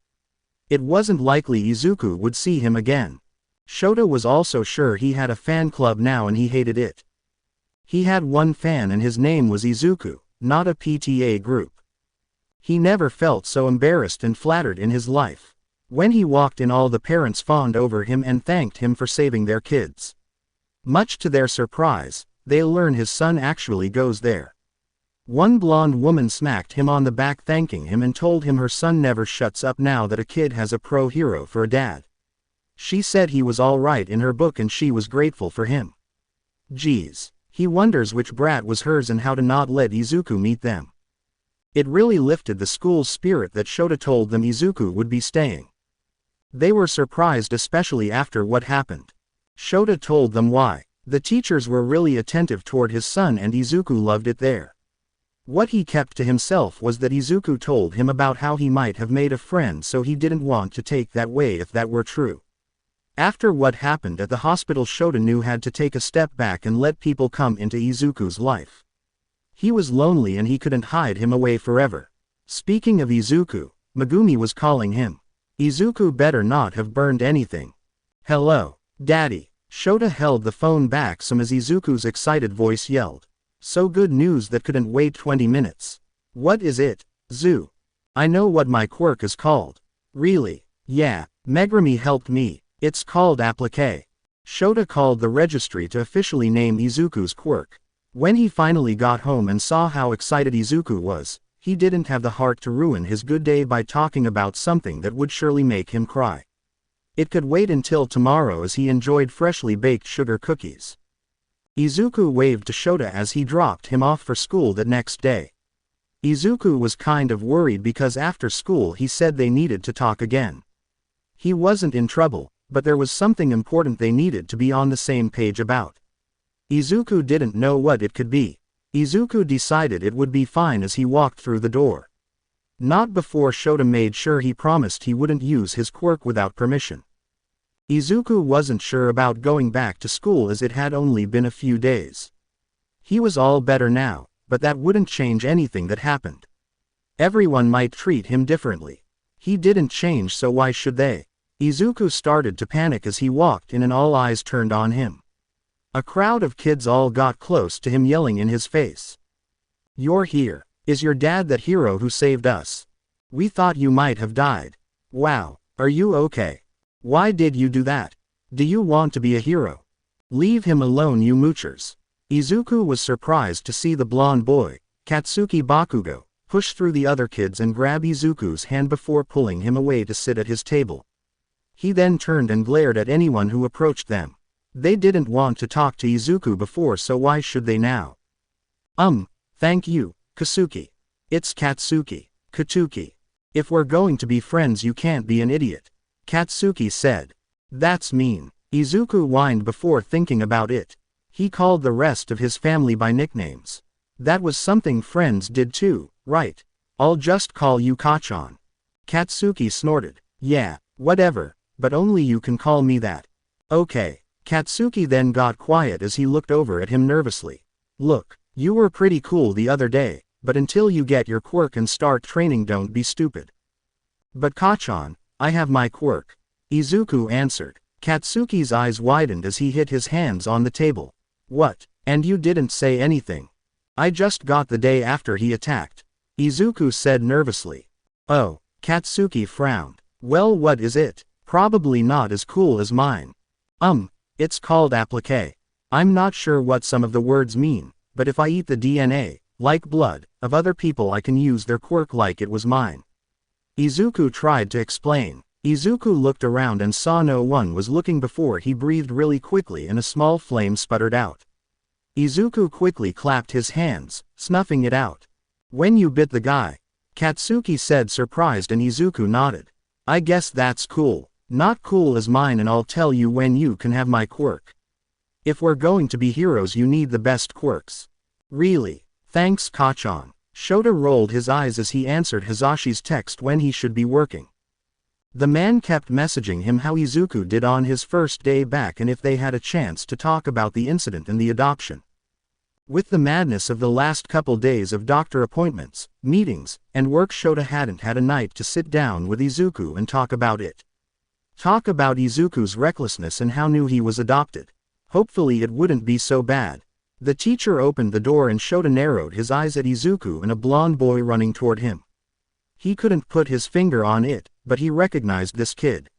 It wasn't likely Izuku would see him again. Shota was also sure he had a fan club now and he hated it. He had one fan and his name was Izuku, not a PTA group. He never felt so embarrassed and flattered in his life. When he walked in all the parents fawned over him and thanked him for saving their kids. Much to their surprise, they learn his son actually goes there. One blonde woman smacked him on the back thanking him and told him her son never shuts up now that a kid has a pro hero for a dad. She said he was alright in her book and she was grateful for him. Geez, he wonders which brat was hers and how to not let Izuku meet them. It really lifted the school's spirit that Shota told them Izuku would be staying. They were surprised especially after what happened. Shota told them why. The teachers were really attentive toward his son and Izuku loved it there. What he kept to himself was that Izuku told him about how he might have made a friend, so he didn't want to take that way if that were true. After what happened at the hospital, Shota knew had to take a step back and let people come into Izuku's life. He was lonely and he couldn't hide him away forever. Speaking of Izuku, Megumi was calling him. Izuku better not have burned anything. Hello, Daddy. Shota held the phone back some as Izuku's excited voice yelled. So good news that couldn't wait 20 minutes. What is it, Zu? I know what my quirk is called. Really? Yeah, Megumi helped me. It's called applique. Shota called the registry to officially name Izuku's quirk. When he finally got home and saw how excited Izuku was, he didn't have the heart to ruin his good day by talking about something that would surely make him cry. It could wait until tomorrow as he enjoyed freshly baked sugar cookies. Izuku waved to Shota as he dropped him off for school that next day. Izuku was kind of worried because after school he said they needed to talk again. He wasn't in trouble, but there was something important they needed to be on the same page about. Izuku didn't know what it could be. Izuku decided it would be fine as he walked through the door. Not before Shota made sure he promised he wouldn't use his quirk without permission. Izuku wasn't sure about going back to school as it had only been a few days. He was all better now, but that wouldn't change anything that happened. Everyone might treat him differently. He didn't change, so why should they? Izuku started to panic as he walked in and all eyes turned on him. A crowd of kids all got close to him yelling in his face. You're here. Is your dad that hero who saved us? We thought you might have died. Wow, are you okay? Why did you do that? Do you want to be a hero? Leave him alone, you moochers. Izuku was surprised to see the blonde boy, Katsuki Bakugo, push through the other kids and grab Izuku's hand before pulling him away to sit at his table. He then turned and glared at anyone who approached them. They didn't want to talk to Izuku before, so why should they now? Thank you, Katsuki. It's Katsuki. Katsuki. If we're going to be friends, you can't be an idiot. Katsuki said. That's mean. Izuku whined before thinking about it. He called the rest of his family by nicknames. That was something friends did too, right? I'll just call you Kachan. Katsuki snorted. Yeah, whatever, but only you can call me that. Okay. Katsuki then got quiet as he looked over at him nervously. Look, you were pretty cool the other day, but until you get your quirk and start training, don't be stupid. But Kachan, I have my quirk. Izuku answered. Katsuki's eyes widened as he hit his hands on the table. What? And you didn't say anything? I just got the day after he attacked. Izuku said nervously. Oh, Katsuki frowned. Well, what is it? Probably not as cool as mine. It's called applique. I'm not sure what some of the words mean, but if I eat the DNA, like blood, of other people, I can use their quirk like it was mine. Izuku tried to explain. Izuku looked around and saw no one was looking before he breathed really quickly and a small flame sputtered out. Izuku quickly clapped his hands, snuffing it out. When you bit the guy? Katsuki said, surprised, and Izuku nodded. I guess that's cool. Not cool as mine, and I'll tell you when you can have my quirk. If we're going to be heroes, you need the best quirks. Really? Thanks, Kachan. Shota rolled his eyes as he answered Hisashi's text when he should be working. The man kept messaging him how Izuku did on his first day back and if they had a chance to talk about the incident and the adoption. With the madness of the last couple days of doctor appointments, meetings, and work, Shota hadn't had a night to sit down with Izuku and talk about it. Talk about Izuku's recklessness and how new he was adopted. Hopefully it wouldn't be so bad. The teacher opened the door and Shota narrowed his eyes at Izuku and a blonde boy running toward him. He couldn't put his finger on it, but he recognized this kid.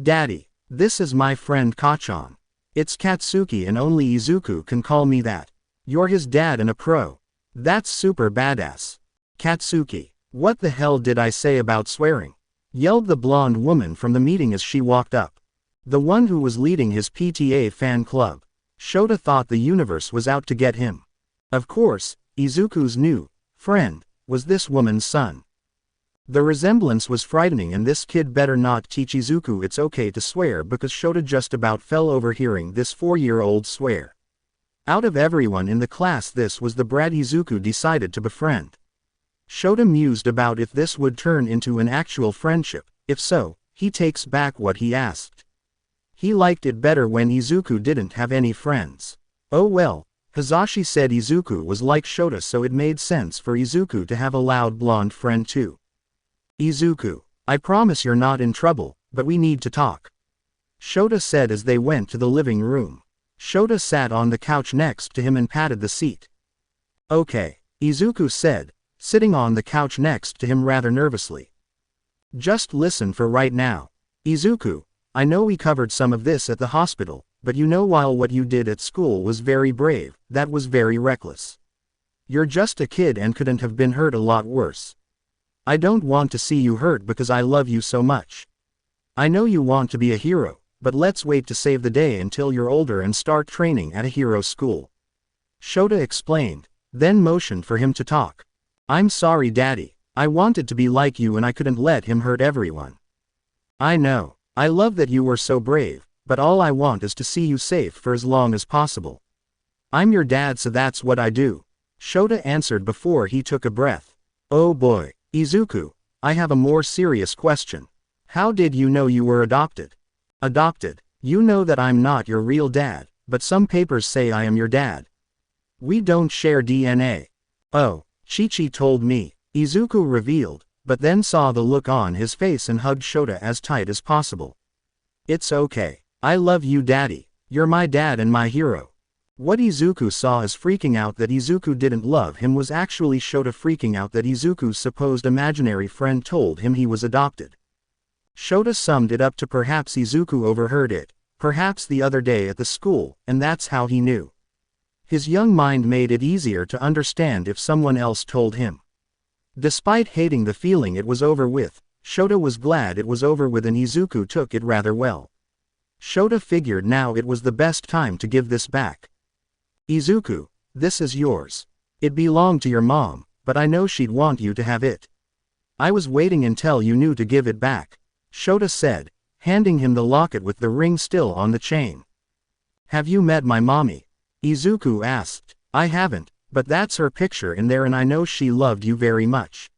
Daddy, this is my friend Kachan. It's Katsuki and only Izuku can call me that. You're his dad and a pro. That's super badass. Katsuki, what the hell did I say about swearing? Yelled the blonde woman from the meeting as she walked up. The one who was leading his PTA fan club. Shota thought the universe was out to get him. Of course, Izuku's new friend was this woman's son. The resemblance was frightening, and this kid better not teach Izuku it's okay to swear, because Shota just about fell over hearing this 4-year-old swear. Out of everyone in the class, this was the brat Izuku decided to befriend. Shota mused about if this would turn into an actual friendship. If so, he takes back what he asked. He liked it better when Izuku didn't have any friends. Oh well, Hazashi said Izuku was like Shota, so it made sense for Izuku to have a loud blonde friend too. Izuku, I promise you're not in trouble, but we need to talk, Shota said as they went to the living room. Shota sat on the couch next to him and patted the seat. Okay, Izuku said, sitting on the couch next to him rather nervously. Just listen for right now. Izuku, I know we covered some of this at the hospital, but you know, while what you did at school was very brave, that was very reckless. You're just a kid and couldn't have been hurt a lot worse. I don't want to see you hurt because I love you so much. I know you want to be a hero, but let's wait to save the day until you're older and start training at a hero school. Shota explained, then motioned for him to talk. I'm sorry, Daddy. I wanted to be like you and I couldn't let him hurt everyone. I know. I love that you were so brave, but all I want is to see you safe for as long as possible. I'm your dad, so that's what I do, Shota answered before he took a breath. Oh boy, Izuku, I have a more serious question. How did you know you were adopted? Adopted? You know that I'm not your real dad, but some papers say I am your dad. We don't share DNA. Oh, Chi-Chi told me, Izuku revealed, but then saw the look on his face and hugged Shota as tight as possible. It's okay. I love you, Daddy. You're my dad and my hero. What Izuku saw as freaking out that Izuku didn't love him was actually Shota freaking out that Izuku's supposed imaginary friend told him he was adopted. Shota summed it up to perhaps Izuku overheard it, perhaps the other day at the school, and that's how he knew. His young mind made it easier to understand if someone else told him. Despite hating the feeling it was over with, Shota was glad it was over with, and Izuku took it rather well. Shota figured now it was the best time to give this back. Izuku, this is yours. It belonged to your mom, but I know she'd want you to have it. I was waiting until you knew to give it back, Shota said, handing him the locket with the ring still on the chain. Have you met my mommy? Izuku asked. I haven't, but that's her picture in there and I know she loved you very much.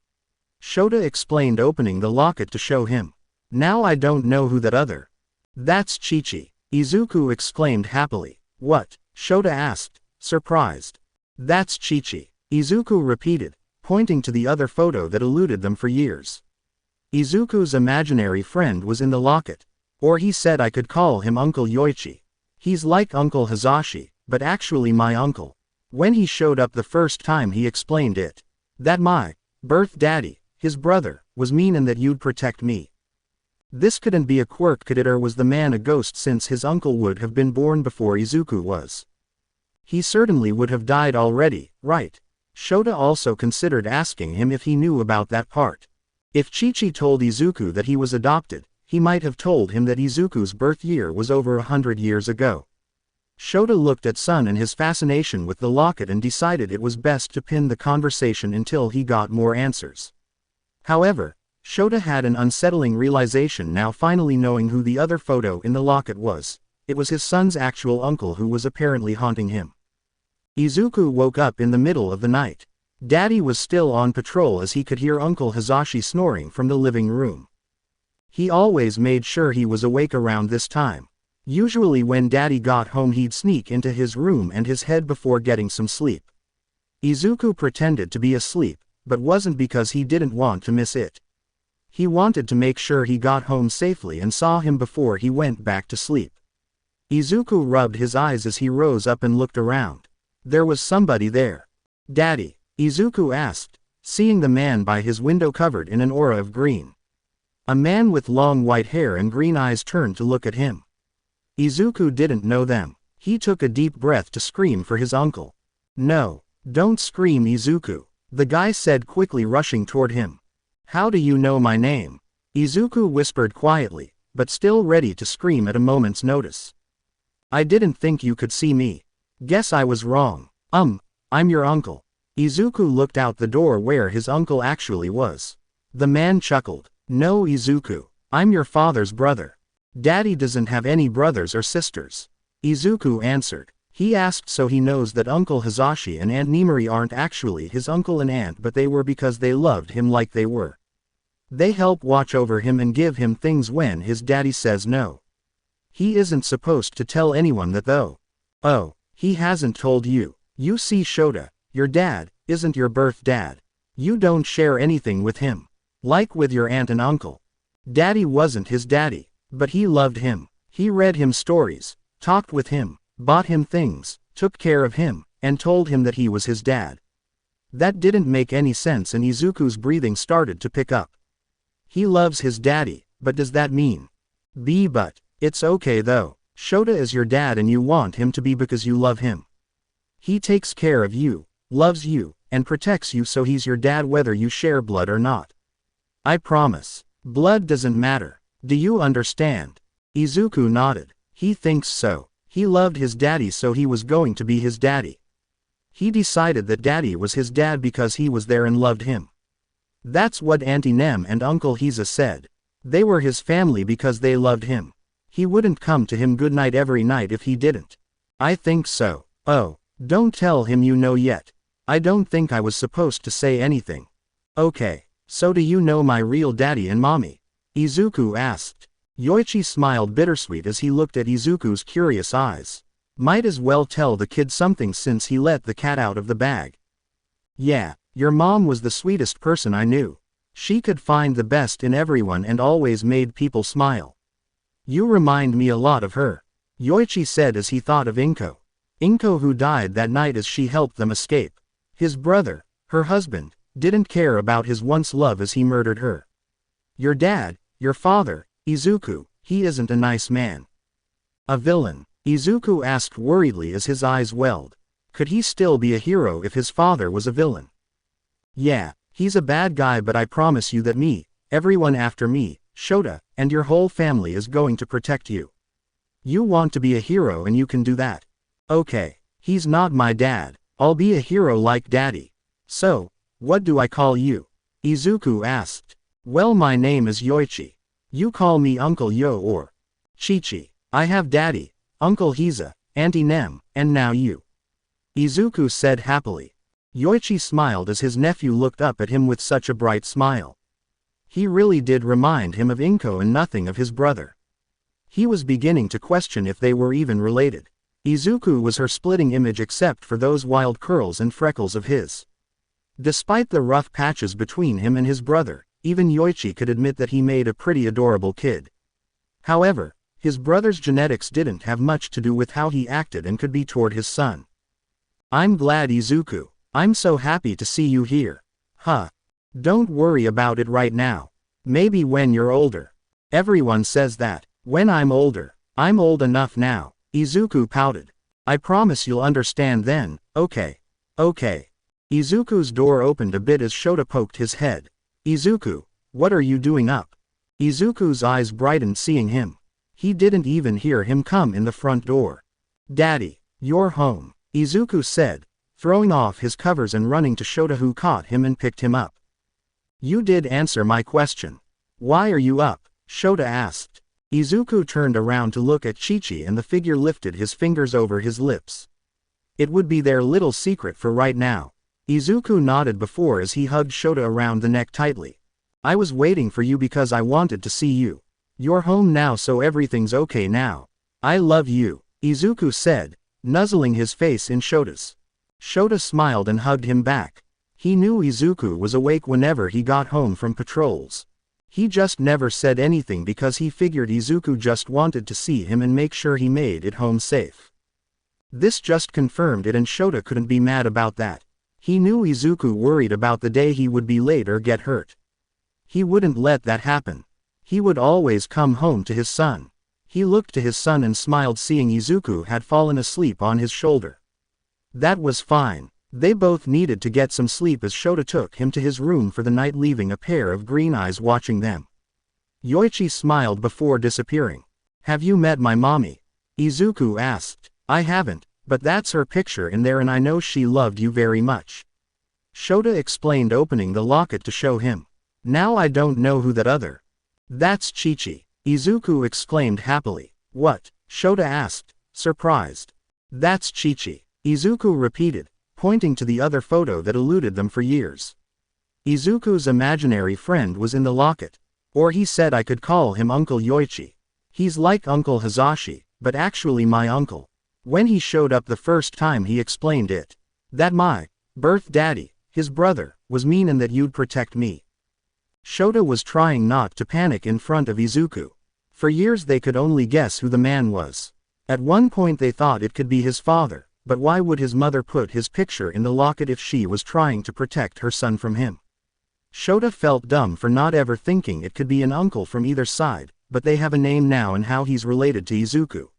Shota explained, opening the locket to show him. Now I don't know who that other. That's Chi-Chi, Izuku exclaimed happily. What? Shota asked, surprised. That's Chi-Chi, Izuku repeated, pointing to the other photo that eluded them for years. Izuku's imaginary friend was in the locket. Or he said I could call him Uncle Yoichi. He's like Uncle Hazashi, but actually my uncle. When he showed up the first time he explained it. That my birth daddy, his brother, was mean and that you'd protect me. This couldn't be a Quirk, could it, or was the man a ghost, since his uncle would have been born before Izuku was? He certainly would have died already, right? Shota also considered asking him if he knew about that part. If Chi-Chi told Izuku that he was adopted, he might have told him that Izuku's birth year was over 100 years ago. Shota looked at Sun and his fascination with the locket and decided it was best to pin the conversation until he got more answers. However, Shota had an unsettling realization now, finally knowing who the other photo in the locket was. It was his son's actual uncle who was apparently haunting him. Izuku woke up in the middle of the night. Daddy was still on patrol as he could hear Uncle Hazashi snoring from the living room. He always made sure he was awake around this time. Usually when Daddy got home he'd sneak into his room and his head before getting some sleep. Izuku pretended to be asleep, but wasn't because he didn't want to miss it. He wanted to make sure he got home safely and saw him before he went back to sleep. Izuku rubbed his eyes as he rose up and looked around. There was somebody there. Daddy, Izuku asked, seeing the man by his window covered in an aura of green. A man with long white hair and green eyes turned to look at him. Izuku didn't know them. He took a deep breath to scream for his uncle. No, don't scream, Izuku, the guy said quickly, rushing toward him. How do you know my name? Izuku whispered quietly, but still ready to scream at a moment's notice. I didn't think you could see me. Guess I was wrong. I'm your uncle. Izuku looked out the door where his uncle actually was. The man chuckled. No, Izuku, I'm your father's brother. Daddy doesn't have any brothers or sisters. Izuku answered. He asked so he knows that Uncle Hisashi and Aunt Nimari aren't actually his uncle and aunt, but they were because they loved him like they were. They help watch over him and give him things when his daddy says no. He isn't supposed to tell anyone that though. Oh, he hasn't told you. You see Shota, your dad, isn't your birth dad. You don't share anything with him. Like with your aunt and uncle. Daddy wasn't his daddy, but he loved him. He read him stories, talked with him, bought him things, took care of him, and told him that he was his dad. That didn't make any sense and Izuku's breathing started to pick up. He loves his daddy, but does that mean? But, it's okay though. Shota is your dad and you want him to be because you love him. He takes care of you, loves you, and protects you, so he's your dad whether you share blood or not. I promise. Blood doesn't matter. Do you understand? Izuku nodded. He thinks so. He loved his daddy, so he was going to be his daddy. He decided that daddy was his dad because he was there and loved him. That's what Auntie Nem and Uncle Hisa said. They were his family because they loved him. He wouldn't come to him goodnight every night if he didn't. I think so. Oh, don't tell him you know yet. I don't think I was supposed to say anything. Okay, so do you know my real daddy and mommy? Izuku asked. Yoichi smiled bittersweet as he looked at Izuku's curious eyes. Might as well tell the kid something since he let the cat out of the bag. Yeah, your mom was the sweetest person I knew. She could find the best in everyone and always made people smile. You remind me a lot of her, Yoichi said as he thought of Inko. Inko, who died that night as she helped them escape. His brother, her husband, didn't care about his once love as he murdered her. Your dad, your father, Izuku, he isn't a nice man. A villain? Izuku asked worriedly as his eyes welled. Could he still be a hero if his father was a villain? Yeah, he's a bad guy, but I promise you that me, everyone after me, Shota, and your whole family is going to protect you. You want to be a hero and you can do that. Okay, he's not my dad. I'll be a hero like daddy. So, what do I call you? Izuku asked. Well, my name is Yoichi. You call me Uncle Yo or Chichi. I have daddy, Uncle Hisa, Auntie Nem, and now you. Izuku said happily. Yoichi smiled as his nephew looked up at him with such a bright smile. He really did remind him of Inko and nothing of his brother. He was beginning to question if they were even related. Izuku was her splitting image except for those wild curls and freckles of his. Despite the rough patches between him and his brother, even Yoichi could admit that he made a pretty adorable kid. However, his brother's genetics didn't have much to do with how he acted and could be toward his son. I'm glad, Izuku. I'm so happy to see you here. Huh. Don't worry about it right now. Maybe when you're older. Everyone says that. When I'm older. I'm old enough now. Izuku pouted. I promise you'll understand then. Okay. Okay. Izuku's door opened a bit as Shota poked his head. Izuku, what are you doing up? Izuku's eyes brightened seeing him. He didn't even hear him come in the front door. Daddy, you're home, Izuku said, throwing off his covers and running to Shota, who caught him and picked him up. You did answer my question. Why are you up? Shota asked. Izuku turned around to look at Chichi and the figure lifted his fingers over his lips. It would be their little secret for right now. Izuku nodded before as he hugged Shota around the neck tightly. I was waiting for you because I wanted to see you. You're home now, so everything's okay now. I love you, Izuku said, nuzzling his face in Shota's. Shota smiled and hugged him back. He knew Izuku was awake whenever he got home from patrols. He just never said anything because he figured Izuku just wanted to see him and make sure he made it home safe. This just confirmed it, and Shota couldn't be mad about that. He knew Izuku worried about the day he would be late or get hurt. He wouldn't let that happen. He would always come home to his son. He looked to his son and smiled seeing Izuku had fallen asleep on his shoulder. That was fine. They both needed to get some sleep as Shota took him to his room for the night, leaving a pair of green eyes watching them. Yoichi smiled before disappearing. Have you met my mommy? Izuku asked. I haven't, but that's her picture in there and I know she loved you very much. Shota explained, opening the locket to show him. Now I don't know who that other. That's Chichi, Izuku exclaimed happily. What? Shota asked, surprised. That's Chi-Chi, Izuku repeated, pointing to the other photo that eluded them for years. Izuku's imaginary friend was in the locket. Or he said I could call him Uncle Yoichi. He's like Uncle Hazashi, but actually my uncle. When he showed up the first time he explained it. That my birth daddy, his brother, was mean and that you'd protect me. Shota was trying not to panic in front of Izuku. For years they could only guess who the man was. At one point they thought it could be his father, but why would his mother put his picture in the locket if she was trying to protect her son from him? Shota felt dumb for not ever thinking it could be an uncle from either side, but they have a name now and how he's related to Izuku.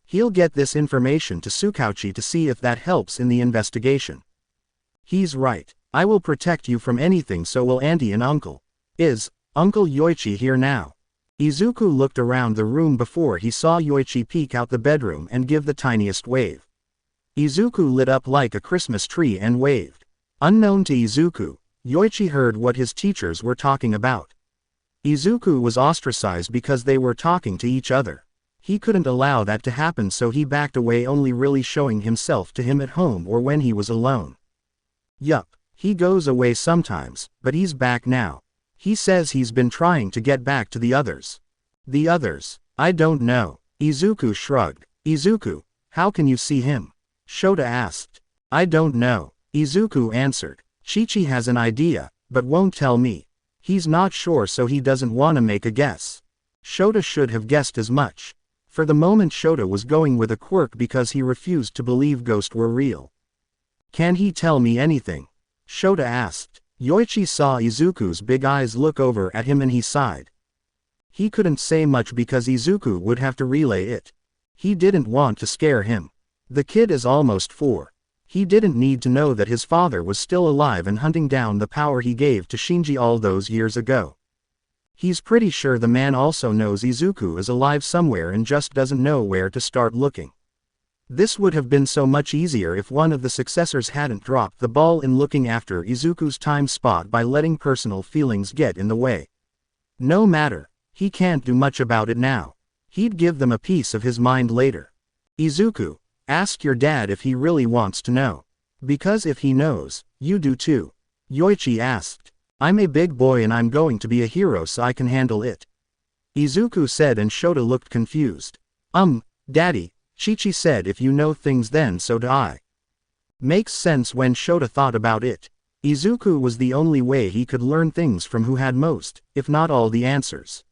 He'll get this information to Tsukauchi to see if that helps in the investigation. He's right. I will protect you from anything, so will auntie and uncle. Is Uncle Yoichi here now? Izuku looked around the room before he saw Yoichi peek out the bedroom and give the tiniest wave. Izuku lit up like a Christmas tree and waved. Unknown to Izuku, Yoichi heard what his teachers were talking about. Izuku was ostracized because they were talking to each other. He couldn't allow that to happen, so he backed away, only really showing himself to him at home or when he was alone. Yup, he goes away sometimes, but he's back now. He says he's been trying to get back to the others. The others? I don't know. Izuku shrugged. Izuku, how can you see him? Shota asked. I don't know. Izuku answered. Chi-Chi has an idea, but won't tell me. He's not sure, so he doesn't want to make a guess. Shota should have guessed as much. For the moment Shota was going with a Quirk because he refused to believe ghosts were real. Can he tell me anything? Shota asked. Yoichi saw Izuku's big eyes look over at him and he sighed. He couldn't say much because Izuku would have to relay it. He didn't want to scare him. The kid is almost 4. He didn't need to know that his father was still alive and hunting down the power he gave to Shinji all those years ago. He's pretty sure the man also knows Izuku is alive somewhere and just doesn't know where to start looking. This would have been so much easier if one of the successors hadn't dropped the ball in looking after Izuku's time spot by letting personal feelings get in the way. No matter, he can't do much about it now. He'd give them a piece of his mind later. Izuku, ask your dad if he really wants to know. Because if he knows, you do too. Yoichi asked. I'm a big boy and I'm going to be a hero, so I can handle it. Izuku said, and Shota looked confused. Daddy, Chi-Chi said if you know things then so do I. Makes sense when Shota thought about it. Izuku was the only way he could learn things from who had most, if not all the answers.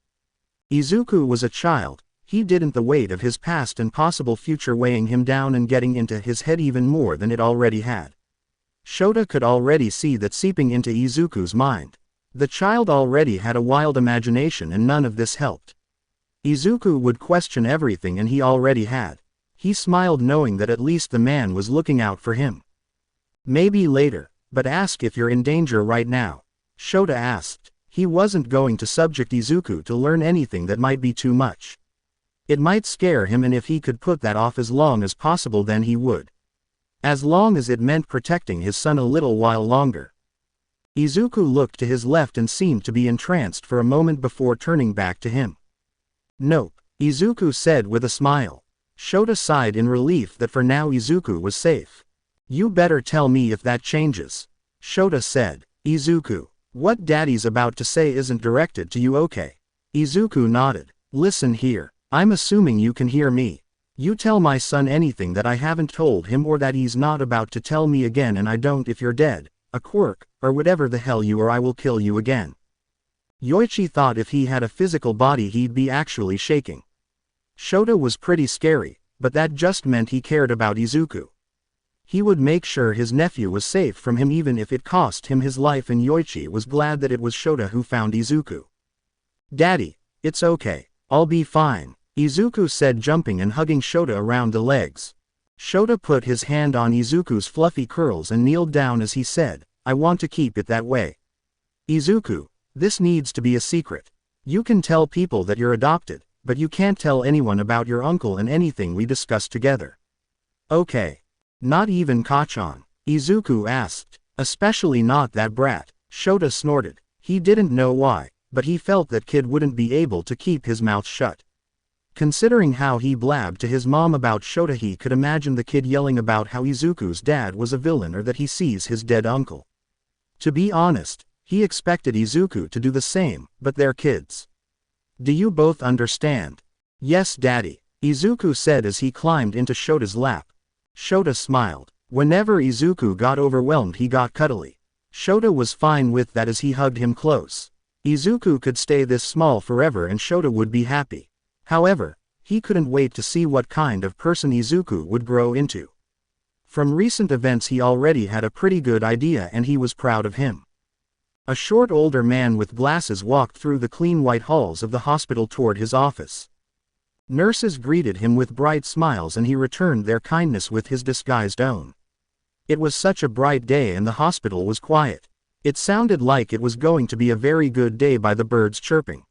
Izuku was a child. He didn't the weight of his past and possible future weighing him down and getting into his head even more than it already had. Shota could already see that seeping into Izuku's mind. The child already had a wild imagination and none of this helped. Izuku would question everything and he already had. He smiled knowing that at least the man was looking out for him. Maybe later, but ask if you're in danger right now. Shota asked. He wasn't going to subject Izuku to learn anything that might be too much. It might scare him, and if he could put that off as long as possible then he would. As long as it meant protecting his son a little while longer. Izuku looked to his left and seemed to be entranced for a moment before turning back to him. Nope, Izuku said with a smile. Shota sighed in relief that for now Izuku was safe. You better tell me if that changes. Shota said. Izuku, what Daddy's about to say isn't directed to you, okay? Izuku nodded. Listen here, I'm assuming you can hear me. You tell my son anything that I haven't told him or that he's not about to tell me again, and I don't if you're dead, a Quirk, or whatever the hell you are, I will kill you again. Yoichi thought if he had a physical body he'd be actually shaking. Shota was pretty scary, but that just meant he cared about Izuku. He would make sure his nephew was safe from him even if it cost him his life, and Yoichi was glad that it was Shota who found Izuku. Daddy, it's okay, I'll be fine, Izuku said, jumping and hugging Shota around the legs. Shota put his hand on Izuku's fluffy curls and kneeled down as he said, I want to keep it that way. Izuku, this needs to be a secret. You can tell people that you're adopted, but you can't tell anyone about your uncle and anything we discussed together. Okay. Not even Kachan? Izuku asked. Especially not that brat, Shota snorted. He didn't know why, but he felt that kid wouldn't be able to keep his mouth shut. Considering how he blabbed to his mom about Shota, he could imagine the kid yelling about how Izuku's dad was a villain or that he sees his dead uncle. To be honest, he expected Izuku to do the same, but they're kids. Do you both understand? Yes, Daddy, Izuku said as he climbed into Shota's lap. Shota smiled. Whenever Izuku got overwhelmed, he got cuddly. Shota was fine with that as he hugged him close. Izuku could stay this small forever and Shota would be happy. However, he couldn't wait to see what kind of person Izuku would grow into. From recent events he already had a pretty good idea and he was proud of him. A short older man with glasses walked through the clean white halls of the hospital toward his office. Nurses greeted him with bright smiles and he returned their kindness with his disguised own. It was such a bright day and the hospital was quiet. It sounded like it was going to be a very good day by the birds chirping.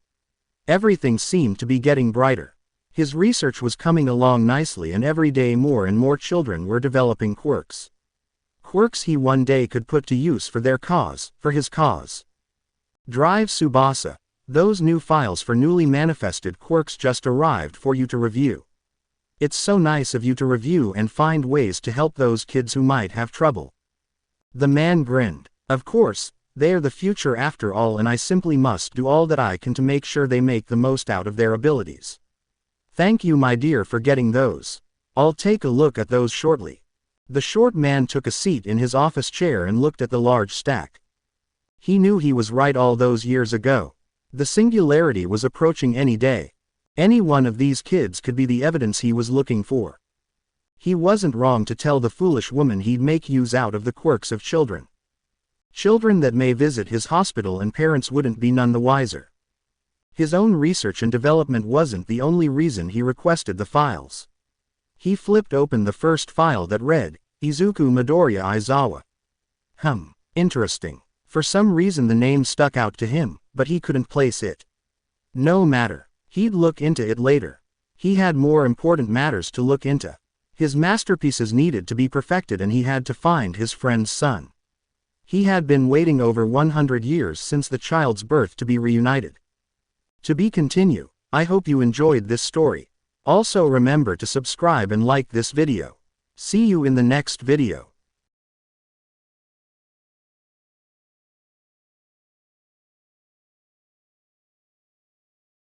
Everything seemed to be getting brighter. His research was coming along nicely and every day more and more children were developing quirks. Quirks he one day could put to use for their cause, for his cause. Drive Tsubasa. Those new files for newly manifested quirks just arrived for you to review. It's so nice of you to review and find ways to help those kids who might have trouble. The man grinned. Of course, they're the future after all and I simply must do all that I can to make sure they make the most out of their abilities. Thank you my dear for getting those. I'll take a look at those shortly. The short man took a seat in his office chair and looked at the large stack. He knew he was right all those years ago. The singularity was approaching any day. Any one of these kids could be the evidence he was looking for. He wasn't wrong to tell the foolish woman he'd make use out of the quirks of children. Children that may visit his hospital and parents wouldn't be none the wiser. His own research and development wasn't the only reason he requested the files. He flipped open the first file that read, Izuku Midoriya Aizawa. Interesting. For some reason the name stuck out to him, but he couldn't place it. No matter. He'd look into it later. He had more important matters to look into. His masterpieces needed to be perfected and he had to find his friend's son. He had been waiting over 100 years since the child's birth to be reunited. To be continued. I hope you enjoyed this story. Also remember to subscribe and like this video. See you in the next video.